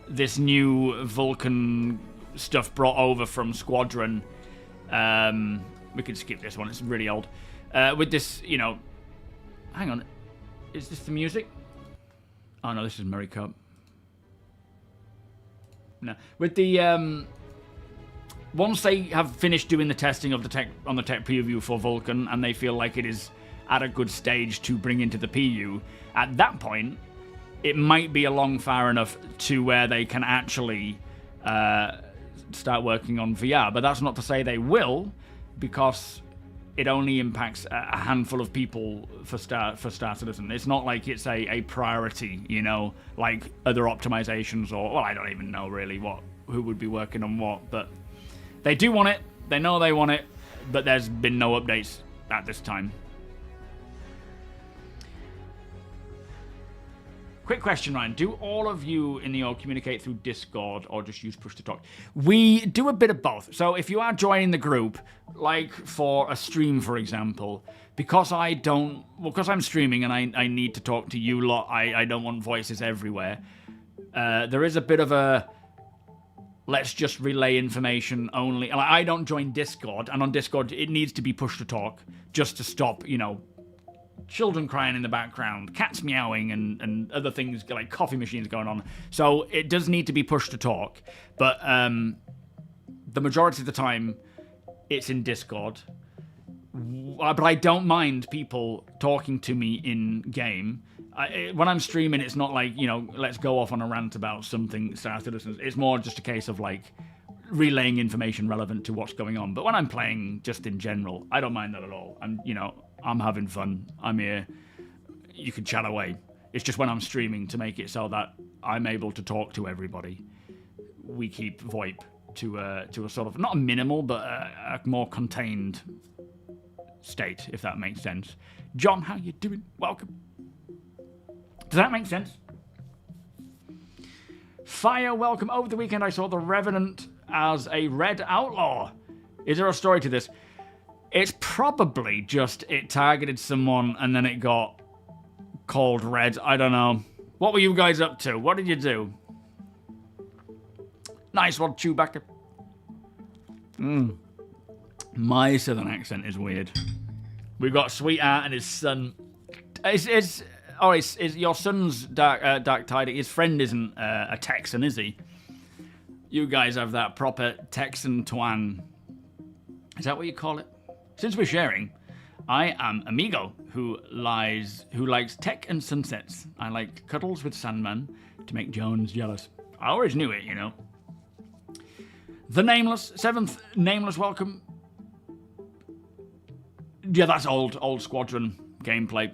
this new Vulkan stuff brought over from Squadron, we could skip this one, it's really old. With this, you know... Hang on, is this the music? Oh no, this is Murray Cup. No. With the, once they have finished doing the testing of the tech on the tech preview for Vulkan, and they feel like it is at a good stage to bring into the PU, at that point, it might be along far enough to where they can actually start working on VR. But that's not to say they will, because it only impacts a handful of people for starcitizen. It's not like it's a priority, you know, like other optimizations or, well, I don't even know really who would be working on what, but they do want it, they know they want it, but there's been no updates at this time. Quick question, Ryan. Do all of you in the org communicate through Discord or just use push to talk? We do a bit of both. So if you are joining the group, like for a stream, for example, because I'm streaming and I need to talk to you lot, I don't want voices everywhere. There is a bit of a let's just relay information only. Like, I don't join Discord, and on Discord it needs to be push to talk just to stop, you know, children crying in the background, cats meowing, and other things like coffee machines going on. So it does need to be pushed to talk, but the majority of the time it's in Discord. But I don't mind people talking to me in game. When I'm streaming, it's not like, you know, let's go off on a rant about something Star Citizens. It's more just a case of like relaying information relevant to what's going on. But when I'm playing just in general, I don't mind that at all. I'm having fun. I'm here. You can chat away. It's just when I'm streaming to make it so that I'm able to talk to everybody. We keep VoIP to a sort of, not a minimal, but a more contained state, if that makes sense. John, how you doing? Welcome. Does that make sense? Fire, welcome. Over the weekend, I saw The Revenant as a red outlaw. Is there a story to this? It's probably just it targeted someone and then it got called red. I don't know. What were you guys up to? What did you do? Nice one, Chewbacca. My southern accent is weird. We've got Sweetheart and his son. Is your son's Dark Tide? His friend isn't a Texan, is he? You guys have that proper Texan twang. Is that what you call it? Since we're sharing, I am Amigo, who likes tech and sunsets. I like cuddles with Sandman to make Jones jealous. I always knew it, you know. The Nameless, 7th Nameless, welcome. Yeah, that's old Squadron gameplay.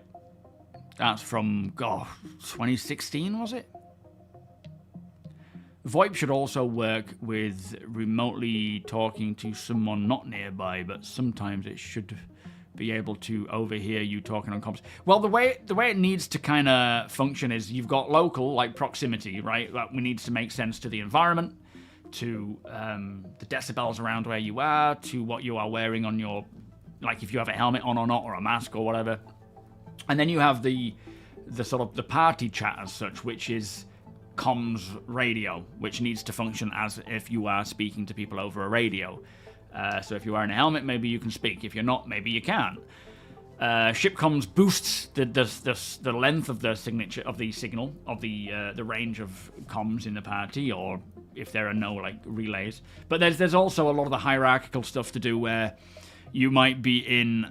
That's from, 2016, was it? VoIP should also work with remotely talking to someone not nearby, but sometimes it should be able to overhear you talking on comms. Well, the way it needs to kind of function is you've got local, like proximity, right? That needs to make sense to the environment, to the decibels around where you are, to what you are wearing on your, like if you have a helmet on or not, or a mask or whatever. And then you have the sort of the party chat as such, which is comms radio, which needs to function as if you are speaking to people over a radio. So if you're wearing a helmet, maybe you can speak. If you're not, maybe you can't. Ship comms boosts the length of the signature of the signal of the range of comms in the party, or if there are no like relays. But there's also a lot of the hierarchical stuff to do where you might be in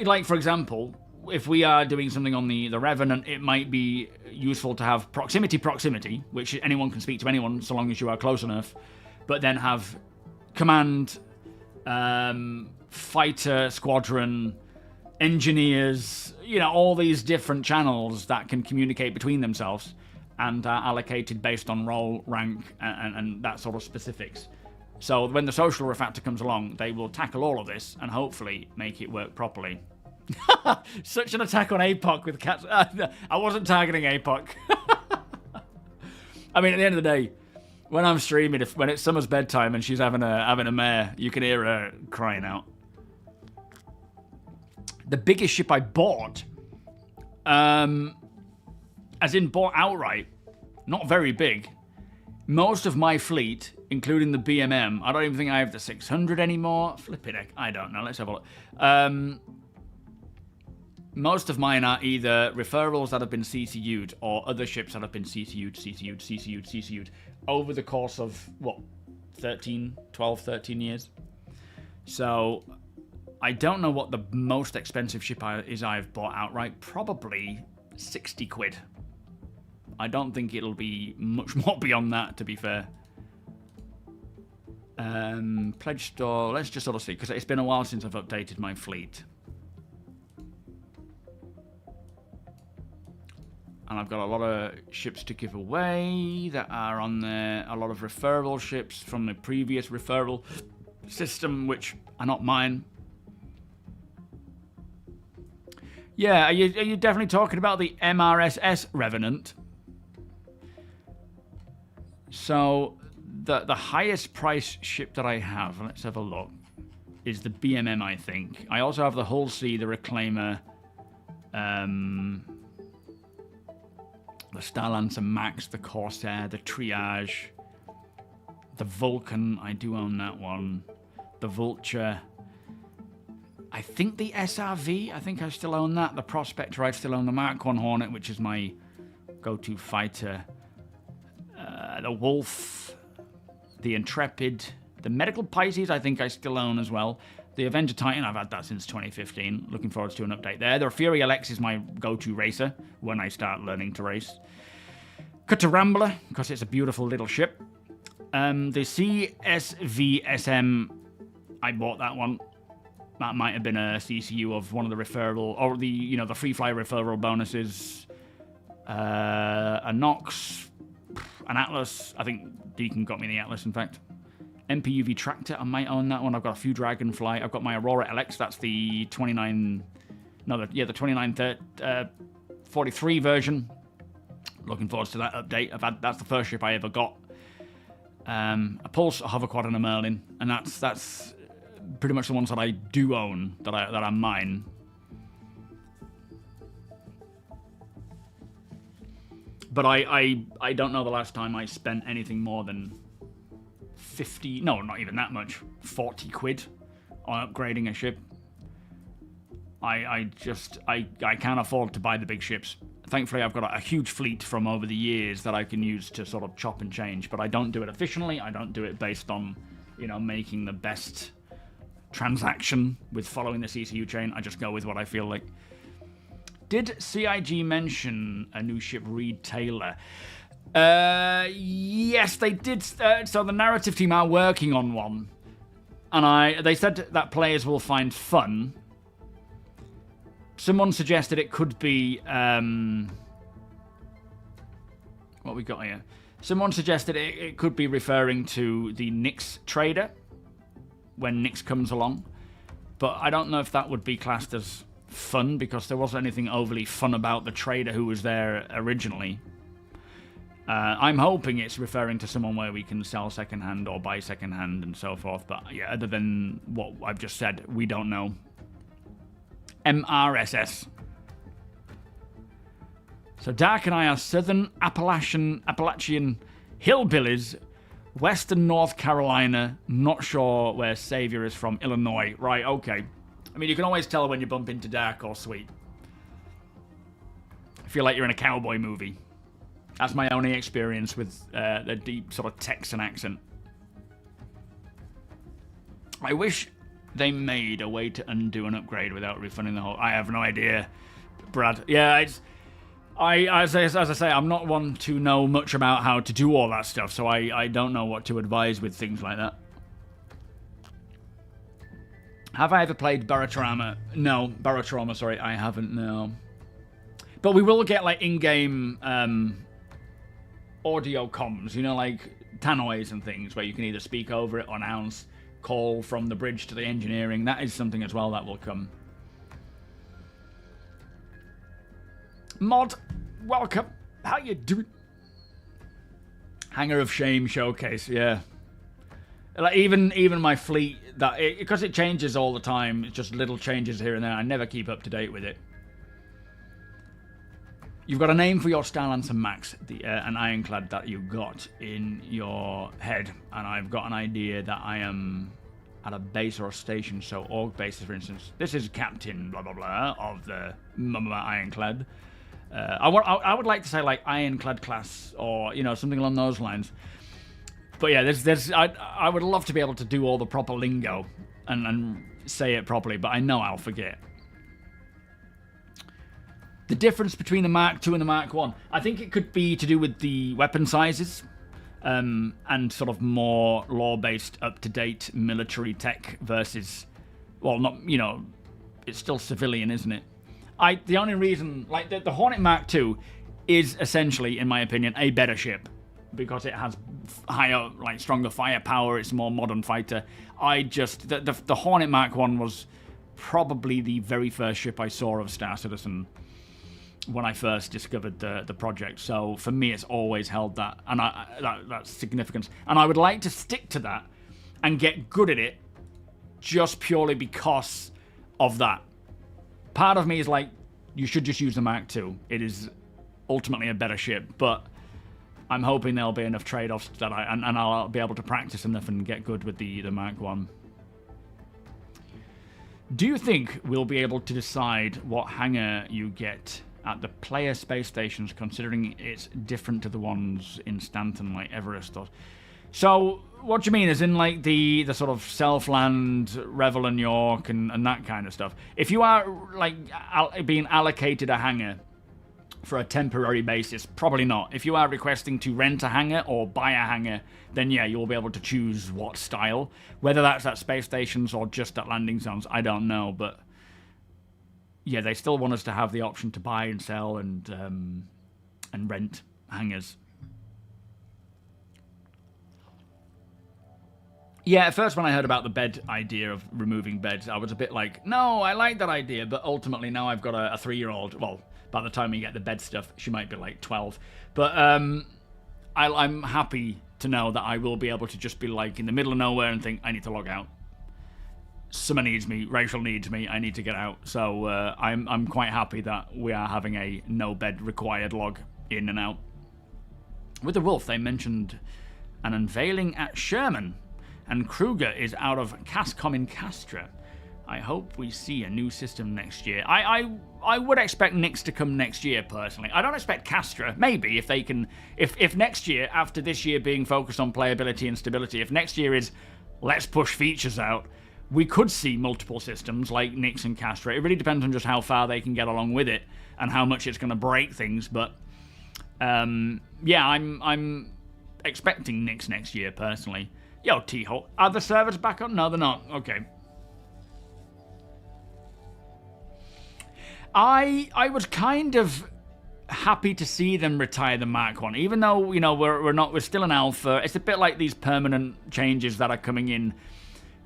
like, for example, if we are doing something on the Revenant, it might be useful to have proximity, which anyone can speak to anyone so long as you are close enough, but then have command, fighter, squadron, engineers, you know, all these different channels that can communicate between themselves and are allocated based on role, rank, and that sort of specifics. So when the social refactor comes along, they will tackle all of this and hopefully make it work properly. Such an attack on APOC with cats. I wasn't targeting APOC. I mean, at the end of the day, when I'm streaming, when it's Summer's bedtime and she's having a mare, you can hear her crying out. The biggest ship I bought, as in bought outright, not very big. Most of my fleet, including the BMM, I don't even think I have the 600 anymore. Flipping heck, I don't know. Let's have a look. Most of mine are either referrals that have been CCU'd or other ships that have been CCU'd over the course of, what, 12, 13 years? So I don't know what the most expensive ship is I've bought outright. Probably 60 quid. I don't think it'll be much more beyond that, to be fair. Pledge store, let's just sort of see, because it's been a while since I've updated my fleet. And I've got a lot of ships to give away that are on there. A lot of referral ships from the previous referral system, which are not mine. Yeah, are you definitely talking about the MRSS Revenant? So the highest price ship that I have, let's have a look, is the BMM, I think. I also have the Hull C, the Reclaimer, the Starlancer Max, the Corsair, the Triage, the Vulcan, I do own that one, the Vulture, I think the SRV, I think I still own that, the Prospector, I still own the Mark 1 Hornet, which is my go-to fighter, the Wolf, the Intrepid, the Medical Pisces, I think I still own as well. The Avenger Titan, I've had that since 2015. Looking forward to an update there. The Fury LX is my go-to racer when I start learning to race. Cutter Rambler, because it's a beautiful little ship. The CSVSM, I bought that one. That might have been a CCU of one of the referral, or the, you know, the free fly referral bonuses. A Nox, an Atlas. I think Deacon got me the Atlas, in fact. MPUV Tractor, I might own that one. I've got a few Dragonfly. I've got my Aurora LX. That's the 2943 version. Looking forward to that update. That's the first ship I ever got. A Pulse, a Hoverquad, and a Merlin, and that's pretty much the ones that I do own, that are mine. But I don't know the last time I spent anything more than 50, no, not even that much, 40 quid on upgrading a ship. I can't afford to buy the big ships. Thankfully, I've got a huge fleet from over the years that I can use to sort of chop and change, but I don't do it efficiently. I don't do it based on, you know, making the best transaction with following the CCU chain. I just go with what I feel like. Did CIG mention a new ship, Reed Taylor? Yes, they did. So the narrative team are working on one, and they said that players will find fun. Someone suggested it could be what we got here. Someone suggested it could be referring to the Nyx trader when Nyx comes along, but I don't know if that would be classed as fun, because there wasn't anything overly fun about the trader who was there originally. I'm hoping it's referring to someone where we can sell secondhand or buy secondhand and so forth, but yeah, other than what I've just said, we don't know. MRSS. So Dark and I are Southern Appalachian Hillbillies, Western North Carolina, not sure where Savior is from, Illinois. Right, okay. I mean, you can always tell when you bump into dark or sweet. I feel like you're in a cowboy movie. That's my only experience with the deep sort of Texan accent. I wish they made a way to undo an upgrade without refunding the whole... I have no idea, Brad. Yeah, it's... as I say, I'm not one to know much about how to do all that stuff, so I don't know what to advise with things like that. Have I ever played Barotrauma? No, Barotrauma, sorry, I haven't, no. But we will get, like, in-game audio comms, you know, like tannoys and things, where you can either speak over it or announce, call from the bridge to the engineering. That is something as well that will come. Mod, welcome. How you doing? Hangar of Shame showcase, yeah. Like even my fleet, that because it changes all the time. It's just little changes here and there. I never keep up to date with it. You've got a name for your Star Lancer Max, an ironclad that you got in your head, and I've got an idea that I am at a base or a station. So org bases, for instance. This is Captain blah blah blah of the ironclad. I would like to say like ironclad class or something along those lines. But yeah, I would love to be able to do all the proper lingo and say it properly, but I know I'll forget. The difference between the Mark II and the Mark I, I think it could be to do with the weapon sizes and sort of more law-based, up-to-date military tech versus, well, not it's still civilian, isn't it? The only reason, like the Hornet Mark II is essentially, in my opinion, a better ship because it has higher, like stronger firepower. It's a more modern fighter. The Hornet Mark I was probably the very first ship I saw of Star Citizen when I first discovered the project. So for me, it's always held that, and that's significance. And I would like to stick to that and get good at it, just purely because of that. Part of me is like, you should just use the Mark II. It is ultimately a better ship, but I'm hoping there'll be enough trade-offs that and I'll be able to practice enough and get good with the Mark I. Do you think we'll be able to decide what hangar you get at the player space stations, considering it's different to the ones in Stanton, like Everest? So, what do you mean? As in, like, the sort of Selfland, Revel and York, and that kind of stuff? If you are, like, being allocated a hangar for a temporary basis, probably not. If you are requesting to rent a hangar or buy a hangar, then yeah, you'll be able to choose what style. Whether that's at space stations or just at landing zones, I don't know, but yeah, they still want us to have the option to buy and sell and rent hangars. Yeah, at first when I heard about the bed idea of removing beds, I was a bit like, no, I like that idea, but ultimately now I've got a 3-year-old. Well, by the time we get the bed stuff, she might be like 12. But I'm happy to know that I will be able to just be like in the middle of nowhere and think, I need to log out. Summer needs me, Rachel needs me, I need to get out. So I'm quite happy that we are having a no bed required log in and out. With the Wolf, they mentioned an unveiling at Sherman, and Kruger is out of Cascom in Castra. I hope we see a new system next year. I would expect Nix to come next year, personally. I don't expect Castra. Maybe, if they can... If next year, after this year being focused on playability and stability, if next year is, let's push features out, we could see multiple systems like Nix and Castra. It really depends on just how far they can get along with it and how much it's going to break things, but... yeah, I'm expecting Nix next year, personally. Yo, T-Hole. Are the servers back on? No, they're not. Okay. I was kind of happy to see them retire the Mark I, even though we're still in alpha. It's a bit like these permanent changes that are coming in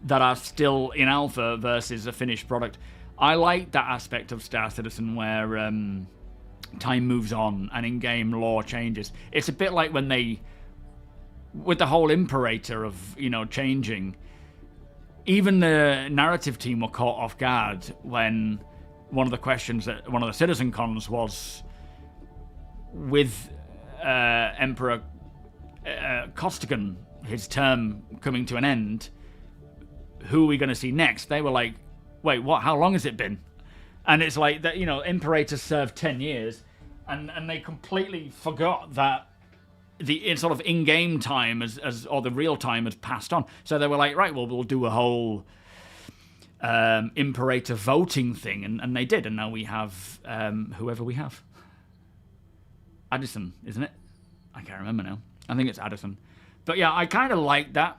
that are still in alpha versus a finished product. I like that aspect of Star Citizen where time moves on and in-game lore changes. It's a bit like when they, with the whole Imperator of changing, even the narrative team were caught off guard when one of the questions that one of the citizen cons was with Emperor Costigan, his term coming to an end, who are we going to see next? They were like, wait, what? How long has it been? And it's like that, you know, Imperator served 10 years, and they completely forgot that the sort of in-game time or the real time has passed on. So they were like, right, well, we'll do a whole Imperator voting thing, and they did, and now we have whoever we have. Addison, isn't it? I can't remember now. I think it's Addison. But yeah, I kind of like that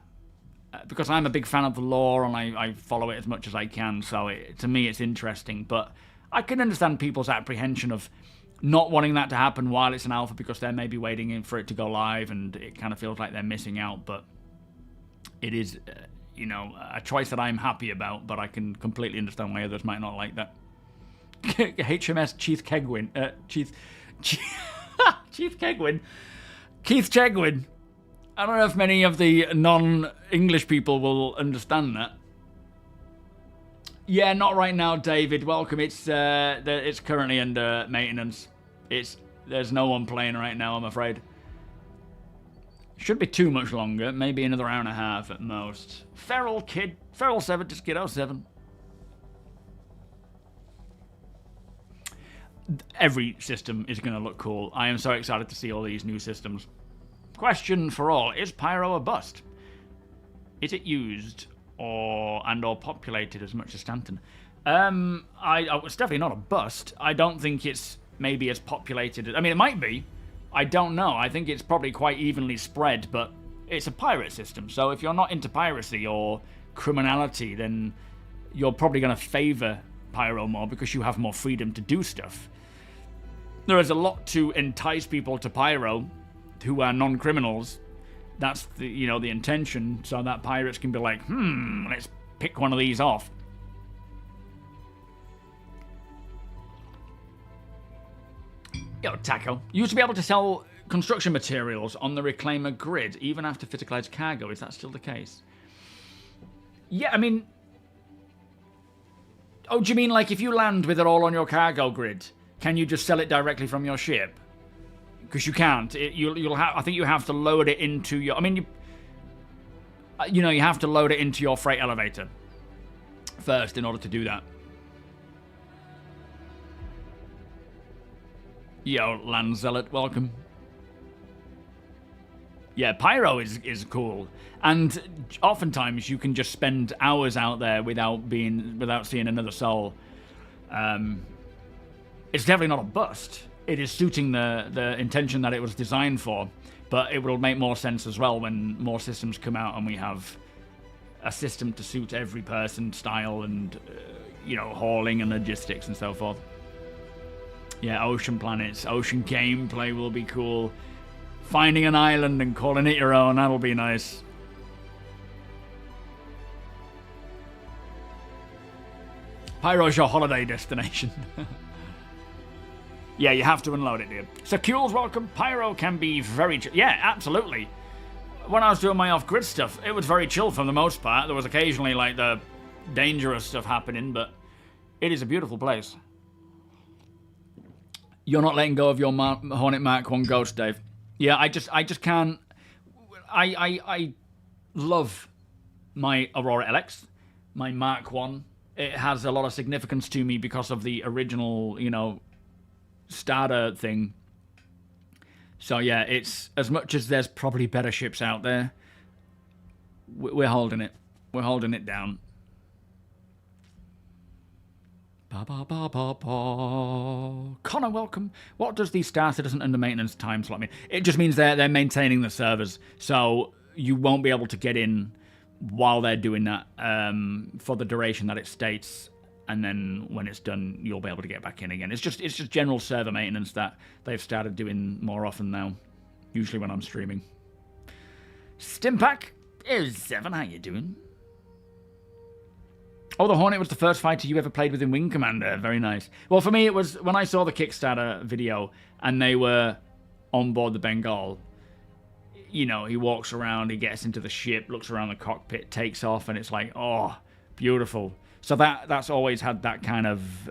because I'm a big fan of the lore and I follow it as much as I can. So to me, it's interesting. But I can understand people's apprehension of not wanting that to happen while it's an alpha because they're maybe waiting for it to go live and it kind of feels like they're missing out. But it is, you know, a choice that I'm happy about. But I can completely understand why others might not like that. HMS Keith Kegwin. Keith Kegwin. Keith Chegwin. I don't know if many of the non-English people will understand that. Yeah, not right now, David. Welcome. It's currently under maintenance. There's no one playing right now, I'm afraid. Should be too much longer. Maybe another hour and a half at most. Feral 7, just Kiddo 7. Every system is going to look cool. I am so excited to see all these new systems. Question for all: is Pyro a bust? Is it used or populated as much as Stanton? It's definitely not a bust. I don't think it's maybe as populated. I mean, it might be. I don't know. I think it's probably quite evenly spread, but it's a pirate system. So if you're not into piracy or criminality, then you're probably going to favor Pyro more because you have more freedom to do stuff. There is a lot to entice people to Pyro who are non-criminals. That's the intention, so that pirates can be like, let's pick one of these off. Yo, Taco. You used to be able to sell construction materials on the Reclaimer grid, even after physicalized cargo. Is that still the case? Yeah, I mean... Oh, do you mean like if you land with it all on your cargo grid, can you just sell it directly from your ship? Because you can't. You'll have. I think you have to load it into your. I mean, you have to load it into your freight elevator first in order to do that. Yo, Land Zealot, welcome. Yeah, Pyro is cool, and oftentimes you can just spend hours out there without seeing another soul. It's definitely not a bust. It is suiting the intention that it was designed for, but it will make more sense as well when more systems come out and we have a system to suit every person's style and hauling and logistics and so forth. Yeah, ocean planets, ocean gameplay will be cool. Finding an island and calling it your own, that'll be nice. Pyro's your holiday destination. Yeah, you have to unload it, dude. Secules, welcome. Pyro can be very chill. Yeah, absolutely. When I was doing my off-grid stuff, it was very chill for the most part. There was occasionally, like, the dangerous stuff happening, but it is a beautiful place. You're not letting go of your Hornet Mark 1 Ghost, Dave. Yeah, I just can't... I love my Aurora LX, my Mark 1. It has a lot of significance to me because of the original, starter thing. So yeah, it's as much as there's probably better ships out there, we're holding it. We're holding it down. Ba ba ba ba ba. Connor, welcome. What does the Star Citizen under maintenance time slot mean? It just means they're maintaining the servers, so you won't be able to get in while they're doing that for the duration that it states. And then when it's done, you'll be able to get back in again. It's just general server maintenance that they've started doing more often now. Usually when I'm streaming. Stimpack is 7. How you doing? Oh, the Hornet was the first fighter you ever played with in Wing Commander. Very nice. Well, for me, it was when I saw the Kickstarter video and they were on board the Bengal. He walks around, he gets into the ship, looks around the cockpit, takes off, and it's like, oh, beautiful. So that's always had that kind of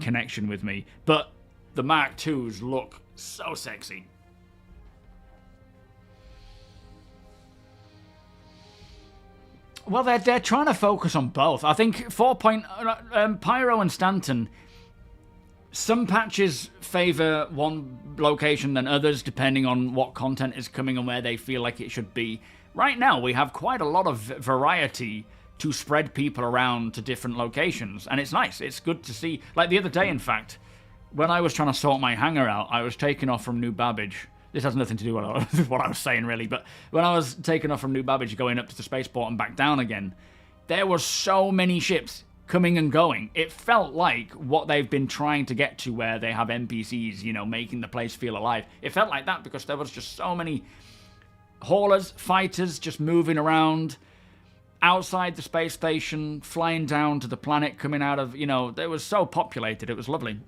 connection with me. But the Mark IIs look so sexy. Well, they're trying to focus on both. I think Pyro and Stanton, some patches favour one location than others, depending on what content is coming and where they feel like it should be. Right now, we have quite a lot of variety to spread people around to different locations, and it's nice. It's good to see. Like the other day, in fact, when I was trying to sort my hangar out, I was taking off from New Babbage. This has nothing to do with what I was saying, really, but when I was taking off from New Babbage, going up to the spaceport and back down again, there were so many ships coming and going. It felt like what they've been trying to get to, where they have NPCs, you know, making the place feel alive. It felt like that because there was just so many haulers, fighters just moving around outside the space station, flying down to the planet, coming out of, you know, it was so populated. It was lovely.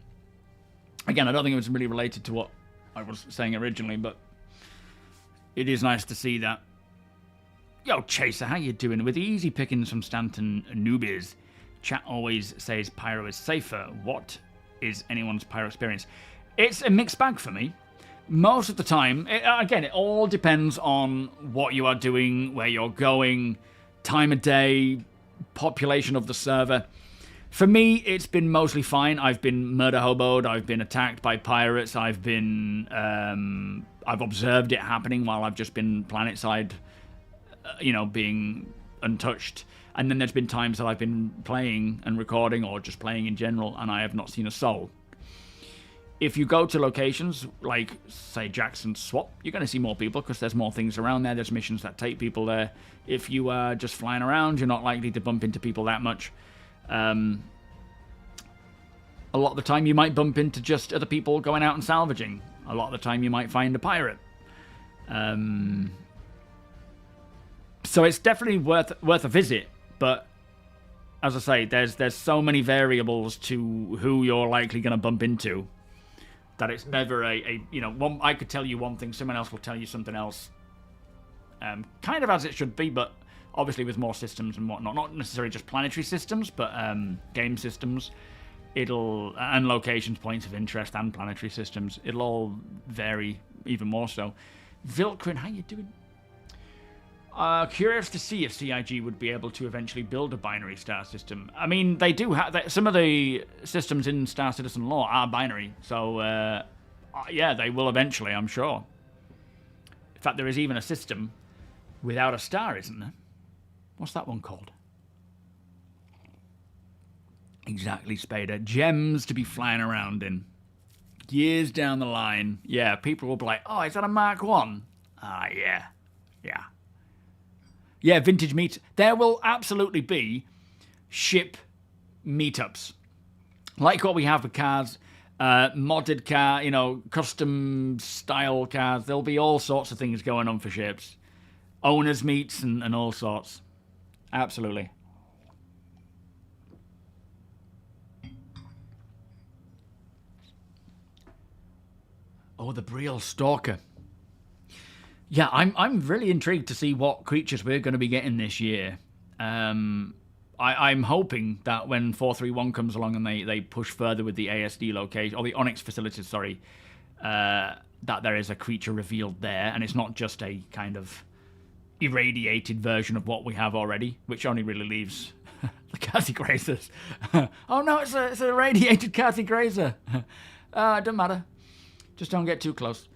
Again, I don't think it was really related to what I was saying originally, but it is nice to see that. Yo, Chaser, how you doing? With the easy pickings from Stanton newbies, chat always says Pyro is safer. What is anyone's Pyro experience? It's a mixed bag for me. Most of the time, again, it all depends on what you are doing, where you're going, time of day, population of the server. For me, it's been mostly fine. I've been murder hoboed, I've been attacked by pirates, I've observed it happening while I've just been planetside, you know, being untouched. And then there's been times that I've been playing and recording, or just playing in general, and I have not seen a soul. If you go to locations like, say, Jackson's Swap, you're going to see more people because there's more things around there. There's missions that take people there. If you are just flying around, you're not likely to bump into people that much. A lot of the time you might bump into just other people going out and salvaging. A lot of the time you might find a pirate. So it's definitely worth a visit, but as I say, there's so many variables to who you're likely going to bump into that it's never I could tell you one thing, someone else will tell you something else. Kind of as it should be, but obviously with more systems and whatnot, not necessarily just planetary systems, but game systems, and locations, points of interest, and planetary systems, it'll all vary even more so. Vilkrin, how you doing? Curious to see if CIG would be able to eventually build a binary star system. I mean, they do have some of the systems in Star Citizen lore are binary, so yeah, they will eventually, I'm sure. In fact, there is even a system without a star, isn't there? What's that one called? Exactly, Spader. Gems to be flying around in. Years down the line, yeah, people will be like, oh, is that a Mark 1? Ah, yeah. Yeah. Yeah, vintage meet. There will absolutely be ship meetups. Like what we have with cars, modded car, you know, custom style cars. There'll be all sorts of things going on for ships. Owners meets and all sorts. Absolutely. Oh, the Breel Stalker. Yeah, I'm really intrigued to see what creatures we're going to be getting this year. I'm hoping that when 431 comes along and they push further with the ASD location, or the Onyx facilities, sorry, that there is a creature revealed there, and it's not just a kind of irradiated version of what we have already, which only really leaves the Khasi Grazers. Oh no, it's a irradiated Khasi Grazer. It doesn't matter. Just don't get too close.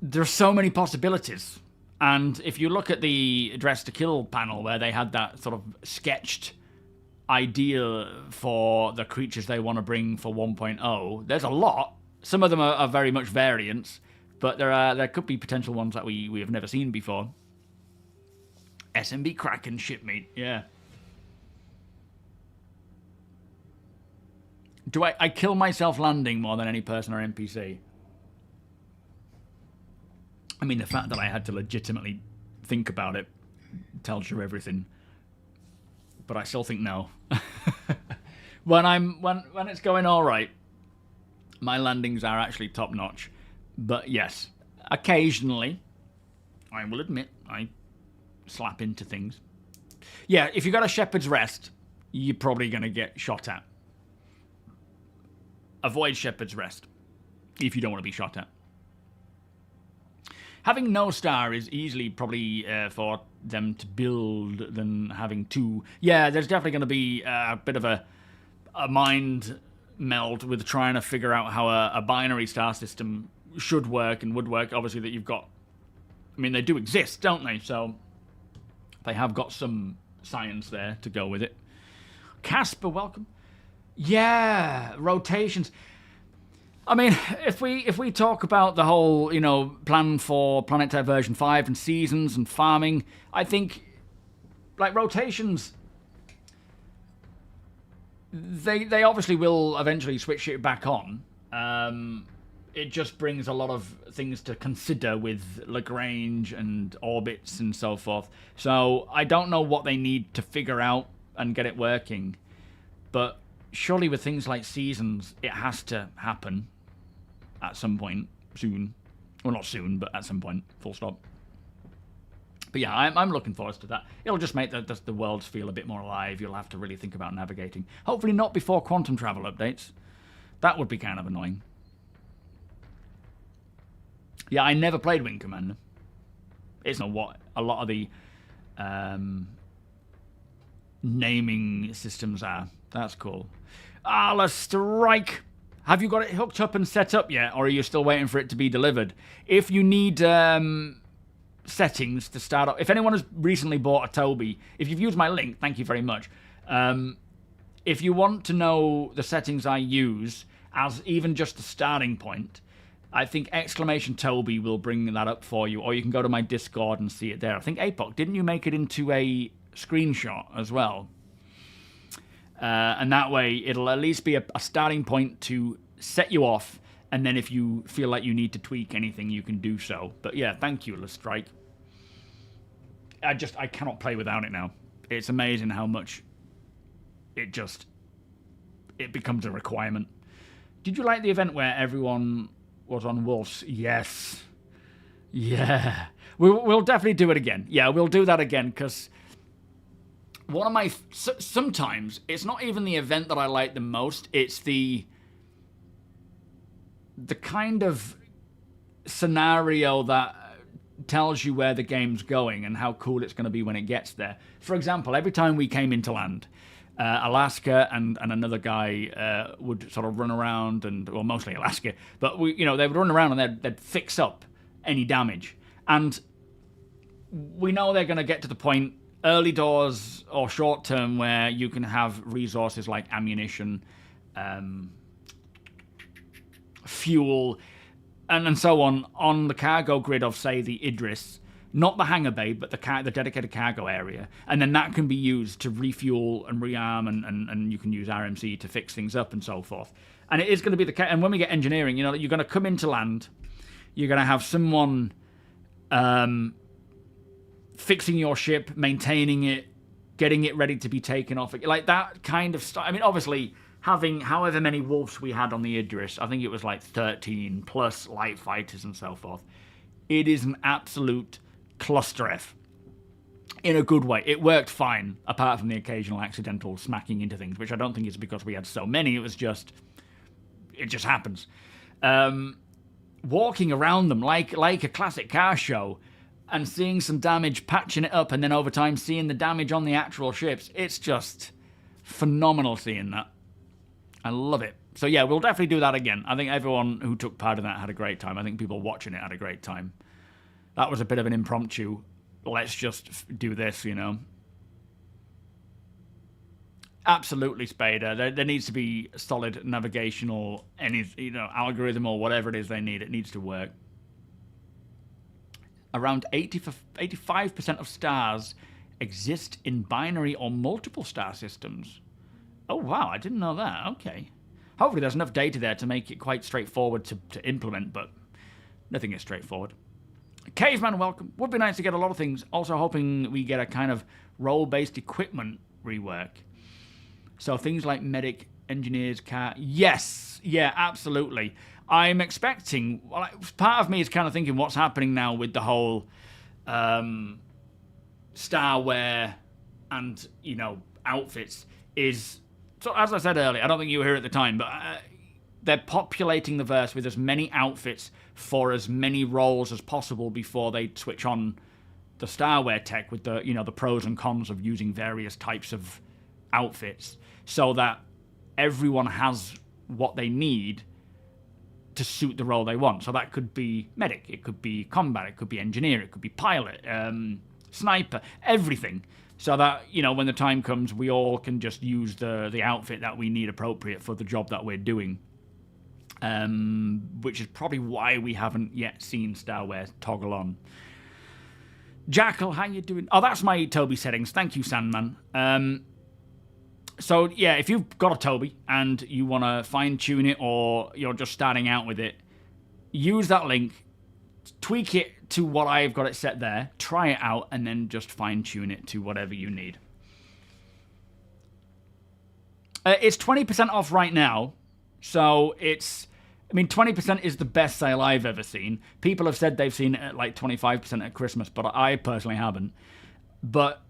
There's so many possibilities. And if you look at the Dress to Kill panel, where they had that sort of sketched idea for the creatures they want to bring for 1.0, there's a lot. Some of them are very much variants, but there could be potential ones that we have never seen before. SMB Kraken shipmate, yeah. Do I kill myself landing more than any person or NPC? I mean, the fact that I had to legitimately think about it tells you everything. But I still think no. when it's going all right, my landings are actually top notch. But yes, occasionally, I will admit, I slap into things. Yeah, if you've got a Shepherd's Rest, you're probably going to get shot at. Avoid Shepherd's Rest if you don't want to be shot at. Having no star is easily probably for them to build than having two. Yeah, there's definitely going to be a bit of a mind meld with trying to figure out how a binary star system should work and would work. Obviously, that you've got. I mean, they do exist, don't they? So they have got some science there to go with it. Casper, welcome. Yeah, rotations. I mean, if we talk about the whole, plan for Planet Tech version 5 and seasons and farming, I think, like, rotations, they obviously will eventually switch it back on. It just brings a lot of things to consider with Lagrange and orbits and so forth. So I don't know what they need to figure out and get it working. But surely with things like seasons, it has to happen at some point soon. Well, not soon, but at some point, full stop. But yeah, I'm looking forward to that. It'll just make the worlds feel a bit more alive. You'll have to really think about navigating. Hopefully not before quantum travel updates. That would be kind of annoying. Yeah, I never played Wing Commander. It's not what a lot of the naming systems are. That's cool. Let's strike. Have you got it hooked up and set up yet, or are you still waiting for it to be delivered? If you need settings to start up, if anyone has recently bought a TOBII, if you've used my link, thank you very much. If you want to know the settings I use as even just a starting point, I think !TOBII will bring that up for you, or you can go to my Discord and see it there. I think APOC, didn't you make it into a screenshot as well? And that way, it'll at least be a starting point to set you off, and then if you feel like you need to tweak anything, you can do so. But yeah, thank you, Lestrike. I cannot play without it now. It's amazing how much it becomes a requirement. Did you like the event where everyone was on wolves? Yes. Yeah. We'll definitely do it again. Yeah, we'll do that again, because one of my... Sometimes, it's not even the event that I like the most, it's the kind of scenario that tells you where the game's going and how cool it's going to be when it gets there. For example, every time we came into land, Alaska and another guy would sort of run around, well, mostly Alaska, but they would run around and they'd fix up any damage. And we know they're going to get to the point, early doors or short term, where you can have resources like ammunition, fuel, and so on the cargo grid of, say, the Idris. Not the hangar bay, but the dedicated cargo area. And then that can be used to refuel and rearm, and you can use RMC to fix things up and so forth. And it is going to be the case. And when we get engineering, you're going to come into land, you're going to have someone fixing your ship, maintaining it, getting it ready to be taken off. Like that kind of stuff. I mean, obviously, having however many wolves we had on the Idris, I think it was like 13 plus light fighters and so forth. It is an absolute cluster F in a good way. It worked fine, apart from the occasional accidental smacking into things, which I don't think is because we had so many. It just happens. Walking around them like a classic car show and seeing some damage, patching it up, and then over time seeing the damage on the actual ships. It's just phenomenal seeing that. I love it. So yeah, we'll definitely do that again. I think everyone who took part in that had a great time. I think people watching it had a great time. That was a bit of an impromptu, let's just do this, Absolutely, Spader. There needs to be solid navigational, algorithm or whatever it is they need. It needs to work. Around 85% of stars exist in binary or multiple star systems. Oh, wow, I didn't know that. Okay. Hopefully there's enough data there to make it quite straightforward to implement, but nothing is straightforward. Caveman, welcome. Would be nice to get a lot of things. Also hoping we get a kind of role-based equipment rework. So things like medic, engineers, car... Yes! Yeah, absolutely. I'm expecting... Well, part of me is kind of thinking what's happening now with the whole starware and, outfits is... So as I said earlier, I don't think you were here at the time, but they're populating the verse with as many outfits for as many roles as possible before they switch on the starware tech with the, you know, the pros and cons of using various types of outfits, so that everyone has what they need to suit the role they want. So that could be medic, it could be combat, it could be engineer, it could be pilot, sniper, everything. So that, you know, when the time comes, we all can just use the outfit that we need appropriate for the job that we're doing. Which is probably why we haven't yet seen starware toggle on. Jackal, how you doing? Oh, that's my TOBII settings. Thank you, Sandman. So, yeah, if you've got a TOBII and you want to fine-tune it, or you're just starting out with it, use that link, tweak it to what I've got it set there, try it out, and then just fine-tune it to whatever you need. It's 20% off right now, so it's... I mean, 20% is the best sale I've ever seen. People have said they've seen it at like 25% at Christmas, but I personally haven't. But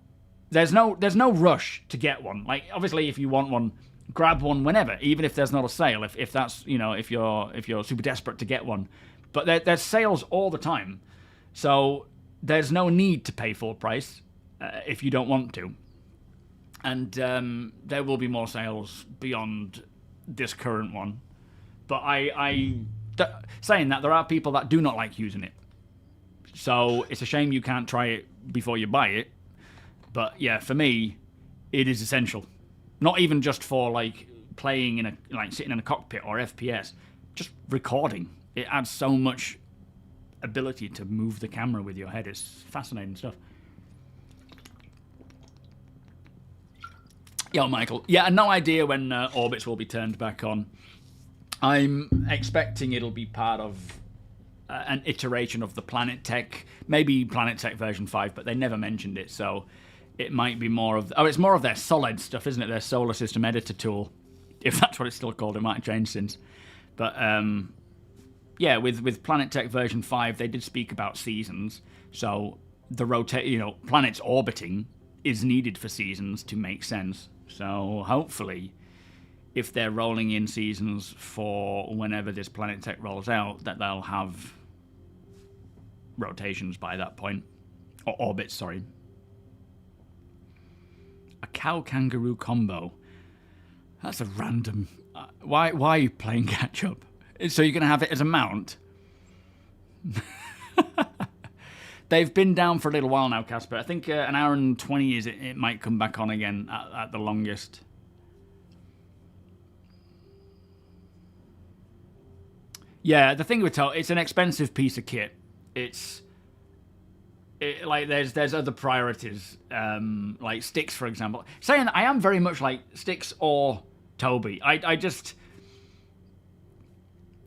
there's no rush to get one. Like, obviously, if you want one, grab one whenever, even if there's not a sale. If that's, you know, if you're super desperate to get one. But there's sales all the time, so there's no need to pay full price if you don't want to. And there will be more sales beyond this current one. But saying that, there are people that do not like using it. So it's a shame you can't try it before you buy it. But yeah, for me, it is essential. Not even just for like playing in like sitting in a cockpit or FPS, just recording. It adds so much ability to move the camera with your head. It's fascinating stuff. Yo, Michael. Yeah, no idea when orbits will be turned back on. I'm expecting it'll be part of an iteration of the Planet Tech, maybe Planet Tech version 5, but they never mentioned it, so it might be more of... Oh, it's more of their solid stuff, isn't it? Their solar system editor tool. If that's what it's still called, it might have changed since. But, yeah, with Planet Tech version 5, they did speak about seasons, so the planets orbiting is needed for seasons to make sense. So, hopefully, if they're rolling in seasons for whenever this Planet Tech rolls out, that they'll have rotations by that point. Or orbits, sorry. A cow-kangaroo combo. That's a random... Why are you playing catch-up? So you're going to have it as a mount? They've been down for a little while now, Casper. I think an hour and 20 is it might come back on again at the longest. Yeah, the thing with it's an expensive piece of kit. Like there's other priorities, like sticks, for example. Saying I am very much like sticks or TOBII. I just...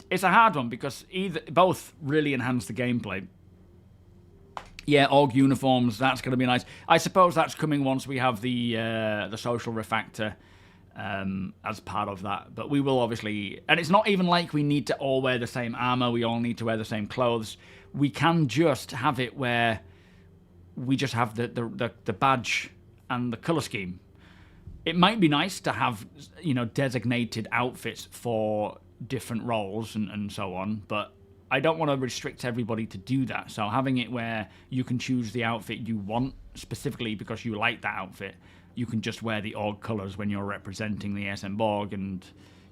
It's a hard one because both really enhance the gameplay. Yeah, org uniforms, that's going to be nice. I suppose that's coming once we have the social refactor as part of that. But we will obviously... And it's not even like we need to all wear the same armor. We all need to wear the same clothes. We can just have it where we just have the badge and the color scheme. It might be nice to have, you know, designated outfits for different roles and so on, but I don't want to restrict everybody to do that. So having it where you can choose the outfit you want specifically because you like that outfit, you can just wear the org colors when you're representing the SM Borg, and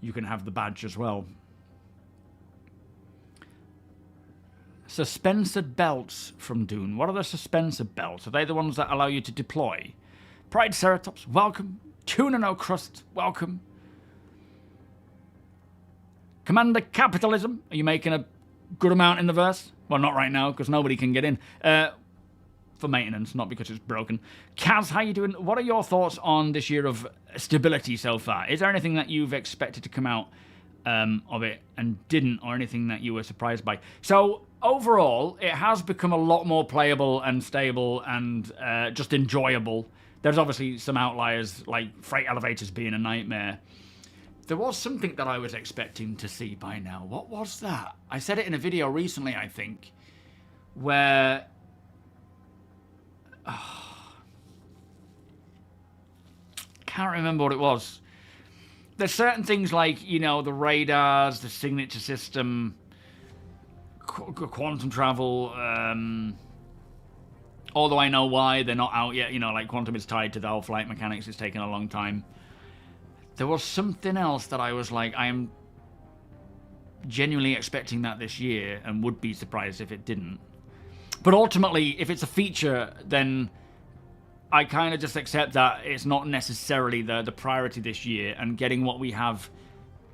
you can have the badge as well. Suspensored belts from Dune. What are the suspensor belts? Are they the ones that allow you to deploy? Pride Ceratops, welcome. Tuna No Crust, welcome. Commander Capitalism, are you making a good amount in the verse? Well, not right now, because nobody can get in. For maintenance, not because it's broken. Kaz, how you doing? What are your thoughts on this year of stability so far? Is there anything that you've expected to come out of it and didn't, or anything that you were surprised by? So, overall, it has become a lot more playable and stable and just enjoyable. There's obviously some outliers, like freight elevators being a nightmare. There was something that I was expecting to see by now. What was that? I said it in a video recently, I think, where... can't remember what it was. there's certain things like, you know, the radars, the signature system, quantum travel, although I know why they're not out yet, you know, like quantum is tied to the whole flight mechanics, it's taken a long time. There was something else that I was like, I am genuinely expecting that this year and would be surprised if it didn't. But ultimately, if it's a feature, then I kind of just accept that it's not necessarily the priority this year, and getting what we have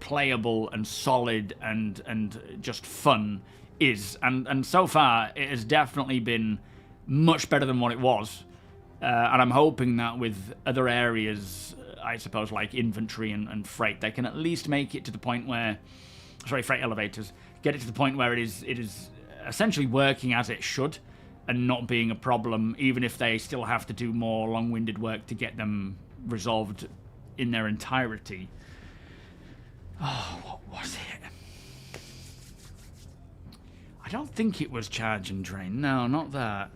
playable and solid and just fun is. And so far, it has definitely been much better than what it was. And I'm hoping that with other areas, I suppose, like infantry and freight, they can at least make it to the point where... Sorry, freight elevators. Get it to the point where it is essentially working as it should and not being a problem, even if they still have to do more long-winded work to get them resolved in their entirety. Oh, what was it? I don't think it was charge and drain. No, not that.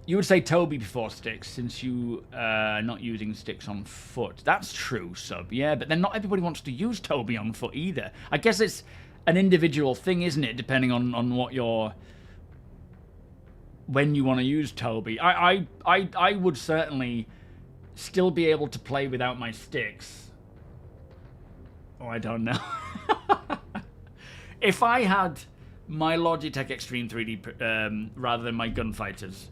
You would say TOBII before sticks, since you are not using sticks on foot. That's true, Sub. Yeah, but then not everybody wants to use TOBII on foot either. I guess it's an individual thing, isn't it? Depending on what your... when you want to use TOBII. I would certainly still be able to play without my sticks. Oh, I don't know. If I had my Logitech Extreme 3D rather than my Gunfighters...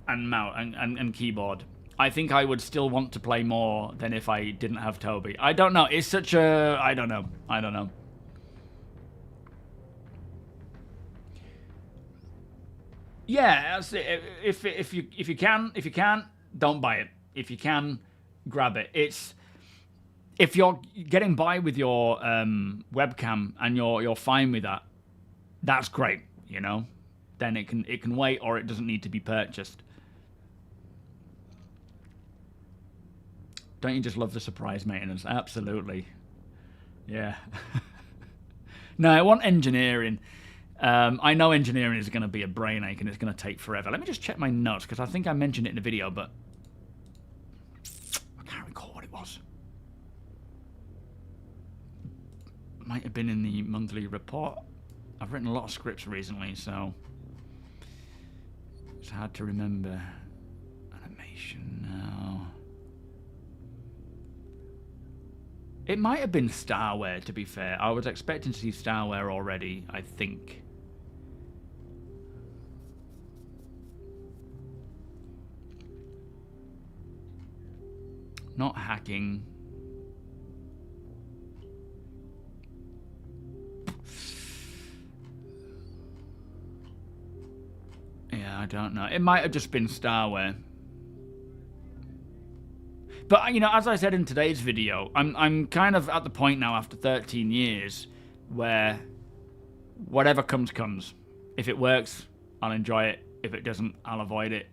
and mouse and keyboard, I think I would still want to play more than if I didn't have TOBII. I don't know. It's such a... I don't know. Yeah, if you can, don't buy it. If you can, grab it. It's... If you're getting by with your webcam and you're fine with that, that's great, you know? Then it can wait, or it doesn't need to be purchased. Don't you just love the surprise maintenance? Absolutely. Yeah. No, I want engineering. I know engineering is going to be a brain ache and it's going to take forever. Let me just check my notes, because I think I mentioned it in the video, but I can't recall what it was. Might have been in the monthly report. I've written a lot of scripts recently, so it's hard to remember. Animation now. It might have been Starware, to be fair. I was expecting to see Starware already, I think. Not hacking. Yeah, I don't know. It might have just been Starware. But, you know, as I said in today's video, I'm kind of at the point now after 13 years where whatever comes, comes. If it works, I'll enjoy it. If it doesn't, I'll avoid it.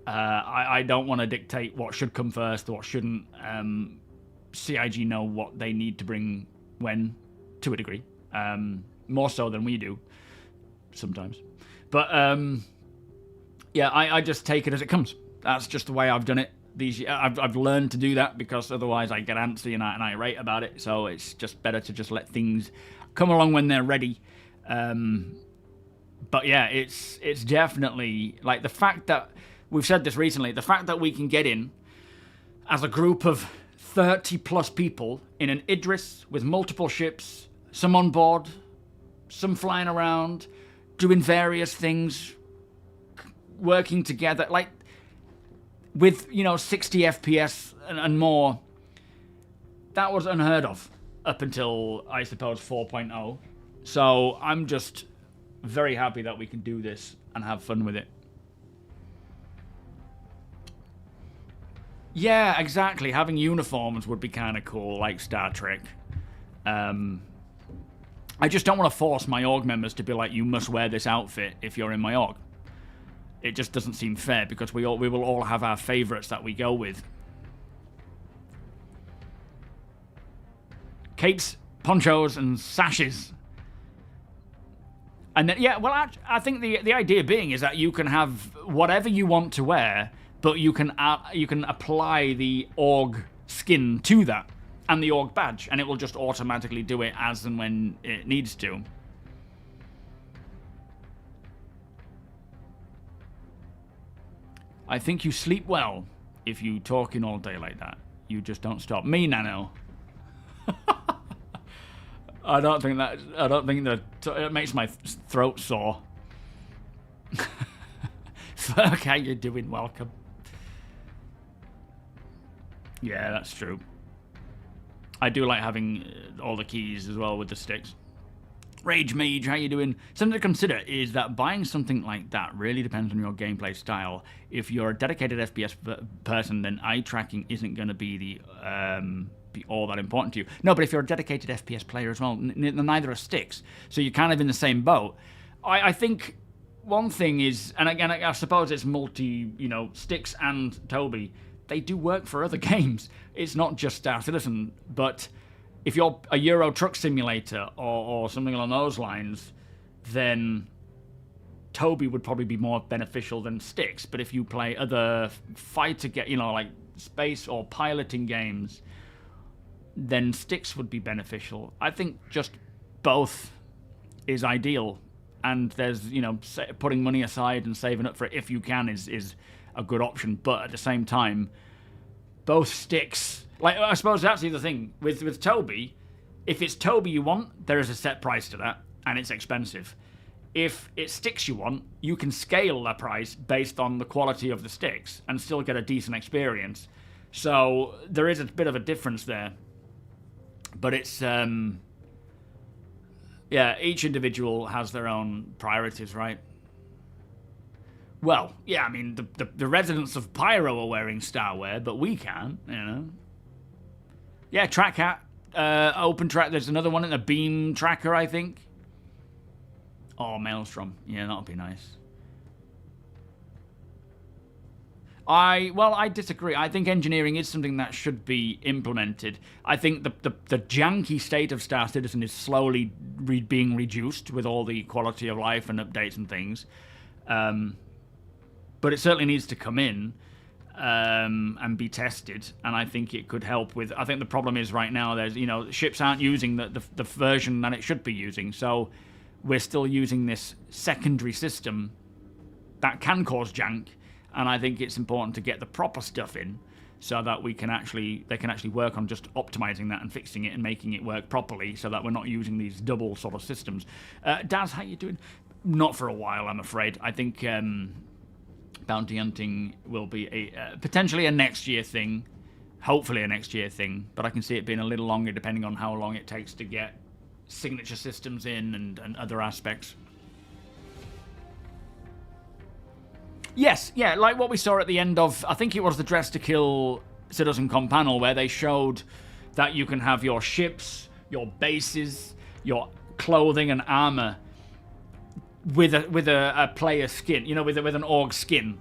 I don't want to dictate what should come first, what shouldn't. CIG know what they need to bring when, to a degree. More so than we do, sometimes. But, yeah, I just take it as it comes. That's just the way I've done it. I've learned to do that, because otherwise I get antsy and irate about it. So it's just better to just let things come along when they're ready. But yeah, it's definitely like the fact that we've said this recently. The fact that we can get in as a group of 30 plus people in an Idris with multiple ships, some on board, some flying around, doing various things, working together, like. With, you know, 60 FPS and more, that was unheard of up until, I suppose, 4.0. So I'm just very happy that we can do this and have fun with it. Yeah, exactly. Having uniforms would be kind of cool, like Star Trek. I just don't want to force my org members to be like, you must wear this outfit if you're in my org. It just doesn't seem fair, because we will all have our favourites that we go with. Capes, ponchos, and sashes. And then, yeah, well, I think the idea being is that you can have whatever you want to wear, but you can apply the org skin to that and the org badge, and it will just automatically do it as and when it needs to. I think you sleep well if you talking all day like that. You just don't stop. Me, Nano. I don't think that it makes my throat sore. Fuck, how you doing? Welcome. Yeah, that's true. I do like having all the keys as well with the sticks. Rage Mage, how you doing? Something to consider is that buying something like that really depends on your gameplay style. If you're a dedicated FPS person, then eye tracking isn't going to be all that important to you. No, but if you're a dedicated FPS player as well, neither are sticks. So you're kind of in the same boat. I think one thing is, and again, I suppose it's sticks and TOBII, they do work for other games. It's not just Star Citizen, but if you're a Euro Truck Simulator or something along those lines, then TOBII would probably be more beneficial than sticks. But if you play other fighter, like space or piloting games, then sticks would be beneficial. I think just both is ideal, and there's putting money aside and saving up for it if you can is a good option. But at the same time, both sticks. Like, I suppose that's the other thing. With TOBII, if it's TOBII you want, there is a set price to that, and it's expensive. If it's sticks you want, you can scale the price based on the quality of the sticks and still get a decent experience. So there is a bit of a difference there. But it's, each individual has their own priorities, right? Well, yeah, I mean, the residents of Pyro are wearing starwear, but we can, Yeah, Track Hat, Open Track. There's another one in the Beam Tracker, I think. Oh, Maelstrom. Yeah, that'll be nice. I disagree. I think engineering is something that should be implemented. I think the janky state of Star Citizen is slowly being reduced with all the quality of life and updates and things. But it certainly needs to come in. And be tested, and I think it could help with. I think the problem is right now there's ships aren't using the version that it should be using, so we're still using this secondary system that can cause jank, and I think it's important to get the proper stuff in so that they can actually work on just optimizing that and fixing it and making it work properly, so that we're not using these double sort of systems. Daz, how you doing? Not for a while, I'm afraid. I think. Bounty hunting will be potentially a next year thing, hopefully a next year thing, but I can see it being a little longer depending on how long it takes to get signature systems in and other aspects. Yes, yeah, like what we saw at the end of, I think it was the Dress to Kill CitizenCon panel, where they showed that you can have your ships, your bases, your clothing and armor with a player skin, with an org skin,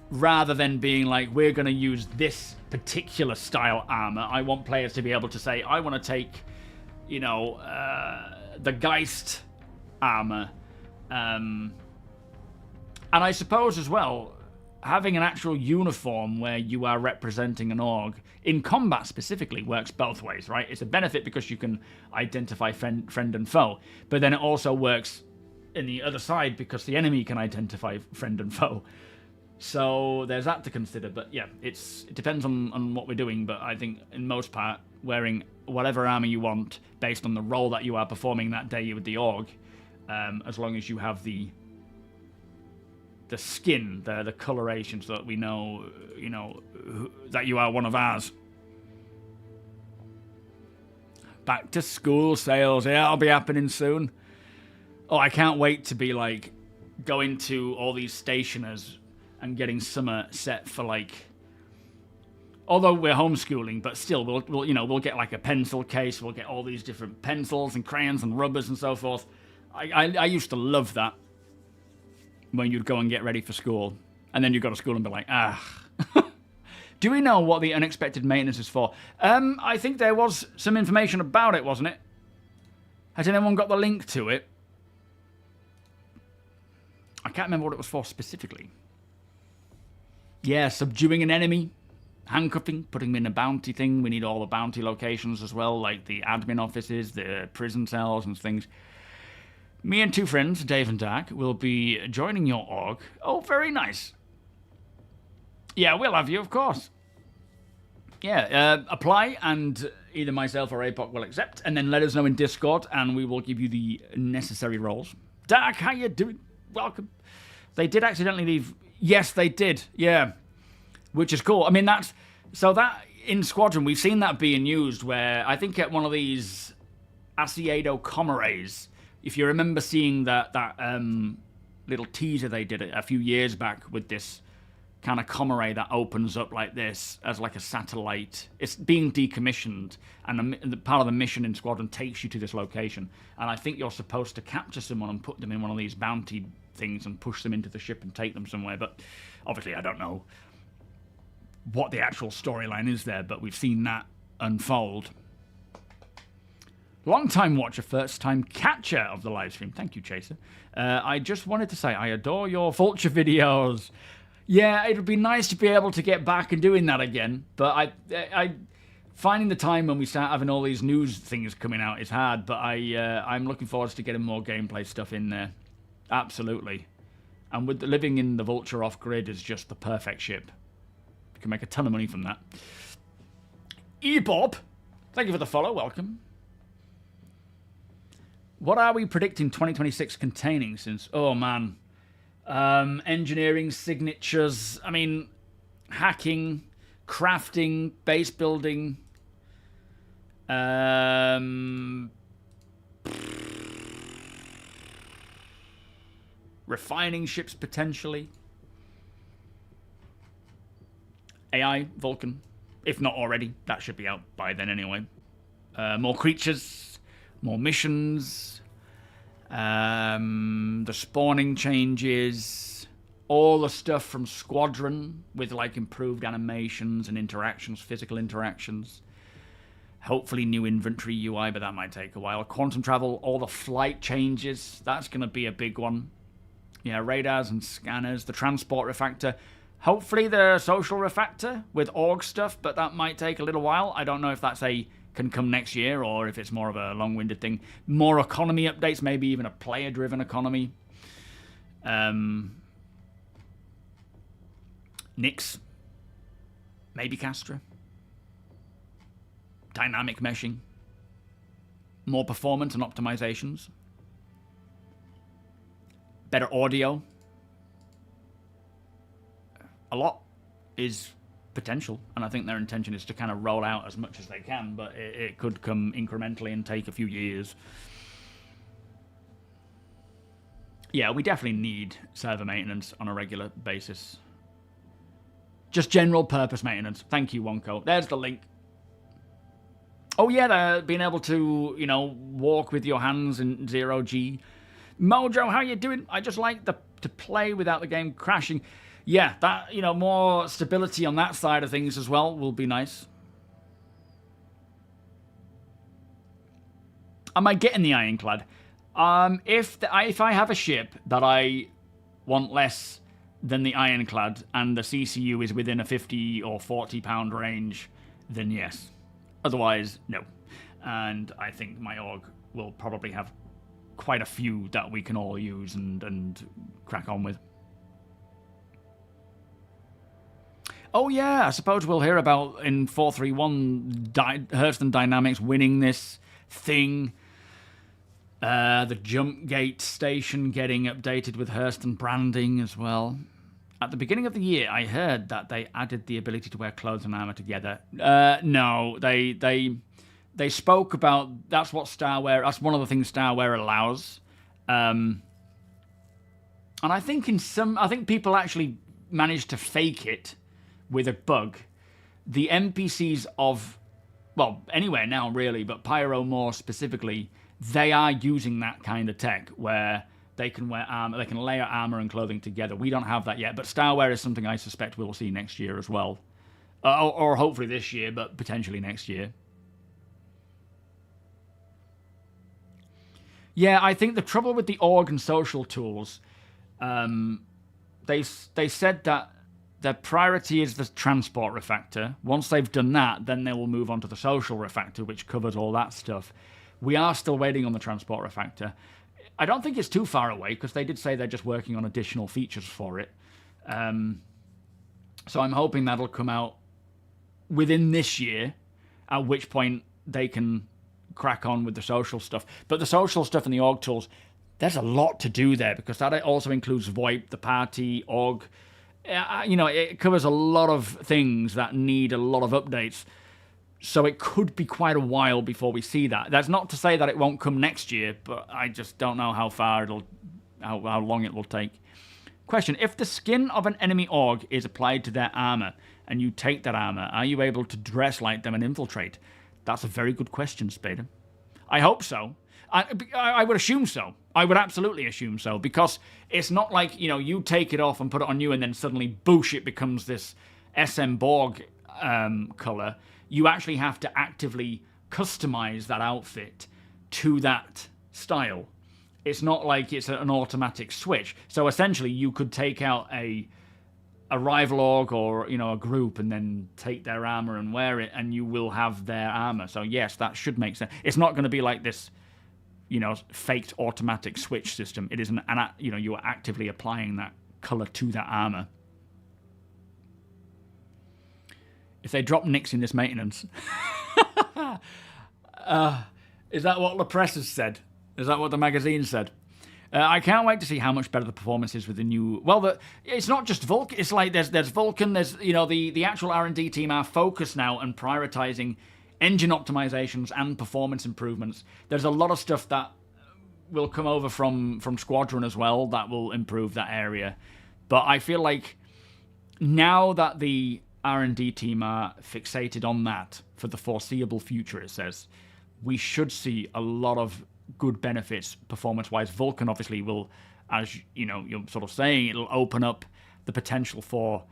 rather than being like, we're going to use this particular style armor. I want players to be able to say, I want to take, the Geist armor, and I suppose as well, having an actual uniform where you are representing an org in combat specifically works both ways, right? It's a benefit because you can identify friend and foe, but then it also works in the other side because the enemy can identify friend and foe. So there's that to consider, but yeah, it depends on what we're doing, but I think in most part, wearing whatever armor you want based on the role that you are performing that day with the org, as long as you have the skin, the coloration, so that we know, that you are one of ours. Back to school sales, yeah, that'll be happening soon. Oh, I can't wait to be like going to all these stationers and getting summer set for like. Although we're homeschooling, but still, we'll get like a pencil case. We'll get all these different pencils and crayons and rubbers and so forth. I used to love that. When you'd go and get ready for school, and then you'd go to school and be like, Do we know what the unexpected maintenance is for? I think there was some information about it, wasn't it? Has anyone got the link to it? I can't remember what it was for specifically. Yeah, subduing an enemy, handcuffing, putting them in a bounty thing. We need all the bounty locations as well, like the admin offices, the prison cells and things. Me and two friends, Dave and Dak, will be joining your org. Oh, very nice. Yeah, we'll have you, of course. Yeah, apply and either myself or APOC will accept, and then let us know in Discord, and we will give you the necessary roles. Dak, how you doing? Welcome. They did accidentally leave. Yes, they did. Yeah, which is cool. I mean, that's so that in Squadron we've seen that being used where I think at one of these Asiedo Comores, if you remember seeing that little teaser they did a few years back with this kind of Comore that opens up like this as like a satellite. It's being decommissioned, and the part of the mission in Squadron takes you to this location. And I think you're supposed to capture someone and put them in one of these bounty things and push them into the ship and take them somewhere. But obviously, I don't know what the actual storyline is there, but we've seen that unfold. Long-time watcher, first-time catcher of the live stream. Thank you, Chaser. I just wanted to say I adore your Vulture videos. Yeah, it would be nice to be able to get back and doing that again, but I finding the time when we start having all these news things coming out is hard, but I'm looking forward to getting more gameplay stuff in there. Absolutely. And with living in the Vulture off-grid is just the perfect ship. You can make a ton of money from that. Ebob, thank you for the follow, welcome. What are we predicting 2026 containing since, oh man, engineering, signatures, I mean, hacking, crafting, base building, refining ships potentially, AI, Vulcan, if not already, that should be out by then anyway. More creatures, more missions, the spawning changes, all the stuff from Squadron with like improved animations and interactions, physical interactions. Hopefully new inventory UI, but that might take a while. Quantum travel, all the flight changes, that's going to be a big one. Yeah, radars and scanners, the transport refactor. Hopefully the social refactor with org stuff, but that might take a little while. I don't know if that's can come next year or if it's more of a long-winded thing. More economy updates, maybe even a player-driven economy. Nyx. Maybe Castra. Dynamic meshing. More performance and optimizations. Better audio. A lot is potential, and I think their intention is to kind of roll out as much as they can, but it could come incrementally and take a few years. Yeah, we definitely need server maintenance on a regular basis. Just general purpose maintenance. Thank you, Wonko. There's the link. Oh yeah, being able to, you know, walk with your hands in 0G. Mojo, how you doing? I just like to play without the game crashing. Yeah, that, you know, more stability on that side of things as well will be nice. Am I getting the Ironclad? If I have a ship that I want less than the Ironclad and the CCU is within a 50 or 40 pound range, then yes. Otherwise, no. And I think my org will probably have quite a few that we can all use and crack on with. Oh yeah, I suppose we'll hear about in 431 Hurston Dynamics winning this thing. The jump gate station getting updated with Hurston branding as well. At the beginning of the year, I heard that they added the ability to wear clothes and armor together. No, they spoke about that's what Starware. That's one of the things Starware allows. And I think I think people actually managed to fake it with a bug. The NPCs of, well, anywhere now really, but Pyro more specifically, they are using that kind of tech where they can wear armor, they can layer armor and clothing together. We don't have that yet, but Starware is something I suspect we'll see next year as well. Or hopefully this year, but potentially next year. Yeah, I think the trouble with the org and social tools, they said that their priority is the transport refactor. Once they've done that, then they will move on to the social refactor, which covers all that stuff. We are still waiting on the transport refactor. I don't think it's too far away, because they did say they're just working on additional features for it. So I'm hoping that'll come out within this year, at which point they can crack on with the social stuff. But the social stuff and the org tools, there's a lot to do there, because that also includes VoIP, the party, org. You know, it covers a lot of things that need a lot of updates. So it could be quite a while before we see that. That's not to say that it won't come next year, but I just don't know how long it will take. Question: if the skin of an enemy org is applied to their armor, and you take that armor, are you able to dress like them and infiltrate? That's a very good question, Spader. I hope so. I would assume so. I would absolutely assume so, because it's not like, you know, you take it off and put it on you and then suddenly, boosh, it becomes this SM Borg color. You actually have to actively customize that outfit to that style. It's not like it's an automatic switch. So essentially, you could take out a rival org or, you know, a group and then take their armor and wear it, and you will have their armor. So yes, that should make sense. It's not going to be like this, you know, faked automatic switch system. It is you know, you are actively applying that color to that armor. If they drop nicks in this maintenance, is that what La Presse has said? Is that what the magazine said? I can't wait to see how much better the performance is with the new... Well, it's not just Vulcan. It's like there's Vulcan. There's, you know, the actual R&D team are focused now on prioritizing engine optimizations and performance improvements. There's a lot of stuff that will come over from Squadron as well that will improve that area. But I feel like now that the R&D team are fixated on that for the foreseeable future, it says, we should see a lot of good benefits performance-wise. Vulcan obviously will, as you know, you're sort of saying, it'll open up the potential for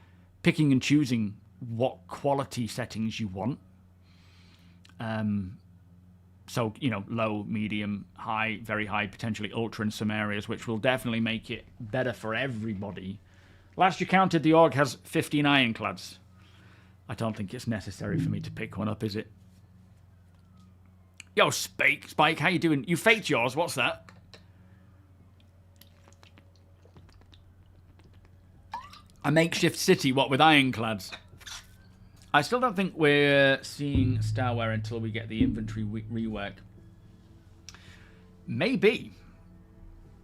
picking and choosing what quality settings you want. So, you know, low, medium, high, very high, potentially ultra in some areas, which will definitely make it better for everybody. Last you counted, the org has 15 ironclads. I don't think it's necessary for me to pick one up, is it? Yo, Spike, how you doing? You faked yours, what's that? A makeshift city, what, with ironclads? I still don't think we're seeing Starware until we get the inventory rework. Maybe.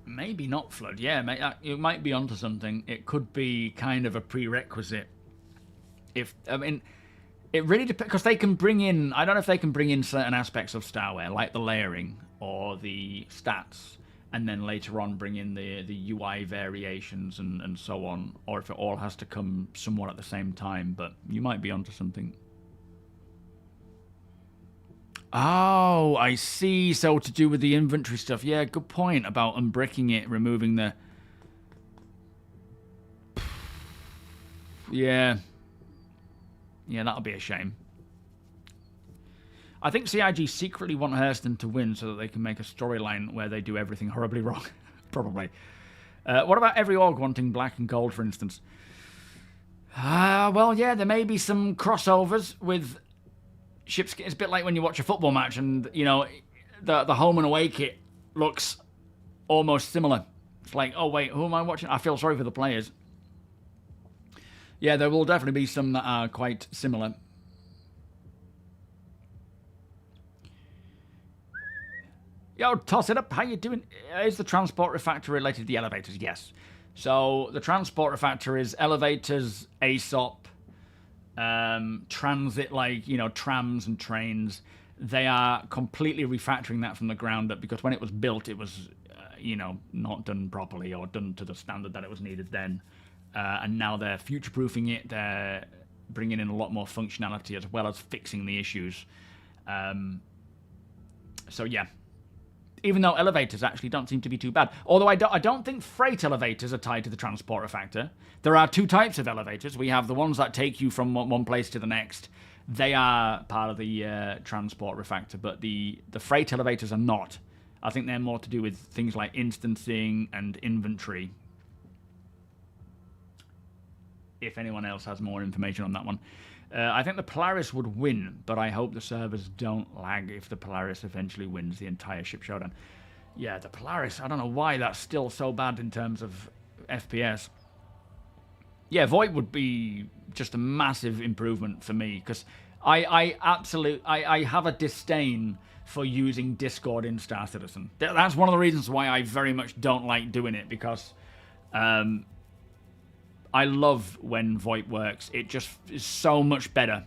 Maybe not Flood. Yeah, you might be onto something. It could be kind of a prerequisite. I mean, it really depends, because they can bring in... I don't know if they can bring in certain aspects of Starware, like the layering or the stats, and then later on bring in the UI variations and so on, or if it all has to come somewhat at the same time, but you might be onto something. Oh, I see. So to do with the inventory stuff. Yeah, good point about unbricking it, removing the... Yeah. Yeah, that'll be a shame. I think CIG secretly want Hurston to win so that they can make a storyline where they do everything horribly wrong. Probably. What about every org wanting black and gold, for instance? Well, yeah, there may be some crossovers with ships. It's a bit like when you watch a football match and, you know, the home and away kit looks almost similar. It's like, oh, wait, who am I watching? I feel sorry for the players. Yeah, there will definitely be some that are quite similar. Yo, toss it up. How you doing? Is the transport refactor related to the elevators? Yes. So the transport refactor is elevators, ASOP, transit, like, you know, trams and trains. They are completely refactoring that from the ground up, because when it was built, it was, you know, not done properly or done to the standard that it was needed then. And now they're future-proofing it. They're bringing in a lot more functionality as well as fixing the issues. So yeah. Even though elevators actually don't seem to be too bad. Although I don't think freight elevators are tied to the transport refactor. There are two types of elevators. We have the ones that take you from one place to the next. They are part of the transport refactor, but the freight elevators are not. I think they're more to do with things like instancing and inventory. if anyone else has more information on that one. I think the Polaris would win, but I hope the servers don't lag if the Polaris eventually wins the entire ship showdown. Yeah, the Polaris, I don't know why that's still so bad in terms of FPS. Yeah, VoIP would be just a massive improvement for me, because I have a disdain for using Discord in Star Citizen. That's one of the reasons why I very much don't like doing it, because I love when VoIP works. It just is so much better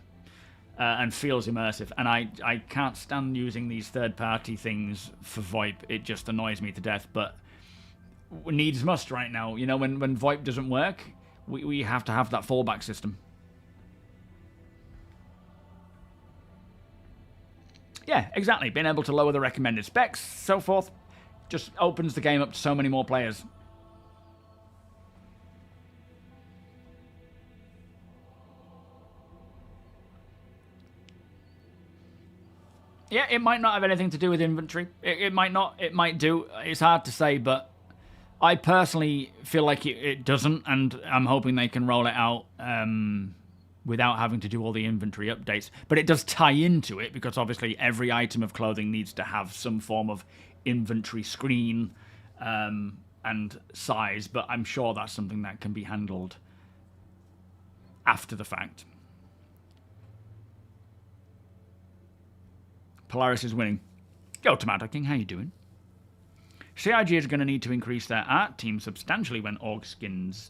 and feels immersive. And I can't stand using these third-party things for VoIP. It just annoys me to death. But needs must right now. You know, when VoIP doesn't work, we have to have that fallback system. Yeah, exactly. Being able to lower the recommended specs, so forth, just opens the game up to so many more players. Yeah, it might not have anything to do with inventory. It might not. It might do. It's hard to say, but I personally feel like it doesn't, and I'm hoping they can roll it out without having to do all the inventory updates. But it does tie into it, because obviously every item of clothing needs to have some form of inventory screen and size, but I'm sure that's something that can be handled after the fact. Polaris is winning. Yo, Tomato King, how you doing? CIG is going to need to increase their art team substantially when org skins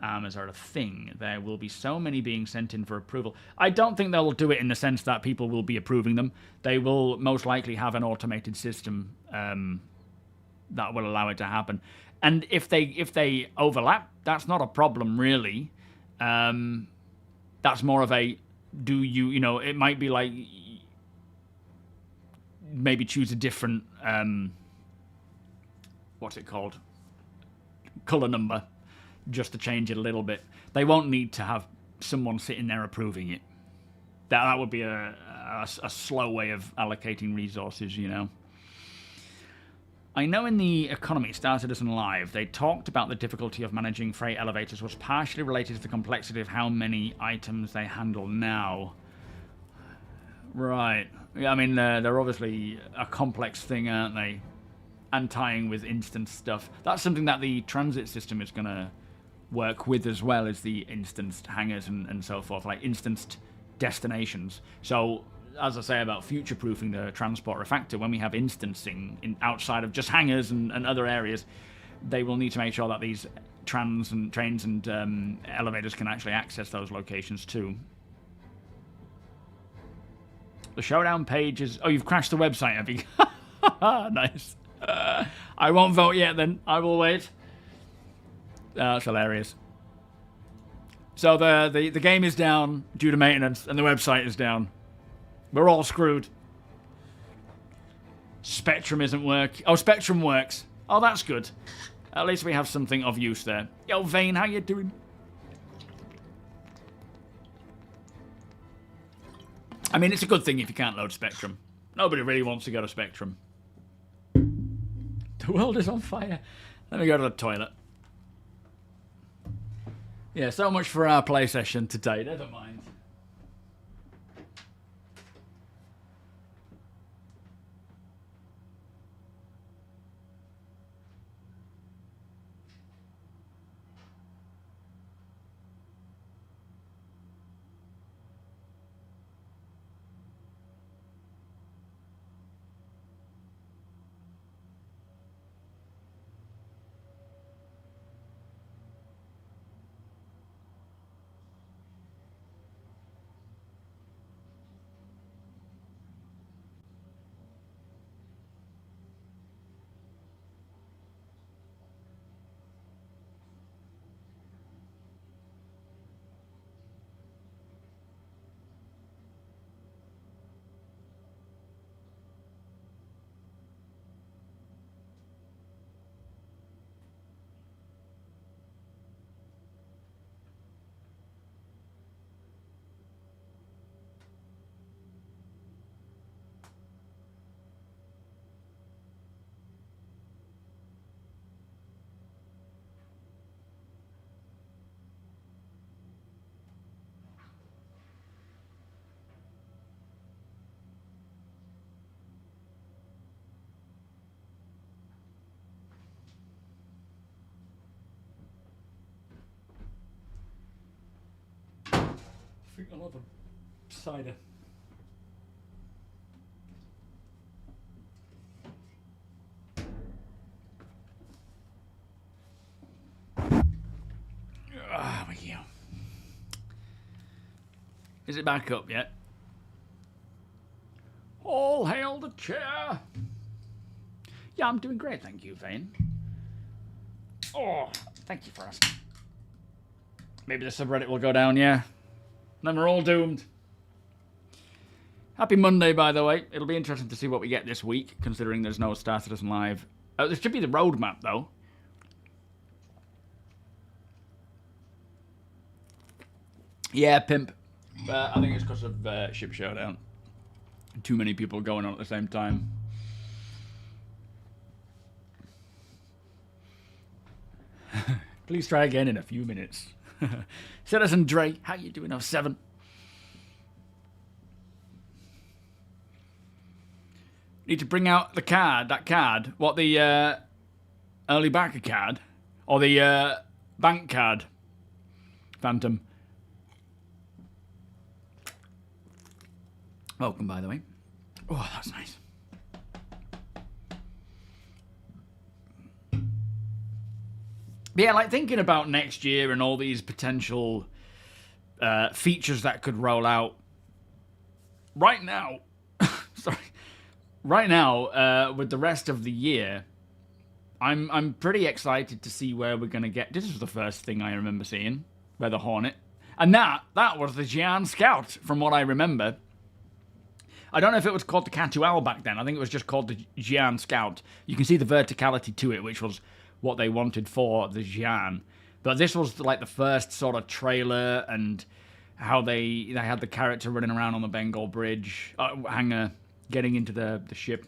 armors are a thing. There will be so many being sent in for approval. I don't think they'll do it in the sense that people will be approving them. They will most likely have an automated system that will allow it to happen. And if they overlap, that's not a problem, really. That's more of a, you know, it might be like, maybe choose a different, what's it called? Color number, just to change it a little bit. They won't need to have someone sitting there approving it. That would be a slow way of allocating resources, you know. I know in the economy, Star Citizen Live, they talked about the difficulty of managing freight elevators was partially related to the complexity of how many items they handle now. Right. I mean, they're obviously a complex thing, aren't they? And tying with instance stuff. That's something that the transit system is going to work with as well, as the instanced hangars and so forth, like instanced destinations. So, as I say about future-proofing the transport refactor, when we have instancing outside of just hangars and other areas, they will need to make sure that these trains and elevators can actually access those locations too. The showdown page is... Oh, you've crashed the website, have you? Nice. I won't vote yet, then. I will wait. That's hilarious. So the game is down due to maintenance, and the website is down. We're all screwed. Spectrum isn't working. Oh, Spectrum works. Oh, that's good. At least we have something of use there. Yo, Vane, how you doing? I mean, it's a good thing if you can't load Spectrum. Nobody really wants to go to Spectrum. The world is on fire. Let me go to the toilet. Yeah, so much for our play session today. Never mind. think I'll have a cider. Ah, we go. Is it back up yet? All hail the chair! Yeah, I'm doing great, thank you, Vane. Oh, thank you for asking. Maybe the subreddit will go down, yeah. Then we're all doomed. Happy Monday, by the way. It'll be interesting to see what we get this week, considering there's no Star Citizen Live. There should be the roadmap, though. Yeah, pimp. I think it's because of Ship Showdown. Too many people going on at the same time. Please try again in a few minutes. Citizen Dre, how you doing? 07. Need to bring out the card, that card. What, the early backer card? Or the bank card? Phantom. Welcome, by the way. Oh, that's nice. But yeah, like thinking about next year and all these potential features that could roll out. Right now, sorry. Right now, with the rest of the year, I'm pretty excited to see where we're gonna get. This was the first thing I remember seeing, where the Hornet, and that was the Xi'an Scout, from what I remember. I don't know if it was called the Cantual back then. I think it was just called the Xi'an Scout. You can see the verticality to it, which was what they wanted for the Xi'an. But this was like the first sort of trailer, and how they had the character running around on the Bengal Bridge, hangar, getting into the ship.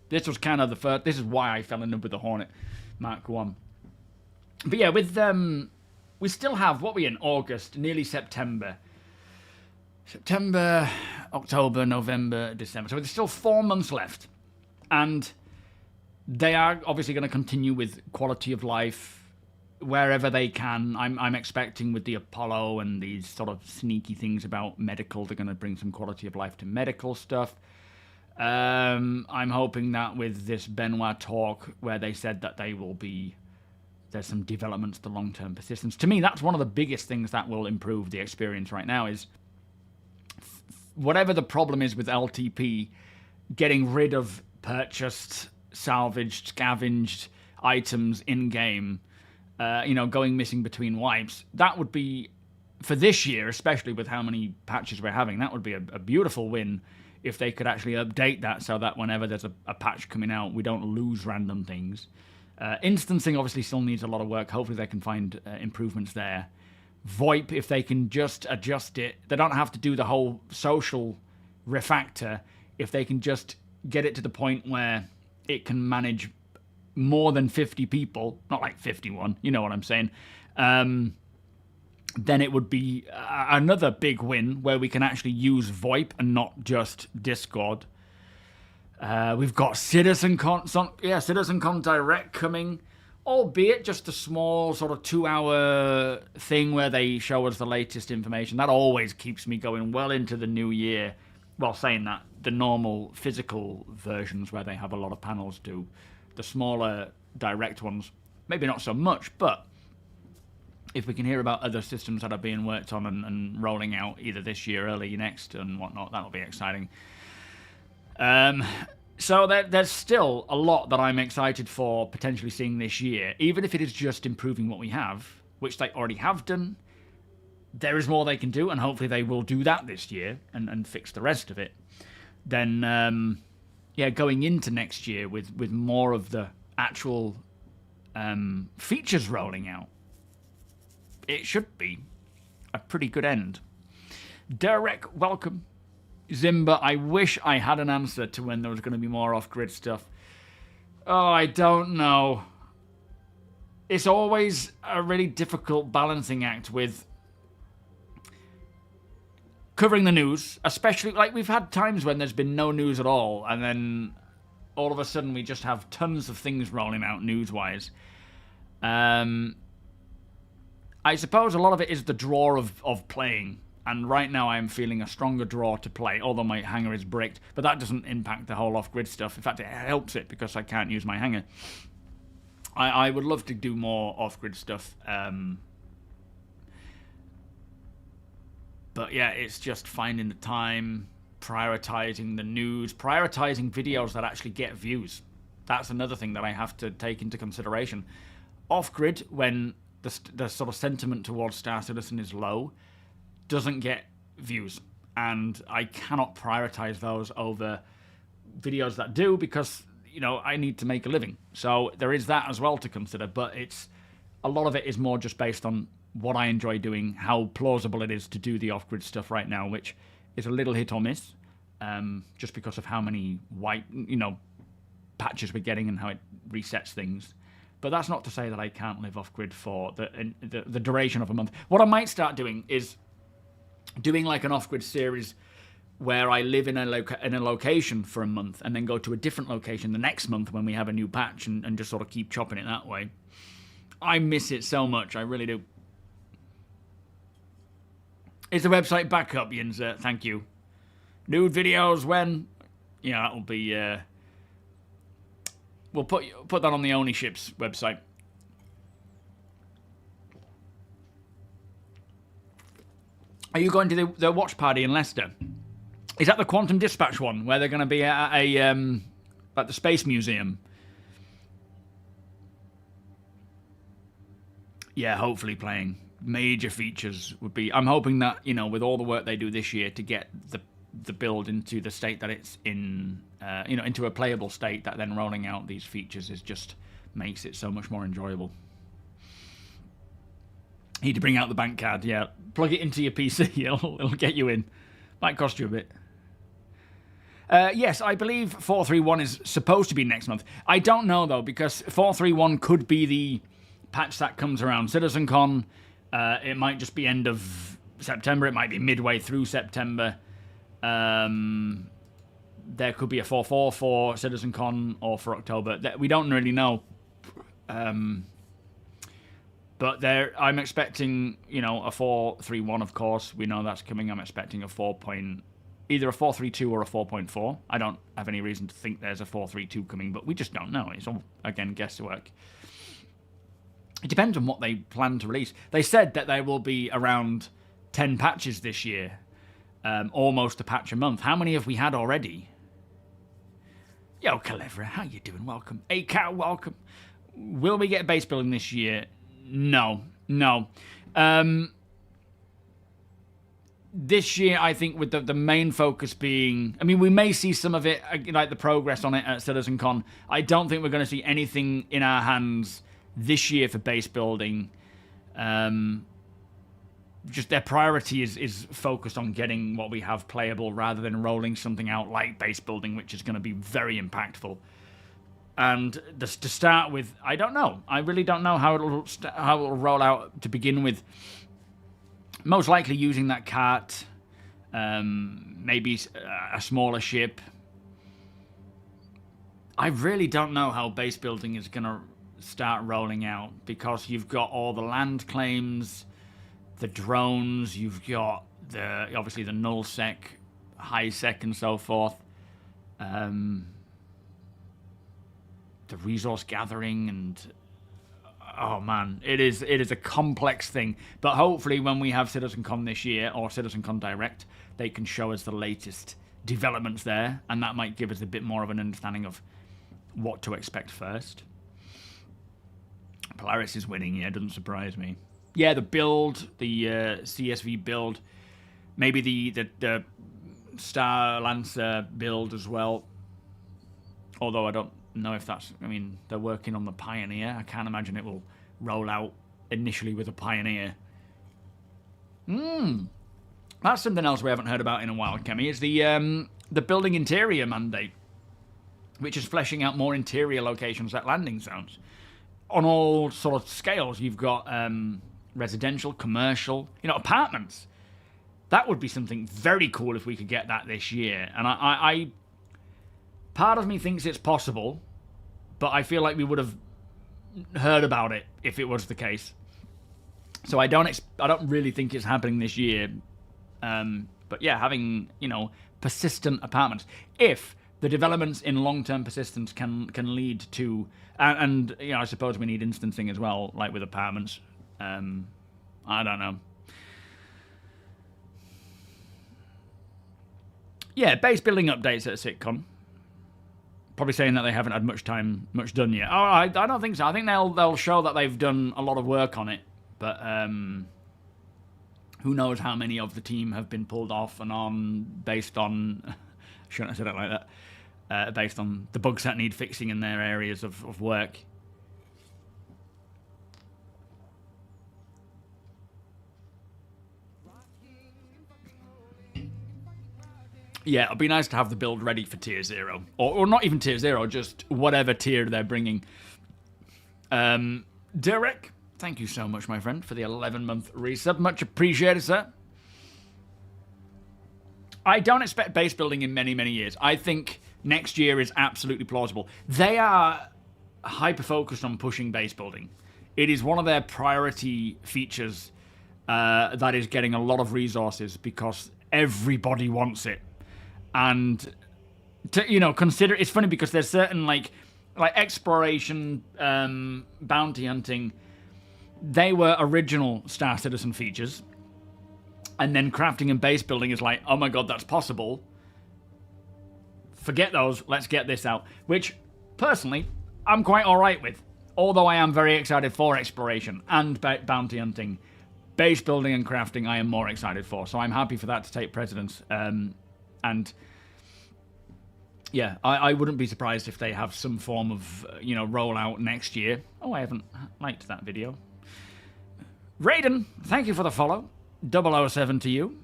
This was kind of the first. This is why I fell in love with the Hornet Mark 1. But yeah, with we still have, what we in August, nearly September. September, October, November, December. So there's still 4 months left. And they are obviously going to continue with quality of life wherever they can. I'm expecting with the Apollo and these sort of sneaky things about medical, they're going to bring some quality of life to medical stuff. I'm hoping that with this Benoit talk, where they said that they will be, there's some developments to long-term persistence. To me, that's one of the biggest things that will improve the experience right now is whatever the problem is with LTP, getting rid of purchased, salvaged, scavenged items in-game, going missing between wipes, that would be, for this year, especially with how many patches we're having, that would be a beautiful win if they could actually update that so that whenever there's a patch coming out, we don't lose random things. Instancing obviously still needs a lot of work. Hopefully they can find improvements there. VoIP, if they can just adjust it, they don't have to do the whole social refactor. If they can just get it to the point where it can manage more than 50 people, not like 51, you know what I'm saying, then it would be another big win where we can actually use VoIP and not just Discord. We've got CitizenCon Direct coming, albeit just a small sort of 2-hour thing where they show us the latest information. That always keeps me going well into the new year. Well, saying that, the normal physical versions where they have a lot of panels do. The smaller direct ones, maybe not so much, but if we can hear about other systems that are being worked on and rolling out either this year, early next, and whatnot, that'll be exciting. So there's still a lot that I'm excited for potentially seeing this year, even if it is just improving what we have, which they already have done. There is more they can do, and hopefully they will do that this year and fix the rest of it. Then, going into next year with more of the actual features rolling out, it should be a pretty good end. Derek, welcome. Zimba, I wish I had an answer to when there was going to be more off-grid stuff. Oh, I don't know. It's always a really difficult balancing act with covering the news, especially, like, we've had times when there's been no news at all, and then all of a sudden we just have tons of things rolling out news-wise. I suppose a lot of it is the draw of playing. And right now I am feeling a stronger draw to play, although my hangar is bricked. But that doesn't impact the whole off-grid stuff. In fact, it helps it because I can't use my hangar. I would love to do more off-grid stuff. But yeah, it's just finding the time, prioritizing the news, prioritizing videos that actually get views. That's another thing that I have to take into consideration. Off-grid, when the sort of sentiment towards Star Citizen is low, doesn't get views, and I cannot prioritize those over videos that do, because I need to make a living. So there is that as well to consider, but a lot of it is more just based on what I enjoy doing, how plausible it is to do the off-grid stuff right now, which is a little hit or miss, just because of how many white patches we're getting and how it resets things. But that's not to say that I can't live off-grid for the duration of a month. What I might start doing is doing like an off-grid series where I live in a location for a month and then go to a different location the next month when we have a new patch, and just sort of keep chopping it that way. I miss it so much, I really do. Is the website back up, Jens? Thank you. Nude videos when? Yeah, that'll be... we'll put that on the Ownerships website. Are you going to the watch party in Leicester? Is that the Quantum Dispatch one, where they're going to be at at the Space Museum? Yeah, hopefully playing. Major features would be... I'm hoping that, with all the work they do this year to get the build into the state that it's in, into a playable state, that then rolling out these features just makes it so much more enjoyable. Need to bring out the bank card, yeah. Plug it into your PC, it'll get you in. Might cost you a bit. Yes, I believe 431 is supposed to be next month. I don't know, though, because 431 could be the patch that comes around CitizenCon. It might just be end of September. It might be midway through September. There could be a 4.4 for CitizenCon or for October. We don't really know. But I'm expecting, a 4.31, of course. We know that's coming. I'm expecting either a 4.32 or a 4.4. I don't have any reason to think there's a 4.32 coming, but we just don't know. It's all, again, guesswork. It depends on what they plan to release. They said that there will be around 10 patches this year. Almost a patch a month. How many have we had already? Yo, Calevra, how you doing? Welcome. A-Cow, welcome. Will we get base building this year? No. This year, I think, with the main focus being... I mean, we may see some of it, like the progress on it at CitizenCon. I don't think we're going to see anything in our hands this year for base building. Just their priority is focused on getting what we have playable rather than rolling something out like base building, which is going to be very impactful. And to start with, I don't know. I really don't know how it'll roll out to begin with. Most likely using that cart, maybe a smaller ship. I really don't know how base building is going to start rolling out, because you've got all the land claims, the drones, you've got obviously the null sec, high sec, and so forth. The resource gathering, and oh man, it is a complex thing. But hopefully when we have CitizenCon this year, or CitizenCon Direct, they can show us the latest developments there, and that might give us a bit more of an understanding of what to expect first. Polaris is winning, yeah, doesn't surprise me. Yeah, the build, the CSV build, maybe the Star Lancer build as well. Although I don't know if that's... I mean, they're working on the Pioneer. I can't imagine it will roll out initially with a Pioneer. That's something else we haven't heard about in a while, Kemi, is the building interior mandate, which is fleshing out more interior locations at landing zones. On all sort of scales, you've got residential, commercial, apartments. That would be something very cool if we could get that this year. And I part of me thinks it's possible, but I feel like we would have heard about it if it was the case. So I don't really think it's happening this year. But yeah, having, you know, persistent apartments. If the developments in long-term persistence can lead to, and you know, I suppose we need instancing as well, like with apartments. I don't know. Yeah, base building updates at SitCon. Probably saying that they haven't had much done yet. Oh, I don't think so. I think they'll show that they've done a lot of work on it, but who knows how many of the team have been pulled off and on based on. Shouldn't have said it like that. Based on the bugs that need fixing in their areas of work. Yeah, it'd be nice to have the build ready for tier 0. Or not even tier 0, just whatever tier they're bringing. Derek, thank you so much, my friend, for the 11-month resub. Much appreciated, sir. I don't expect base building in many, many years. I think next year is absolutely plausible. They are hyper-focused on pushing base building. It is one of their priority features that is getting a lot of resources because everybody wants it. And to, you know, consider, it's funny because there's certain like exploration, bounty hunting, they were original Star Citizen features, and then crafting and base building is like, oh my god, that's possible. Forget those, let's get this out. Which, personally, I'm quite alright with. Although I am very excited for exploration and bounty hunting. Base building and crafting I am more excited for, so I'm happy for that to take precedence. And yeah, I wouldn't be surprised if they have some form of, you know, rollout next year. Oh, I haven't liked that video. Raiden, thank you for the follow. 007 to you.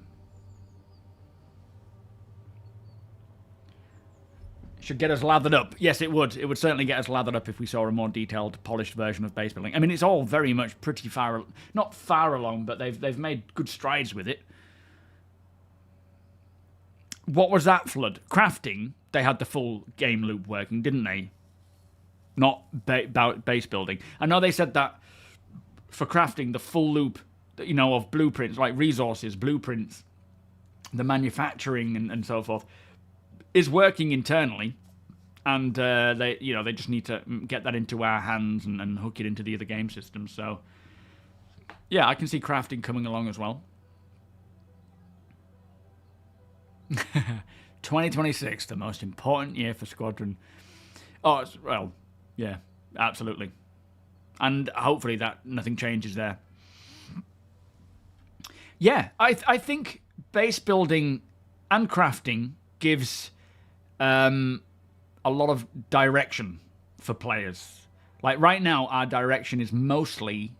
Should get us lathered up. Yes, it would. It would certainly get us lathered up if we saw a more detailed, polished version of base building. I mean, it's all very much pretty far, not far along, but they've made good strides with it. What was that, Flood? Crafting, they had the full game loop working, didn't they? Not base building. I know they said that for crafting, the full loop, you know, of blueprints, like resources, blueprints, the manufacturing and so forth, is working internally. And they just need to get that into our hands and hook it into the other game systems. So, yeah, I can see crafting coming along as well. 2026, the most important year for Squadron. Oh, well, yeah, absolutely. And hopefully that nothing changes there. Yeah, I think base building and crafting gives a lot of direction for players. Like right now, our direction is mostly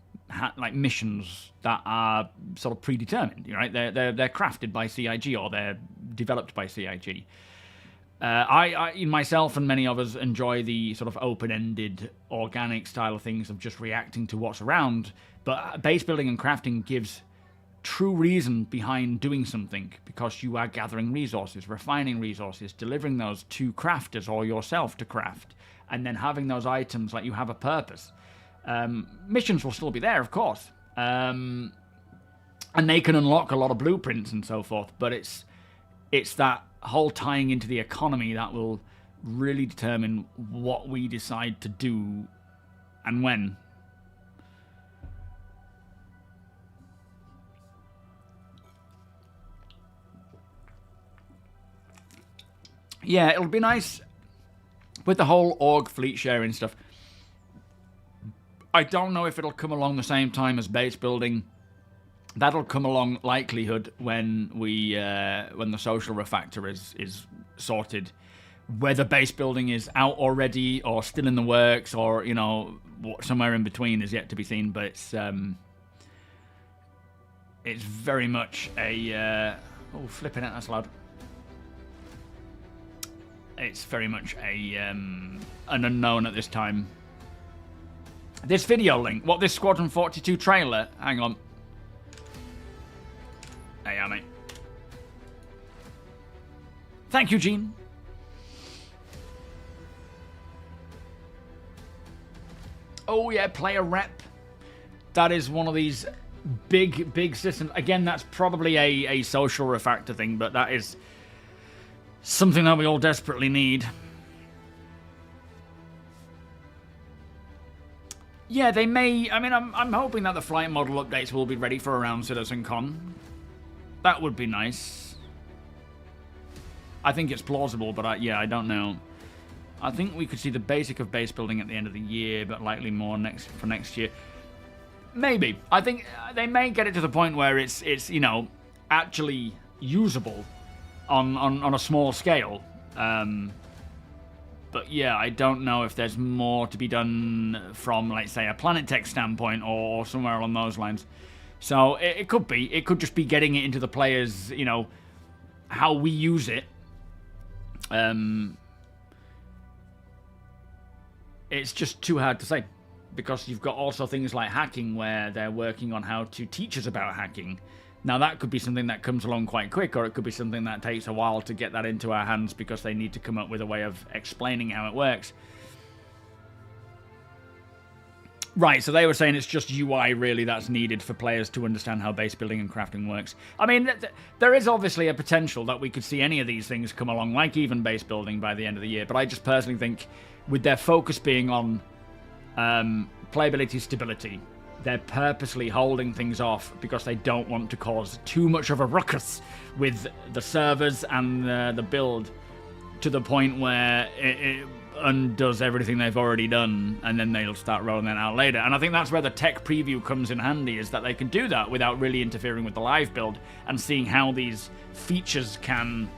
like missions that are sort of predetermined, right? They're crafted by CIG or they're developed by CIG. I myself and many others enjoy the sort of open-ended, organic style of things of just reacting to what's around. But base building and crafting gives true reason behind doing something because you are gathering resources, refining resources, delivering those to crafters or yourself to craft, and then having those items like you have a purpose. Missions will still be there, of course. And they can unlock a lot of blueprints and so forth, but it's that whole tying into the economy that will really determine what we decide to do and when. Yeah, it'll be nice with the whole org fleet sharing stuff. I don't know if it'll come along the same time as base building. That'll come along likelihood when the social refactor is sorted. Whether base building is out already or still in the works or, you know, somewhere in between is yet to be seen. But it's very much a oh, flipping it, that's loud. It's very much an unknown at this time. This video link, what, this Squadron 42 trailer? Hang on. There you are, mate. Thank you, Gene. Oh yeah, player rep. That is one of these big systems. Again, that's probably a social refactor thing, but that is something that we all desperately need. Yeah, they may. I mean, I'm hoping that the flight model updates will be ready for around CitizenCon. That would be nice. I think it's plausible, but I don't know. I think we could see the basic of base building at the end of the year, but likely more for next year. Maybe. I think they may get it to the point where it's you know, actually usable on a small scale. But yeah, I don't know if there's more to be done from, let's say, a PlanetTech standpoint or somewhere along those lines. So it could be. It could just be getting it into the players, you know, how we use it. It's just too hard to say, because you've got also things like hacking where they're working on how to teach us about hacking. Now that could be something that comes along quite quick, or it could be something that takes a while to get that into our hands because they need to come up with a way of explaining how it works. Right, so they were saying it's just UI really that's needed for players to understand how base building and crafting works. I mean, there is obviously a potential that we could see any of these things come along, like even base building by the end of the year, but I just personally think with their focus being on playability stability, they're purposely holding things off because they don't want to cause too much of a ruckus with the servers and the build to the point where it undoes everything they've already done, and then they'll start rolling that out later. And I think that's where the tech preview comes in handy, is that they can do that without really interfering with the live build and seeing how these features can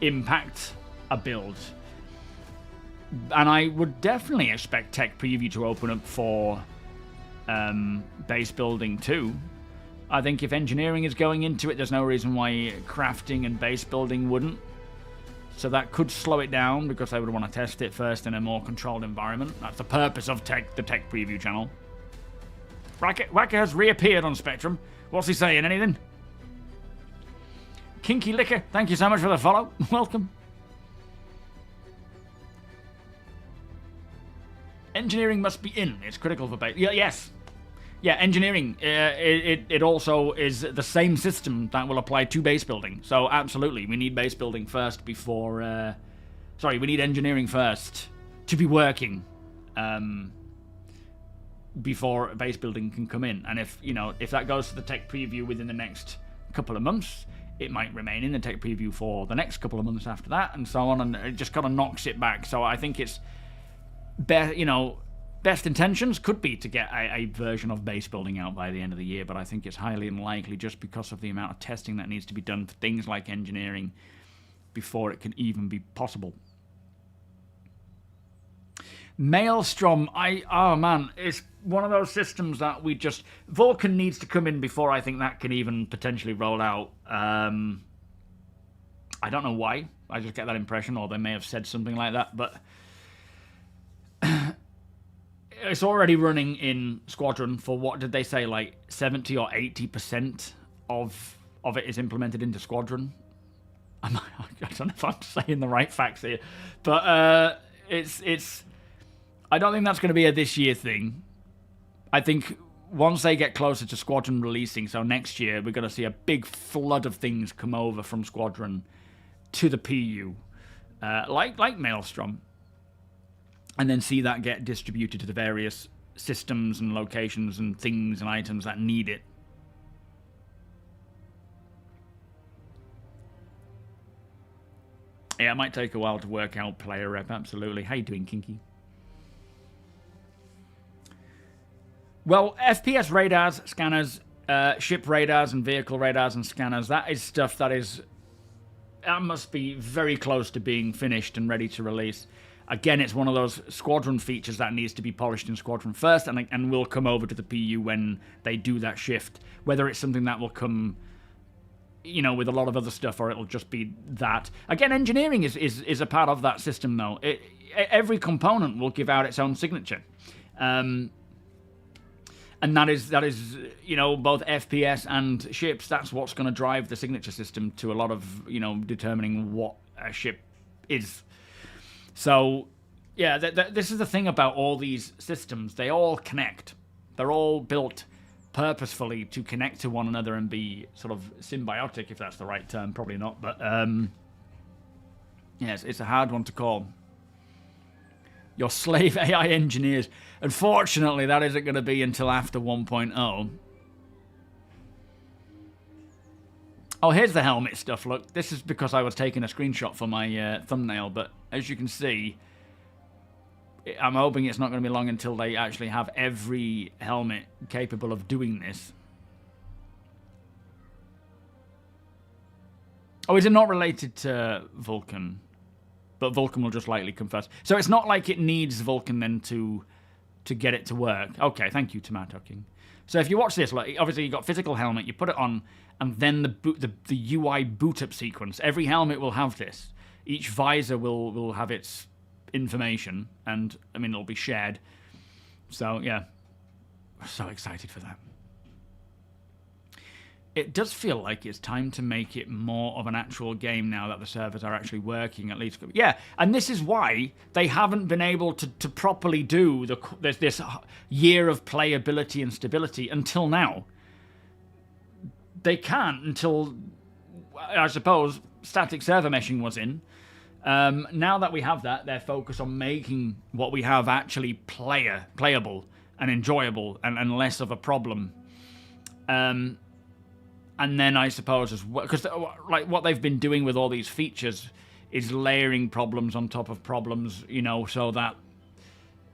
impact a build. And I would definitely expect tech preview to open up for base building too. I think if engineering is going into it, there's no reason why crafting and base building wouldn't. So that could slow it down because they would want to test it first in a more controlled environment. That's the purpose of the tech preview channel. Wacker has reappeared on Spectrum. What's he saying? Anything? Kinky Liquor, thank you so much for the follow. Welcome. Engineering must be in. It's critical for base. Yes. Yeah, engineering. It also is the same system that will apply to base building. So absolutely, we need base building first before. Sorry, we need engineering first to be working before base building can come in. And if that goes to the tech preview within the next couple of months, it might remain in the tech preview for the next couple of months after that, and so on. And it just kind of knocks it back. So I think it's best intentions could be to get a version of base building out by the end of the year, but I think it's highly unlikely just because of the amount of testing that needs to be done for things like engineering before it can even be possible. Maelstrom, oh man, it's one of those systems that Vulcan needs to come in before I think that can even potentially roll out. I don't know why, I just get that impression, or they may have said something like that, but it's already running in Squadron for, what did they say, like 70 or 80% of it is implemented into Squadron. I don't know if I'm saying the right facts here, but it's. I don't think that's going to be a this year thing. I think once they get closer to Squadron releasing, so next year, we're going to see a big flood of things come over from Squadron to the PU, like Maelstrom. And then see that get distributed to the various systems and locations and things and items that need it. Yeah, it might take a while to work out player rep, absolutely. How you doing, Kinky? Well, FPS radars, scanners, ship radars and vehicle radars and scanners, that is stuff that must be very close to being finished and ready to release. Again, it's one of those Squadron features that needs to be polished in Squadron first, and will come over to the PU when they do that shift. Whether it's something that will come, with a lot of other stuff, or it'll just be that. Again, engineering is a part of that system, though. Every component will give out its own signature. And that is both FPS and ships. That's what's going to drive the signature system to a lot of, determining what a ship is. So, yeah, this is the thing about all these systems. They all connect. They're all built purposefully to connect to one another and be sort of symbiotic, if that's the right term. Probably not, but yes, it's a hard one to call. Your slave AI engineers. Unfortunately, that isn't going to be until after 1.0. Oh, here's the helmet stuff. Look, this is because I was taking a screenshot for my thumbnail, but as you can see, I'm hoping it's not going to be long until they actually have every helmet capable of doing this. Oh, is it not related to Vulcan? But Vulcan will just likely come first. So it's not like it needs Vulcan then to get it to work. Okay, thank you, Tomato King. So if you watch this, like, obviously you've got physical helmet, you put it on, and then the UI boot up sequence. Every helmet will have this. Each visor will have its information, and I mean it'll be shared. So yeah, I'm so excited for that. It does feel like it's time to make it more of an actual game now that the servers are actually working, at least. Yeah, and this is why they haven't been able to properly do this year of playability and stability until now. They can't until, I suppose, static server meshing was in. Now that we have that, they're focused on making what we have actually playable and enjoyable and less of a problem. And then I suppose as well, because like what they've been doing with all these features is layering problems on top of problems, you know, so that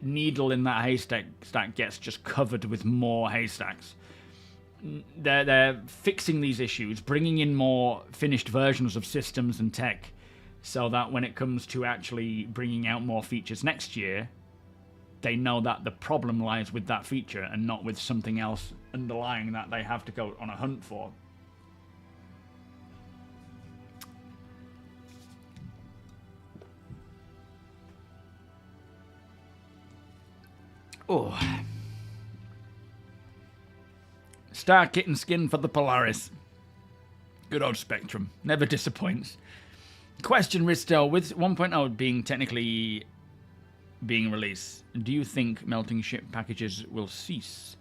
needle in that haystack gets just covered with more haystacks. They're fixing these issues, bringing in more finished versions of systems and tech, so that when it comes to actually bringing out more features next year, they know that the problem lies with that feature and not with something else underlying that they have to go on a hunt for. Oh. Star kit and skin for the Polaris. Good old Spectrum. Never disappoints. Question, Risto, with 1.0 being technically being released, do you think melting ship packages will cease?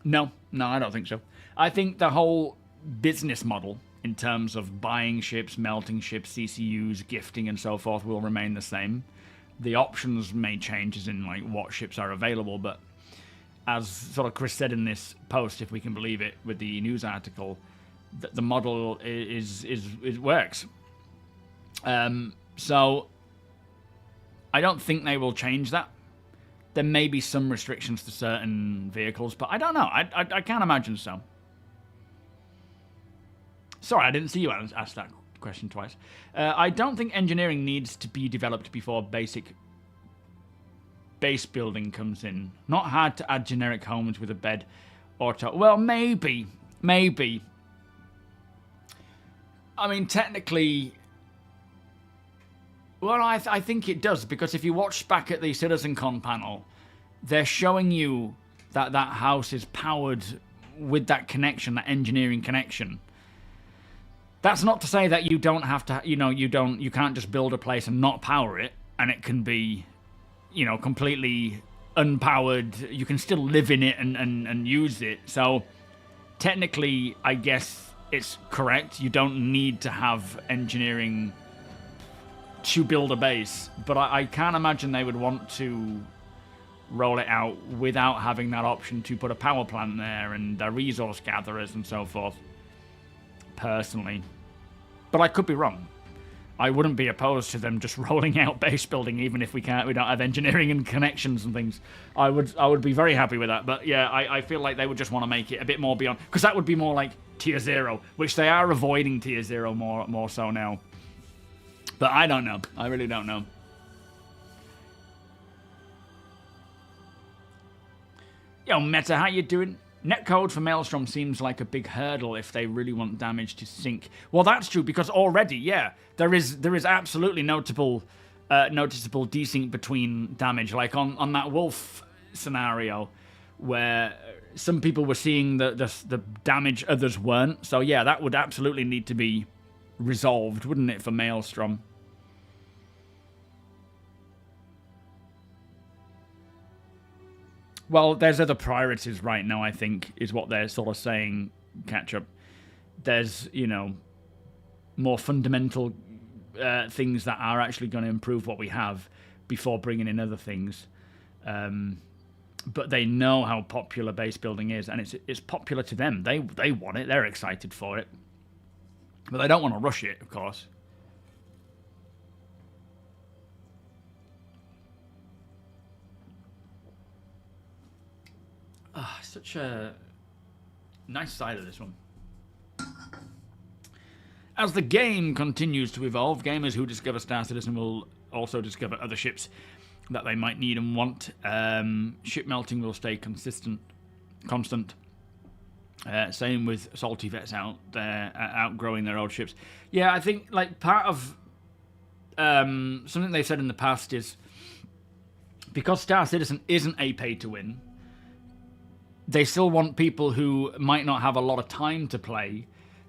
No, I don't think so. I think the whole business model in terms of buying ships, melting ships, CCUs, gifting and so forth will remain the same. The options may change as in like what ships are available, but as sort of Chris said in this post, if we can believe it with the news article, the model works. So I don't think they will change that. There may be some restrictions to certain vehicles, but I don't know. I can't imagine so. Sorry, I didn't see you ask that question twice. I don't think engineering needs to be developed before basic base building comes in. Not hard to add generic homes with a bed or well, maybe. I mean, technically, well, I think it does, because if you watch back at the CitizenCon panel, they're showing you that that house is powered with that connection, that engineering connection. That's not to say that you don't have to, you can't just build a place and not power it, and it can be, completely unpowered. You can still live in it and use it. So technically, I guess it's correct. You don't need to have engineering to build a base, but I can't imagine they would want to roll it out without having that option to put a power plant there and resource gatherers and so forth. Personally, but I could be wrong. I wouldn't be opposed to them just rolling out base building, even if we don't have engineering and connections and things. I would be very happy with that. But yeah, I feel like they would just want to make it a bit more beyond, because that would be more like tier 0, which they are avoiding tier 0 more so now. But I don't know. I really don't know. Yo, Meta, how you doing? Netcode for Maelstrom seems like a big hurdle if they really want damage to sink. Well, that's true, because already, yeah, there is absolutely noticeable desync between damage. Like on that Wolf scenario, where some people were seeing the damage others weren't. So yeah, that would absolutely need to be resolved, wouldn't it, for Maelstrom? Well, there's other priorities right now, I think, is what they're sort of saying, Catch-up. There's, you know, more fundamental things that are actually going to improve what we have before bringing in other things. But they know how popular base building is, and it's popular to them. They want it. They're excited for it. But they don't want to rush it, of course. Such a nice side of this one. As the game continues to evolve, gamers who discover Star Citizen will also discover other ships that they might need and want. Ship melting will stay constant. Same with salty vets out there, outgrowing their old ships. Yeah, I think like part of something they've said in the past is because Star Citizen isn't a pay to win, they still want people who might not have a lot of time to play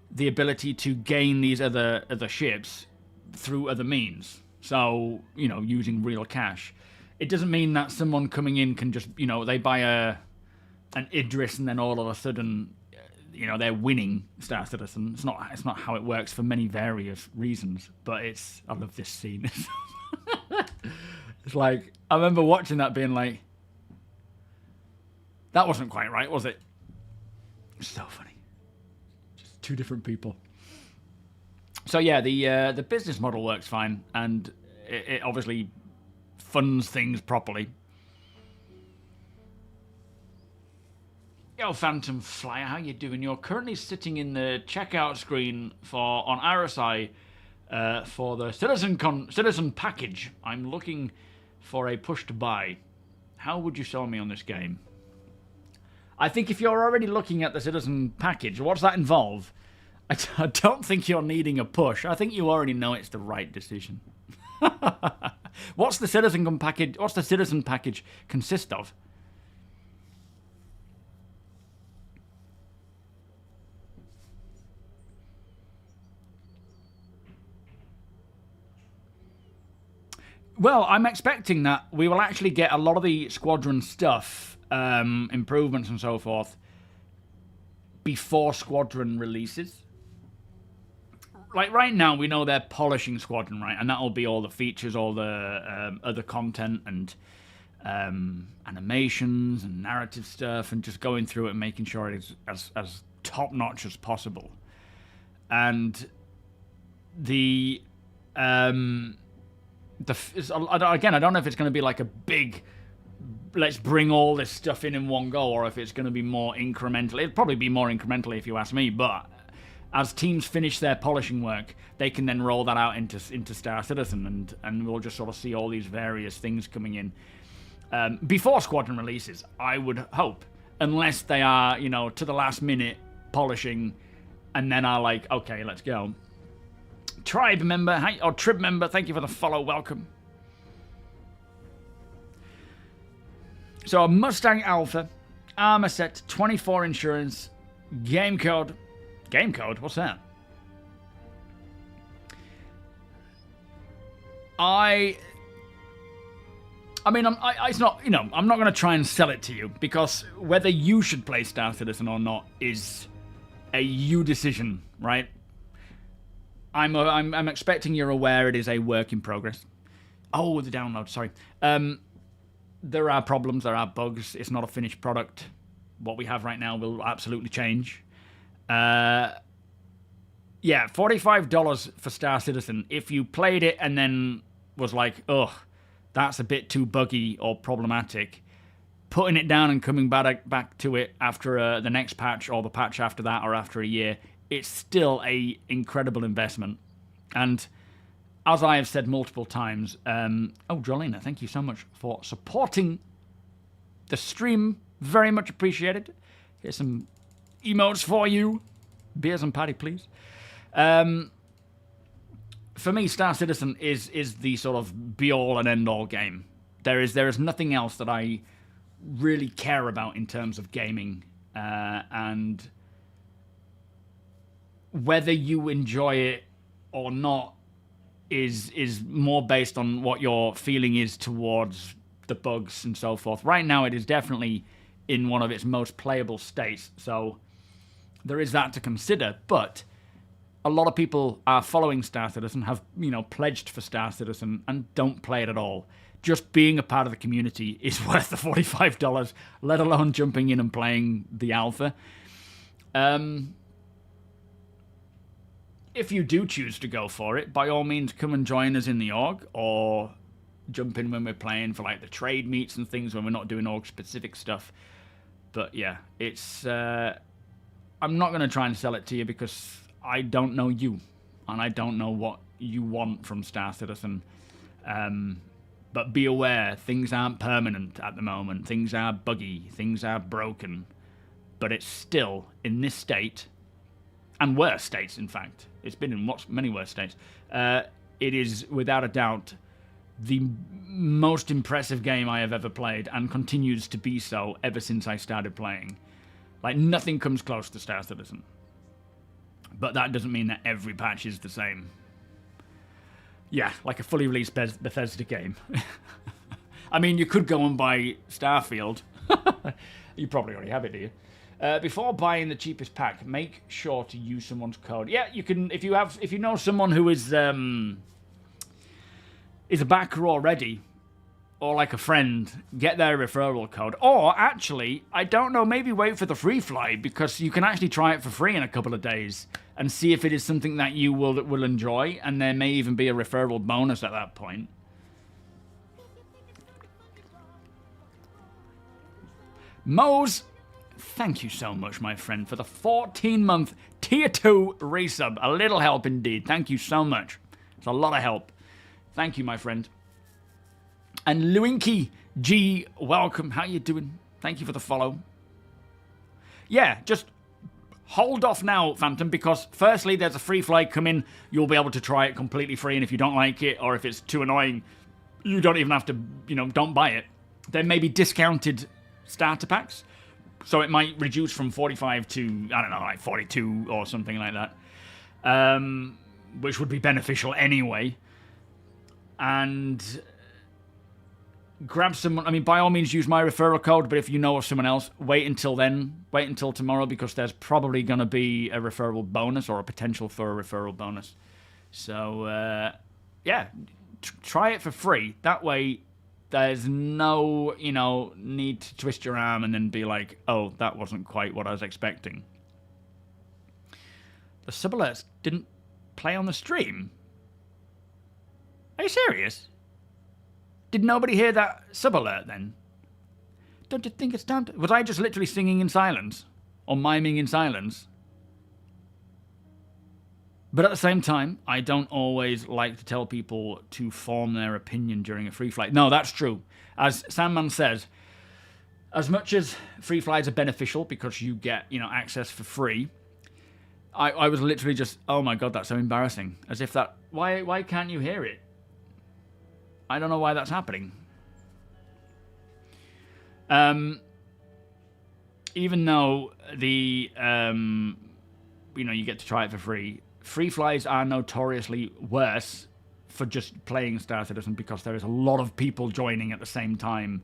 the ability to gain these other ships through other means. So, you know, using real cash. It doesn't mean that someone coming in can just, you know, they buy an Idris and then all of a sudden, you know, they're winning Star Citizen. It's not how it works for many various reasons, but I love this scene. It's like, I remember watching that being like, that wasn't quite right, was it? It's so funny. Just two different people. So yeah, the business model works fine, and it obviously funds things properly. Yo, Phantom Flyer, how you doing? You're currently sitting in the checkout screen on RSI for the Citizen package. I'm looking for a push to buy. How would you sell me on this game? I think if you're already looking at the Citizen package, what does that involve? I don't think you're needing a push. I think you already know it's the right decision. What's the Citizen package? What's the Citizen package consist of? Well, I'm expecting that we will actually get a lot of the Squadron stuff, improvements and so forth, before Squadron releases. Like right now, we know they're polishing Squadron, right? And that'll be all the features, all the other content and animations and narrative stuff, and just going through it and making sure it's as top-notch as possible. And again, I don't know if it's going to be like a big, let's bring all this stuff in one go, or if it's going to be more incremental. It'd probably be more incrementally if you ask me, but as teams finish their polishing work, they can then roll that out into Star Citizen, and we'll just sort of see all these various things coming in before Squadron releases, I would hope, unless they are, you know, to the last minute polishing, and then are like, okay, let's go. Tribe member, or Trib member, thank you for the follow, welcome. So a Mustang Alpha, armor set, 24 insurance, game code. Game code? What's that? I mean, it's not, you know, I'm not going to try and sell it to you, because whether you should play Star Citizen or not is a you decision, right? I'm expecting you're aware it is a work in progress. Oh, the download, sorry. There are problems, there are bugs. It's not a finished product. What we have right now will absolutely change. Yeah, $45 for Star Citizen. If you played it and then was like, ugh, that's a bit too buggy or problematic, putting it down and coming back to it after the next patch or the patch after that or after a year, it's still a incredible investment. And as I have said multiple times, oh, Jolena, thank you so much for supporting the stream. Very much appreciated. Here's some emotes for you. Beers and patty, please. For me, Star Citizen is the sort of be-all and end-all game. There is nothing else that I really care about in terms of gaming, and whether you enjoy it or not is more based on what your feeling is towards the bugs and so forth. Right now, it is definitely in one of its most playable states, so there is that to consider. But a lot of people are following Star Citizen, have pledged for Star Citizen, and don't play it at all. Just being a part of the community is worth the $45, let alone jumping in and playing the alpha. If you do choose to go for it, by all means, come and join us in the org, or jump in when we're playing for like the trade meets and things when we're not doing org-specific stuff. But yeah, it's... I'm not going to try and sell it to you because I don't know you, and I don't know what you want from Star Citizen. But be aware, things aren't permanent at the moment. Things are buggy, things are broken. But it's still, in this state, and worse states, in fact. It's been in many worse states. It is, without a doubt, the most impressive game I have ever played, and continues to be so ever since I started playing. Like, nothing comes close to Star Citizen. But that doesn't mean that every patch is the same. Yeah, like a fully released Bethesda game. I mean, you could go and buy Starfield. You probably already have it, do you? Before buying the cheapest pack, make sure to use someone's code. Yeah, you can if you know someone who is a backer already, or like a friend, get their referral code. Or actually, I don't know, maybe wait for the free fly, because you can actually try it for free in a couple of days and see if it is something that you will enjoy, and there may even be a referral bonus at that point. Mose, thank you so much, my friend, for the 14-month Tier 2 resub. A little help indeed. Thank you so much. It's a lot of help. Thank you, my friend. And Luinky G, welcome. How you doing? Thank you for the follow. Yeah, just hold off now, Phantom, because firstly, there's a free fly coming. You'll be able to try it completely free, and if you don't like it, or if it's too annoying, you don't even have to, don't buy it. There may be discounted starter packs, so it might reduce from 45 to, I don't know, like 42 or something like that, which would be beneficial anyway. And grab someone. I mean, by all means, use my referral code, but if you know of someone else, wait until then. Wait until tomorrow, because there's probably going to be a referral bonus, or a potential for a referral bonus. So, yeah, try it for free. That way, there's no, need to twist your arm and then be like, oh, that wasn't quite what I was expecting. The sub-alerts didn't play on the stream? Are you serious? Did nobody hear that sub-alert then? Don't you think it's time to... Was I just literally singing in silence? Or miming in silence? But at the same time, I don't always like to tell people to form their opinion during a free flight. No, that's true. As Sandman says, as much as free flights are beneficial because you get, access for free, I was literally just, oh my god, that's so embarrassing. As if that... Why can't you hear it? I don't know why that's happening. Even though the, you get to try it for free, free flies are notoriously worse for just playing Star Citizen, because there is a lot of people joining at the same time,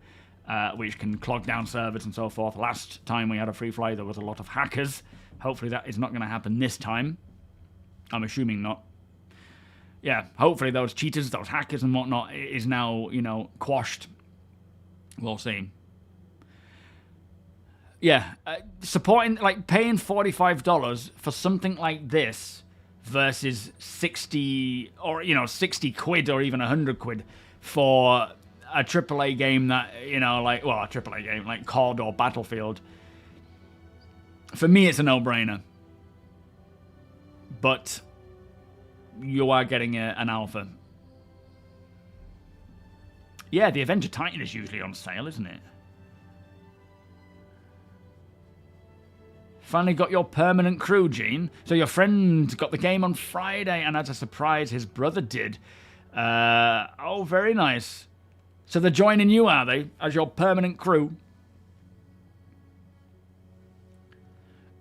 which can clog down servers and so forth. Last time we had a free fly, there was a lot of hackers. Hopefully that is not going to happen this time. I'm assuming not. Yeah, hopefully those cheaters, those hackers and whatnot is now, quashed. We'll see. Yeah, supporting, like, paying $45 for something like this versus 60 or, 60 quid or even 100 quid for a AAA game that, a AAA game like COD or Battlefield. For me, it's a no-brainer. But you are getting an alpha. Yeah, the Avenger Titan is usually on sale, isn't it? Finally got your permanent crew, Gene. So your friend got the game on Friday, and as a surprise, his brother did. Oh, very nice. So they're joining you, are they, as your permanent crew?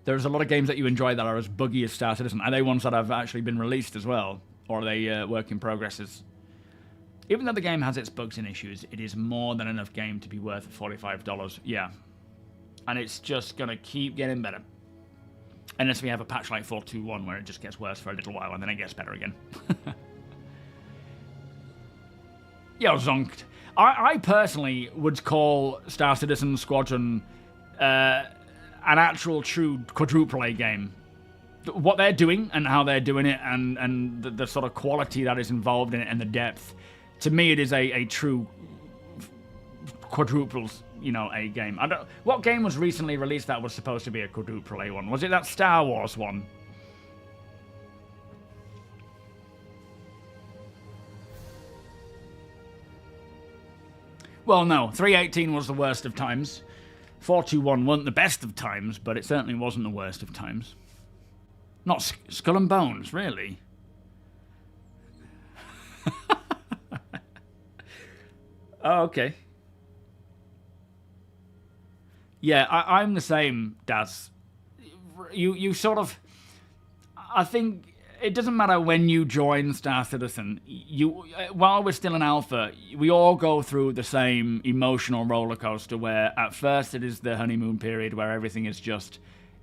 There's a lot of games that you enjoy that are as buggy as Star Citizen. Are they ones that have actually been released as well? Or are they work in progresses? Even though the game has its bugs and issues, it is more than enough game to be worth $45. Yeah. And it's just going to keep getting better. Unless we have a patch like 4.2.1 where it just gets worse for a little while and then it gets better again. Yo, zonked. I personally would call Star Citizen Squadron an actual true quadruple A game. What they're doing and how they're doing it and the sort of quality that is involved in it and the depth, to me it is a true quadruple, you know, A game. What game was recently released that was supposed to be a quadruple A one? Was it that Star Wars one? Well, no. 3.18 was the worst of times. 4.2.1 wasn't the best of times, but it certainly wasn't the worst of times. Not Skull and Bones, really? Oh, okay. Yeah, I'm the same, Daz. You sort of... I think it doesn't matter when you join Star Citizen. While we're still in alpha, we all go through the same emotional roller coaster where at first it is the honeymoon period where everything is just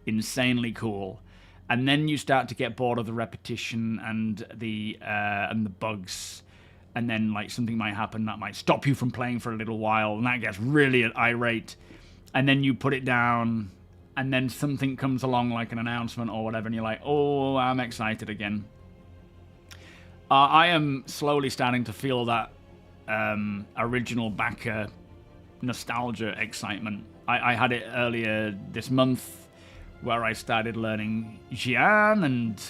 insanely cool. And then you start to get bored of the repetition and the bugs. And then like something might happen that might stop you from playing for a little while. And that gets really irate. And then you put it down, and then something comes along like an announcement or whatever, and you're like, oh, I'm excited again. I am slowly starting to feel that original backer nostalgia excitement. I had it earlier this month, where I started learning Xi'an and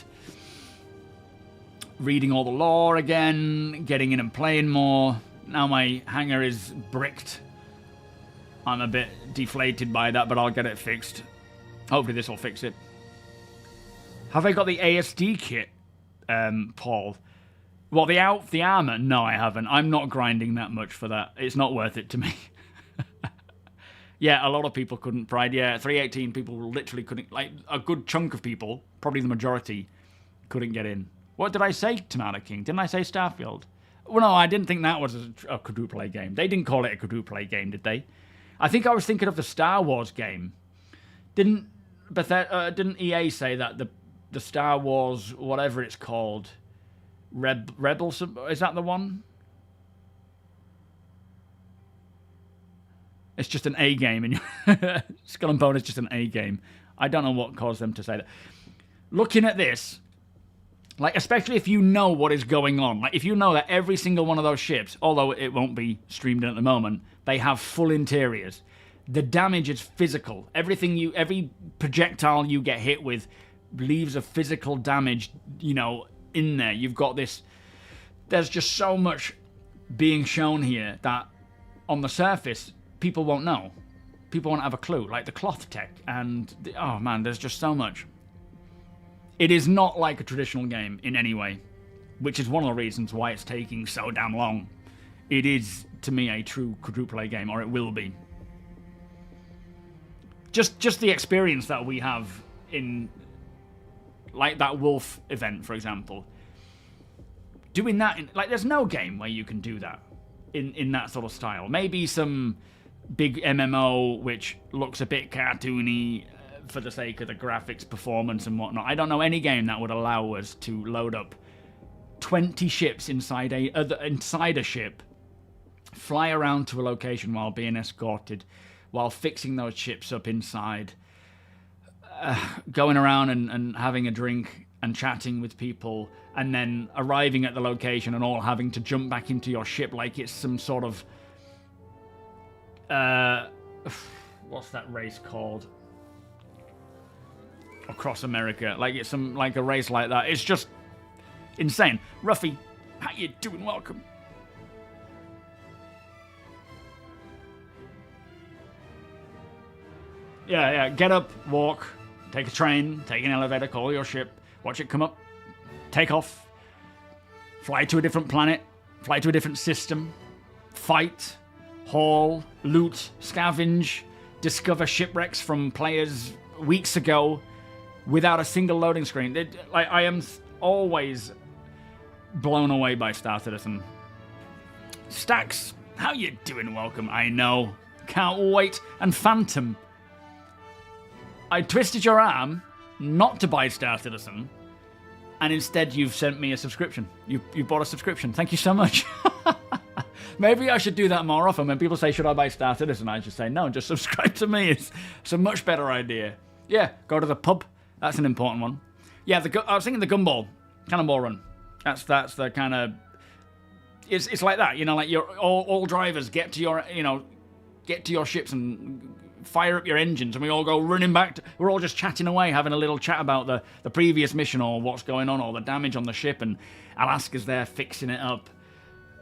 reading all the lore again, getting in and playing more. Now my hangar is bricked. I'm a bit deflated by that, but I'll get it fixed. Hopefully this will fix it. Have I got the ASD kit, Paul? Well, the armor? No, I haven't. I'm not grinding that much for that. It's not worth it to me. Yeah, a lot of people couldn't pride. Yeah, 3.18 people literally couldn't. Like, a good chunk of people, probably the majority, couldn't get in. What did I say, Tamara King? Didn't I say Starfield? Well, no, I didn't think that was a quadruple A game. They didn't call it a quadruple A game, did they? I think I was thinking of the Star Wars game. Didn't EA say that the Star Wars, whatever it's called, Rebels, is that the one? It's just an A game, and Skull and Bone is just an A game. I don't know what caused them to say that. Looking at this, like, especially if you know what is going on, like if you know that every single one of those ships, although it won't be streamed in at the moment, they have full interiors. The damage is physical. Every projectile you get hit with leaves a physical damage, you know, in there. You've got this. There's just so much being shown here that on the surface, people won't know. People won't have a clue. Like the cloth tech oh man, there's just so much. It is not like a traditional game in any way, which is one of the reasons why it's taking so damn long. It is, to me, a true quadruple A game, or it will be. Just the experience that we have in, like that Wolf event, for example. Doing that, like, there's no game where you can do that in that sort of style. Maybe some big MMO which looks a bit cartoony for the sake of the graphics, performance, and whatnot. I don't know any game that would allow us to load up 20 ships inside a ship, fly around to a location while being escorted, while fixing those ships up inside, going around and having a drink and chatting with people, and then arriving at the location and all having to jump back into your ship like it's some sort of... what's that race called? Across America. Like it's like a race like that. It's just insane. Ruffy, how you doing? Welcome. Yeah. Get up, walk, take a train, take an elevator, call your ship, watch it come up, take off, fly to a different planet, fly to a different system, fight, haul, loot, scavenge, discover shipwrecks from players weeks ago without a single loading screen. I am always blown away by Star Citizen. Stacks, how you doing? Welcome. I know. Can't wait. And Phantom. I twisted your arm not to buy Star Citizen, and instead you've sent me a subscription. You bought a subscription. Thank you so much. Maybe I should do that more often. When people say, should I buy Star Citizen? I just say, no, just subscribe to me. It's a much better idea. Yeah, go to the pub. That's an important one. Yeah, I was thinking the Gumball. Cannonball Run. That's the kind of... It's like that, you know, like all drivers get to your ships and fire up your engines, and we all go running back. We're all just chatting away, having a little chat about the previous mission or what's going on or the damage on the ship, and Alaska's there fixing it up.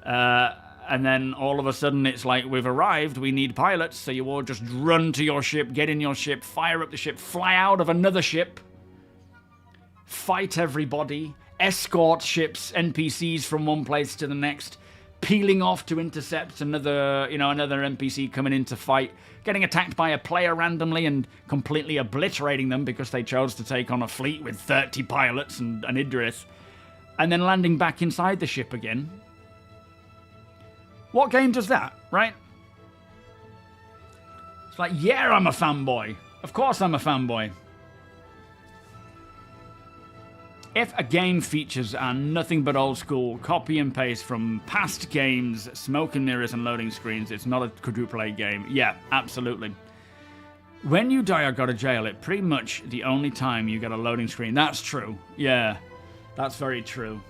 And then all of a sudden it's like, we've arrived, we need pilots, so you all just run to your ship, get in your ship, fire up the ship, fly out of another ship, fight everybody, escort ships, NPCs from one place to the next, peeling off to intercept another NPC coming in to fight, getting attacked by a player randomly and completely obliterating them because they chose to take on a fleet with 30 pilots and an Idris, and then landing back inside the ship again. What game does that, right? It's like, yeah, I'm a fanboy. Of course I'm a fanboy. If a game features are nothing but old school, copy and paste from past games, smoke and mirrors and loading screens, it's not a quadruple A game. Yeah, absolutely. When you die or go to jail, it's pretty much the only time you get a loading screen. That's true. Yeah, that's very true.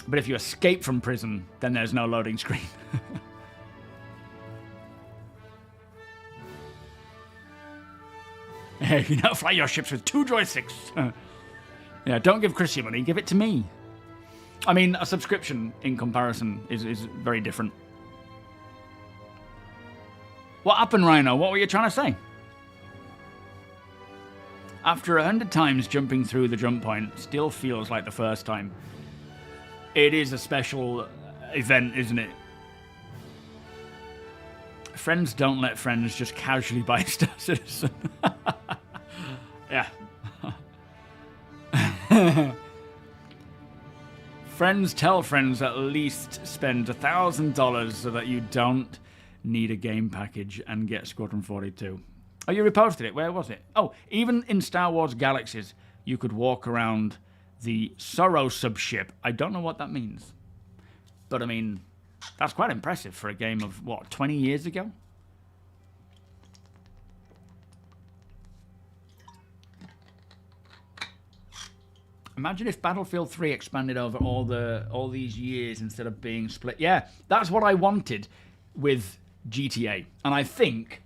But if you escape from prison, then there's no loading screen. You know, fly your ships with 2 joysticks. Yeah, don't give Chris your money, give it to me. I mean, a subscription in comparison is very different. What happened, Rhino? What were you trying to say? After 100 times jumping through the jump point, still feels like the first time. It is a special event, isn't it? Friends don't let friends just casually buy Star Citizen. Yeah. Friends tell friends at least spend $1,000 so that you don't need a game package and get Squadron 42. Oh, you reposted it. Where was it? Oh, even in Star Wars Galaxies, you could walk around the Sorrow subship. I don't know what that means. But, I mean, that's quite impressive for a game of, what, 20 years ago? Imagine if Battlefield 3 expanded over all these years instead of being split. Yeah, that's what I wanted with GTA. And I think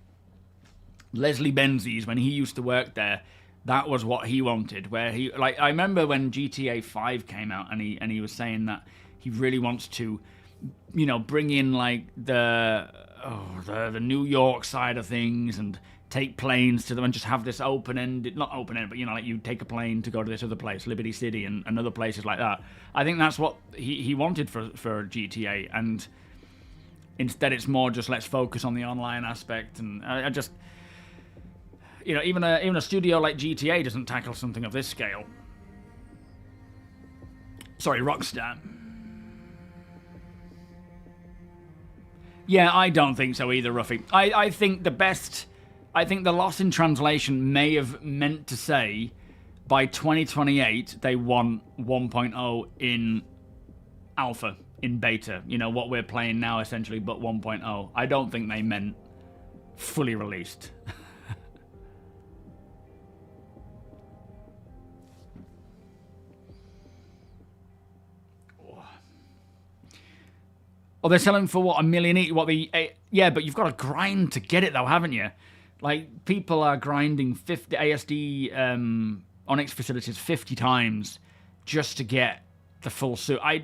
Leslie Benzies, when he used to work there, that was what he wanted. Where he, like, I remember when GTA 5 came out, and he was saying that he really wants to, you know, bring in like the New York side of things and take planes to them and just have this open-ended, not open-ended, but, you know, like you take a plane to go to this other place, Liberty City and other places like that. I think that's what he wanted for GTA, and instead it's more just let's focus on the online aspect. And I just, you know, even a studio like GTA doesn't tackle something of this scale. Sorry, Rockstar. Yeah, I don't think so either, Ruffy. I think the loss in translation may have meant to say by 2028 they want 1.0 in alpha, in beta. You know, what we're playing now essentially, but 1.0. I don't think they meant fully released. Oh, they're selling for what, $1 million each? Yeah, but you've got to grind to get it though, haven't you? Like, people are grinding 50 ASD Onyx facilities 50 times just to get the full suit. I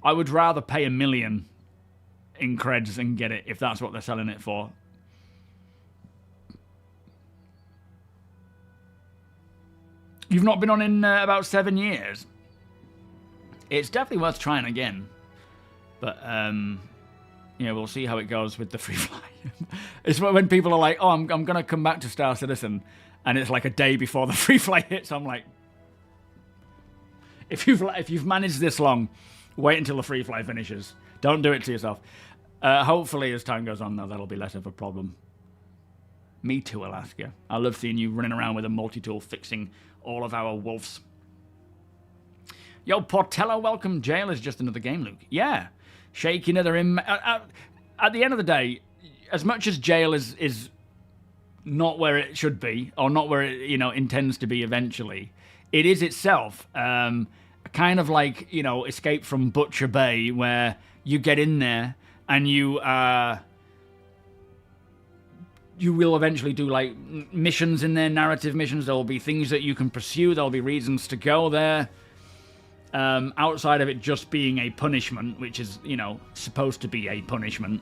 would rather pay $1 million in creds and get it if that's what they're selling it for. You've not been on in about 7 years. It's definitely worth trying again. But, yeah, we'll see how it goes with the free fly. It's when people are like, oh, I'm going to come back to Star Citizen, and it's like a day before the free fly hits. I'm like, if you've managed this long, Wait until the free fly finishes. Don't do it to yourself. Hopefully, as time goes on, though, that'll be less of a problem. Me too, Alaska. I love seeing you running around with a multi-tool fixing all of our wolves. Yo, Portello, welcome. Jail is just another game, Luke. Yeah. Shaking another... At the end of the day, as much as jail is not where it should be, or not where it, intends to be eventually, it is itself kind of like, Escape from Butcher Bay, where you get in there and you will eventually do like missions in there, narrative missions. There will be things that you can pursue. There will be reasons to go there. Outside of it just being a punishment, which is, supposed to be a punishment.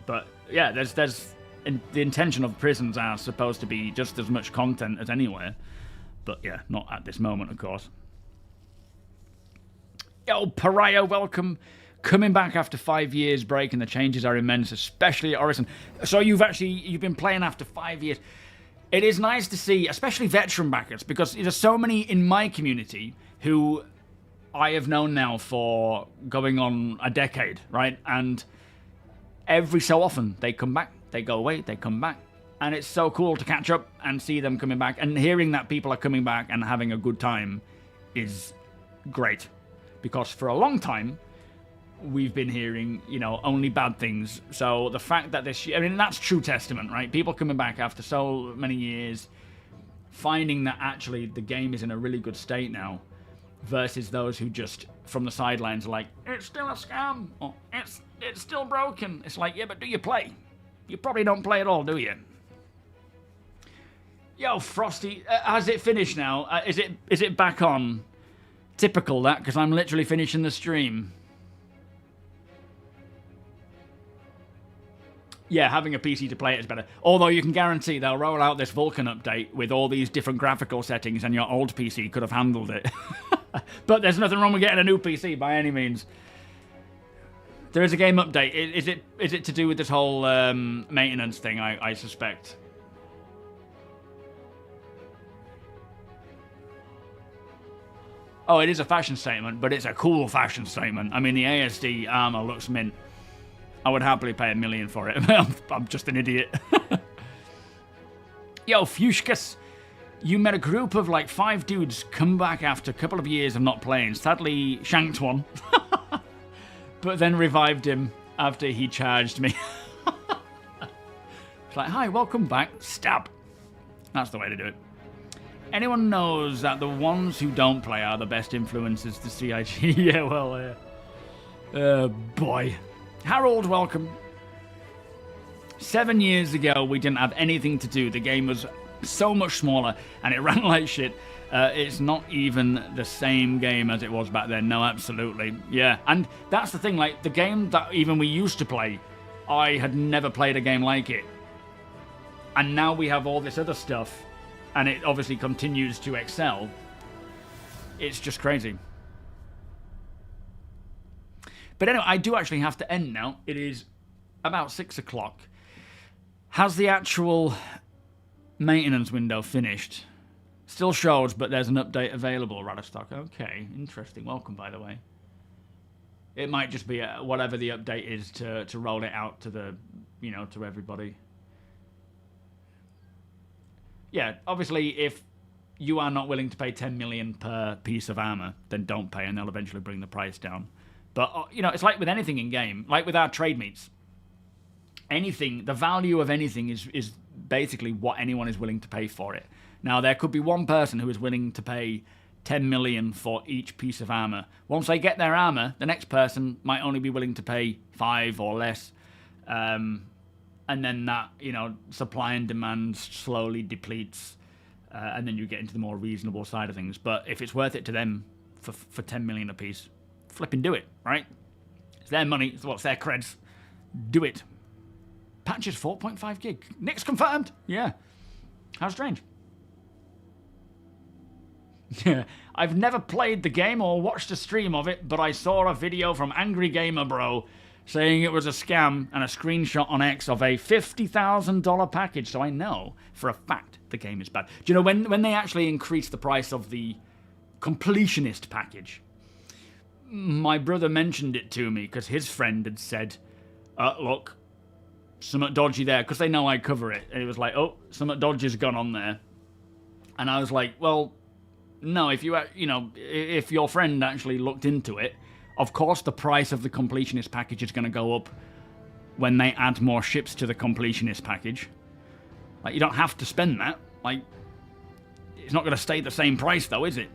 But yeah, there's the intention of prisons are supposed to be just as much content as anywhere. But yeah, not at this moment, of course. Yo, Pariah, welcome. Coming back after 5 years break, and the changes are immense, especially at Orison. So you've been playing after 5 years. It is nice to see, especially veteran backers, because there's so many in my community who I have known now for going on a decade, right? And every so often they come back, they go away, they come back. And it's so cool to catch up and see them coming back. And hearing that people are coming back and having a good time is great. Because for a long time, we've been hearing, only bad things. So the fact that that's true testament, right? People coming back after so many years, finding that actually the game is in a really good state now, versus those who just, from the sidelines, are like, it's still a scam, or it's still broken. It's like, yeah, but do you play? You probably don't play at all, do you? Yo, Frosty, has it finished now? Is it back on? Typical that, because I'm literally finishing the stream. Yeah, having a PC to play it is better. Although you can guarantee they'll roll out this Vulkan update with all these different graphical settings, and your old PC could have handled it. But there's nothing wrong with getting a new PC by any means. There is a game update. Is it to do with this whole maintenance thing, I suspect? Oh, it is a fashion statement, but it's a cool fashion statement. I mean, the ASD armor looks mint. I would happily pay $1 million for it. I'm just an idiot. Yo, Fushkas, you met a group of like 5 dudes come back after a couple of years of not playing. Sadly, shanked one. But then revived him after he charged me. It's like, hi, welcome back. Stab. That's the way to do it. Anyone knows that the ones who don't play are the best influences to CIG? Yeah, well, boy. Harold, welcome. 7 years ago, we didn't have anything to do. The game was so much smaller, and it ran like shit. It's not even the same game as it was back then. No, absolutely. Yeah, and that's the thing. Like, the game that even we used to play, I had never played a game like it. And now we have all this other stuff, and it obviously continues to excel. It's just crazy. But anyway, I do actually have to end now. It is about 6 o'clock. Has the actual maintenance window finished? Still shows, but there's an update available, Radastock. Okay, interesting. Welcome, by the way. It might just be whatever the update is to roll it out to the, to everybody. Yeah, obviously, if you are not willing to pay 10 million per piece of armor, then don't pay, and they'll eventually bring the price down. But, it's like with anything in game, like with our trade meets. Anything, the value of anything is basically what anyone is willing to pay for it. Now, there could be one person who is willing to pay 10 million for each piece of armor. Once they get their armor, the next person might only be willing to pay 5 or less. And then that, supply and demand slowly depletes. And then you get into the more reasonable side of things. But if it's worth it to them for 10 million apiece, flipping do it, right? It's their money, it's their creds. Do it. Patch is 4.5 gig. Nick's confirmed. Yeah. How strange. Yeah. I've never played the game or watched a stream of it, but I saw a video from Angry Gamer Bro saying it was a scam and a screenshot on X of a $50,000 package, so I know for a fact the game is bad. Do you know when they actually increased the price of the completionist package? my brother mentioned it to me because his friend had said, look, something dodgy there, because they know I cover it. And it was like, oh, something dodgy's gone on there. And I was like, well, no, if if your friend actually looked into it, of course the price of the completionist package is going to go up when they add more ships to the completionist package. Like, you don't have to spend that. Like, it's not going to stay the same price, though, is it?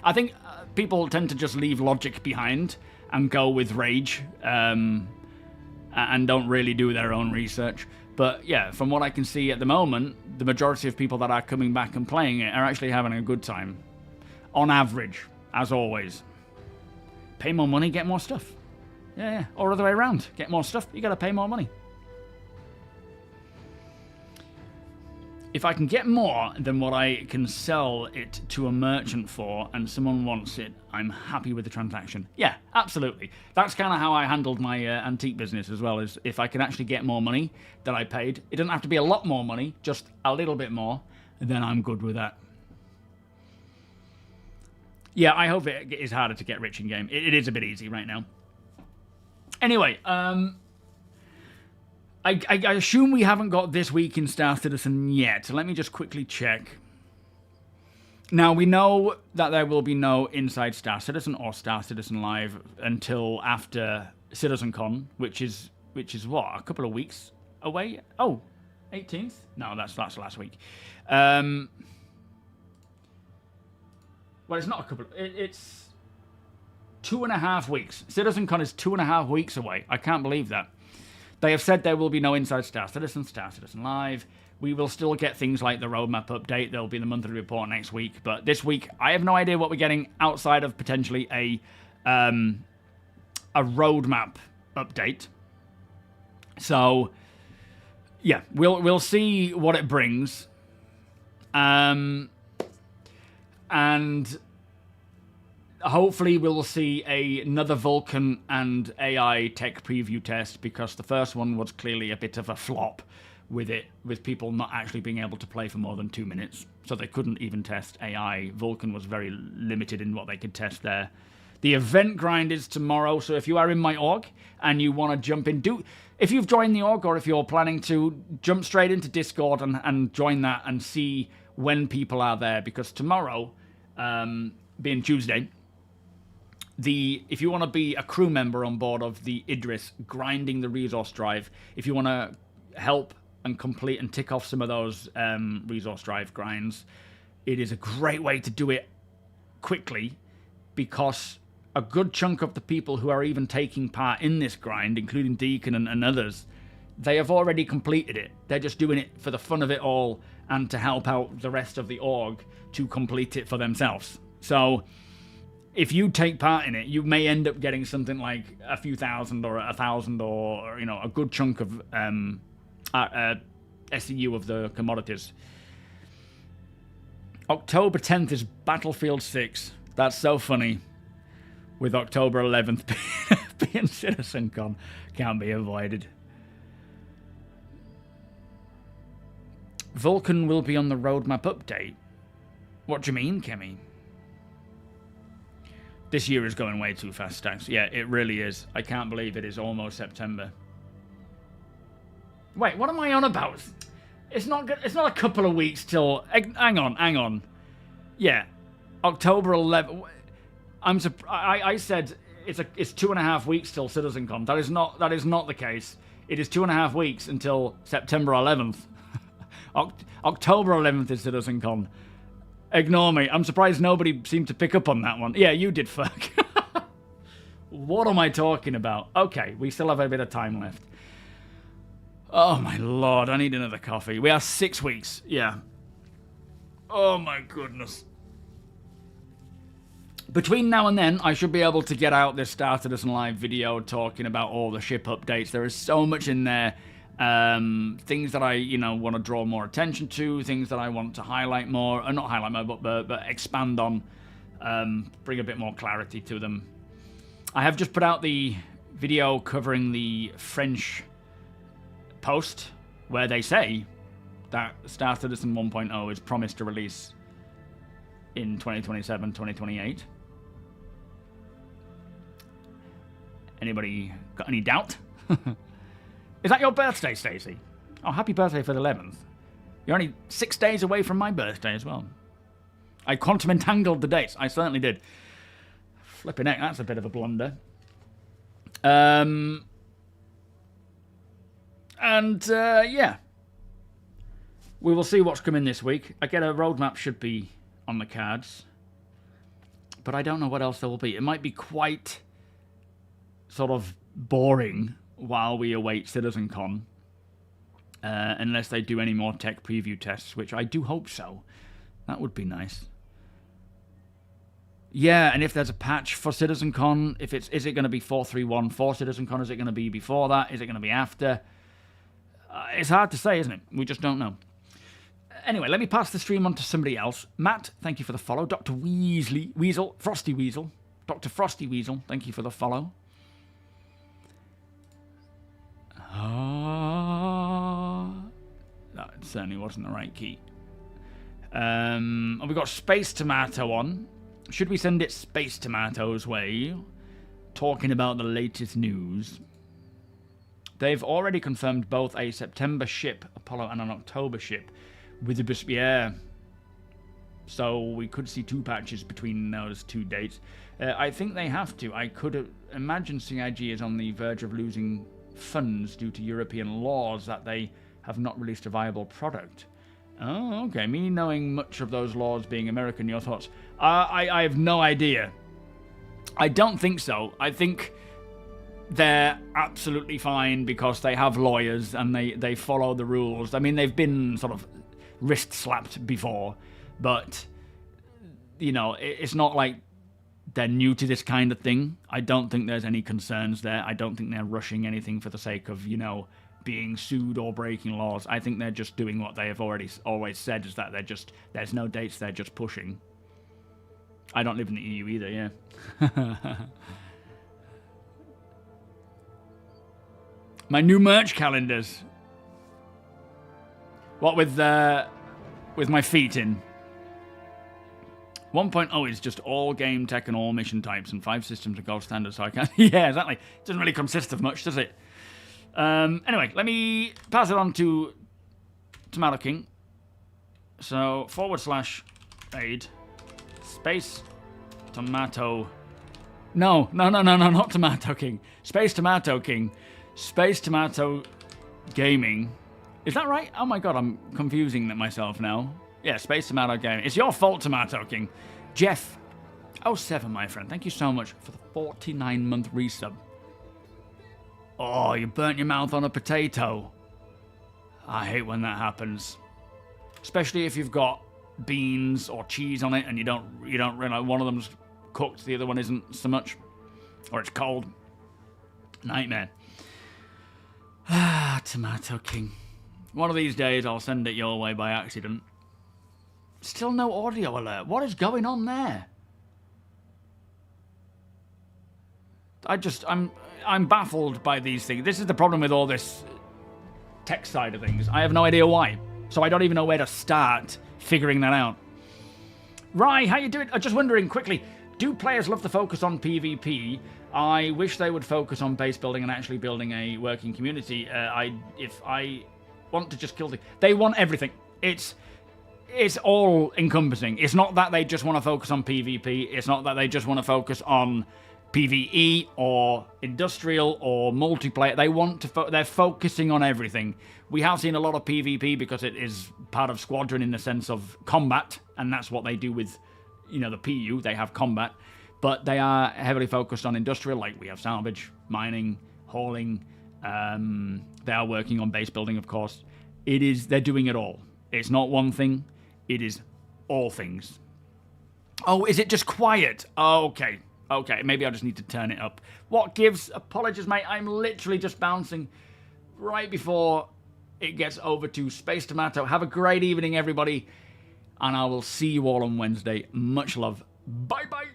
I think people tend to just leave logic behind and go with rage, and don't really do their own research. But yeah, from what I can see at the moment, the majority of people that are coming back and playing it are actually having a good time. On average, as always. Pay more money, get more stuff. Yeah. Or other way around. Get more stuff, you gotta pay more money. If I can get more than what I can sell it to a merchant for and someone wants it, I'm happy with the transaction. Yeah, absolutely. That's kind of how I handled my antique business as well, is if I can actually get more money than I paid. It doesn't have to be a lot more money, just a little bit more, then I'm good with that. Yeah, I hope it is harder to get rich in game. It is a bit easy right now. Anyway, I assume we haven't got this week in Star Citizen yet. Let me just quickly check. Now, we know that there will be no Inside Star Citizen or Star Citizen Live until after CitizenCon, which is what, a couple of weeks away? Oh, 18th? No, that's last week. Well, it's not a couple. It's 2.5 weeks. CitizenCon is 2.5 weeks away. I can't believe that. They have said there will be no Inside Star Citizen Live. We will still get things like the roadmap update. There will be the monthly report next week. But this week, I have no idea what we're getting outside of potentially a roadmap update. So, yeah, we'll see what it brings. And hopefully we'll see another Vulkan and AI tech preview test, because the first one was clearly a bit of a flop with people not actually being able to play for more than 2 minutes. So they couldn't even test AI. Vulkan was very limited in what they could test there. The event grind is tomorrow, so if you are in my org and you want to jump in, if you've joined the org, or if you're planning to jump straight into Discord and join that and see when people are there, because tomorrow, being Tuesday, if you want to be a crew member on board of the Idris grinding the resource drive, if you want to help and complete and tick off some of those resource drive grinds, it is a great way to do it quickly, because a good chunk of the people who are even taking part in this grind, including Deacon and others, they have already completed it. They're just doing it for the fun of it all and to help out the rest of the org to complete it for themselves. So if you take part in it, you may end up getting something like a few thousand or 1,000 or a good chunk of SEU of the commodities. October 10th is Battlefield 6. That's so funny. With October 11th being CitizenCon. Can't be avoided. Vulkan will be on the roadmap update. What do you mean, Kemi? This year is going way too fast, Stax. Yeah, it really is. I can't believe it is almost September. Wait, what am I on about? It's not a couple of weeks till... Hang on. Yeah, October 11th. I said it's 2.5 weeks till CitizenCon. That is not the case. It is 2.5 weeks until September 11th. October 11th is CitizenCon. Ignore me. I'm surprised nobody seemed to pick up on that one. Yeah, you did, fuck. What am I talking about? Okay, we still have a bit of time left. Oh my lord, I need another coffee. We are 6 weeks. Yeah. Oh my goodness. Between now and then, I should be able to get out this Star Citizen Live video talking about all the ship updates. There is so much in there. Things that I, want to draw more attention to, things that I want to highlight more, not highlight more, but expand on, bring a bit more clarity to them. I have just put out the video covering the French post where they say that Star Citizen 1.0 is promised to release in 2027, 2028. Anybody got any doubt? Is that your birthday, Stacey? Oh, happy birthday for the 11th. You're only 6 days away from my birthday as well. I quantum entangled the dates. I certainly did. Flipping heck, that's a bit of a blunder. Yeah. We will see what's coming this week. I get a roadmap should be on the cards. But I don't know what else there will be. It might be quite sort of boring while we await CitizenCon. Unless they do any more tech preview tests, which I do hope so. That would be nice. Yeah, and if there's a patch for CitizenCon, is it going to be 4.3.1 for CitizenCon? Is it going to be before that? Is it going to be after? It's hard to say, isn't it? We just don't know. Anyway, let me pass the stream on to somebody else. Matt, thank you for the follow. Dr. Frosty Weasel. Dr. Frosty Weasel, thank you for the follow. That certainly wasn't the right key. We've got Space Tomato on. Should we send it Space Tomato's way? Talking about the latest news. They've already confirmed both a September ship, Apollo, and an October ship. With the yeah. So we could see 2 patches between those 2 dates. I think they have to. I could imagine CIG is on the verge of losing funds due to European laws that they have not released a viable product. Oh, okay. Me knowing much of those laws being American, your thoughts? I have no idea. I don't think so. I think they're absolutely fine because they have lawyers and they follow the rules. I mean, they've been sort of wrist slapped before, but, you know, it's not like they're new to this kind of thing. I don't think there's any concerns there. I don't think they're rushing anything for the sake of, you know, being sued or breaking laws. I think they're just doing what they have always said, is that there's no dates, they're just pushing. I don't live in the EU either, yeah. My new merch calendars. What with my feet in. 1.0 is just all game tech and all mission types, and 5 systems are gold standard, so I can't... Yeah, exactly. It doesn't really consist of much, does it? Anyway, let me pass it on to Tomato King. So, /aid space tomato... No, not Tomato King. Space Tomato King. Space Tomato Gaming. Is that right? Oh my god, I'm confusing myself now. Yeah, Space Tomato Gaming. It's your fault, Tomato King. Jeff. 07, my friend. Thank you so much for the 49-month resub. Oh, you burnt your mouth on a potato. I hate when that happens. Especially if you've got beans or cheese on it and you don't realize one of them's cooked, the other one isn't so much. Or it's cold. Nightmare. Ah, Tomato King. One of these days I'll send it your way by accident. Still no audio alert. What is going on there? I'm baffled by these things. This is the problem with all this tech side of things. I have no idea why. So I don't even know where to start figuring that out. Rye, how you doing? I'm just wondering quickly, do players love the focus on PvP? I wish they would focus on base building and actually building a working community. If I want to just kill they want everything. It's all encompassing. It's not that they just want to focus on PvP. It's not that they just want to focus on PvE or industrial or multiplayer. They want to. They're focusing on everything. We have seen a lot of PvP because it is part of Squadron in the sense of combat, and that's what they do with, you know, the PU. They have combat, but they are heavily focused on industrial. Like we have salvage, mining, hauling. They are working on base building, of course. They're doing it all. It's not one thing. It is all things. Oh, is it just quiet? Oh, okay. Okay, maybe I just need to turn it up. What gives? Apologies, mate. I'm literally just bouncing right before it gets over to Space Tomato. Have a great evening, everybody. And I will see you all on Wednesday. Much love. Bye-bye.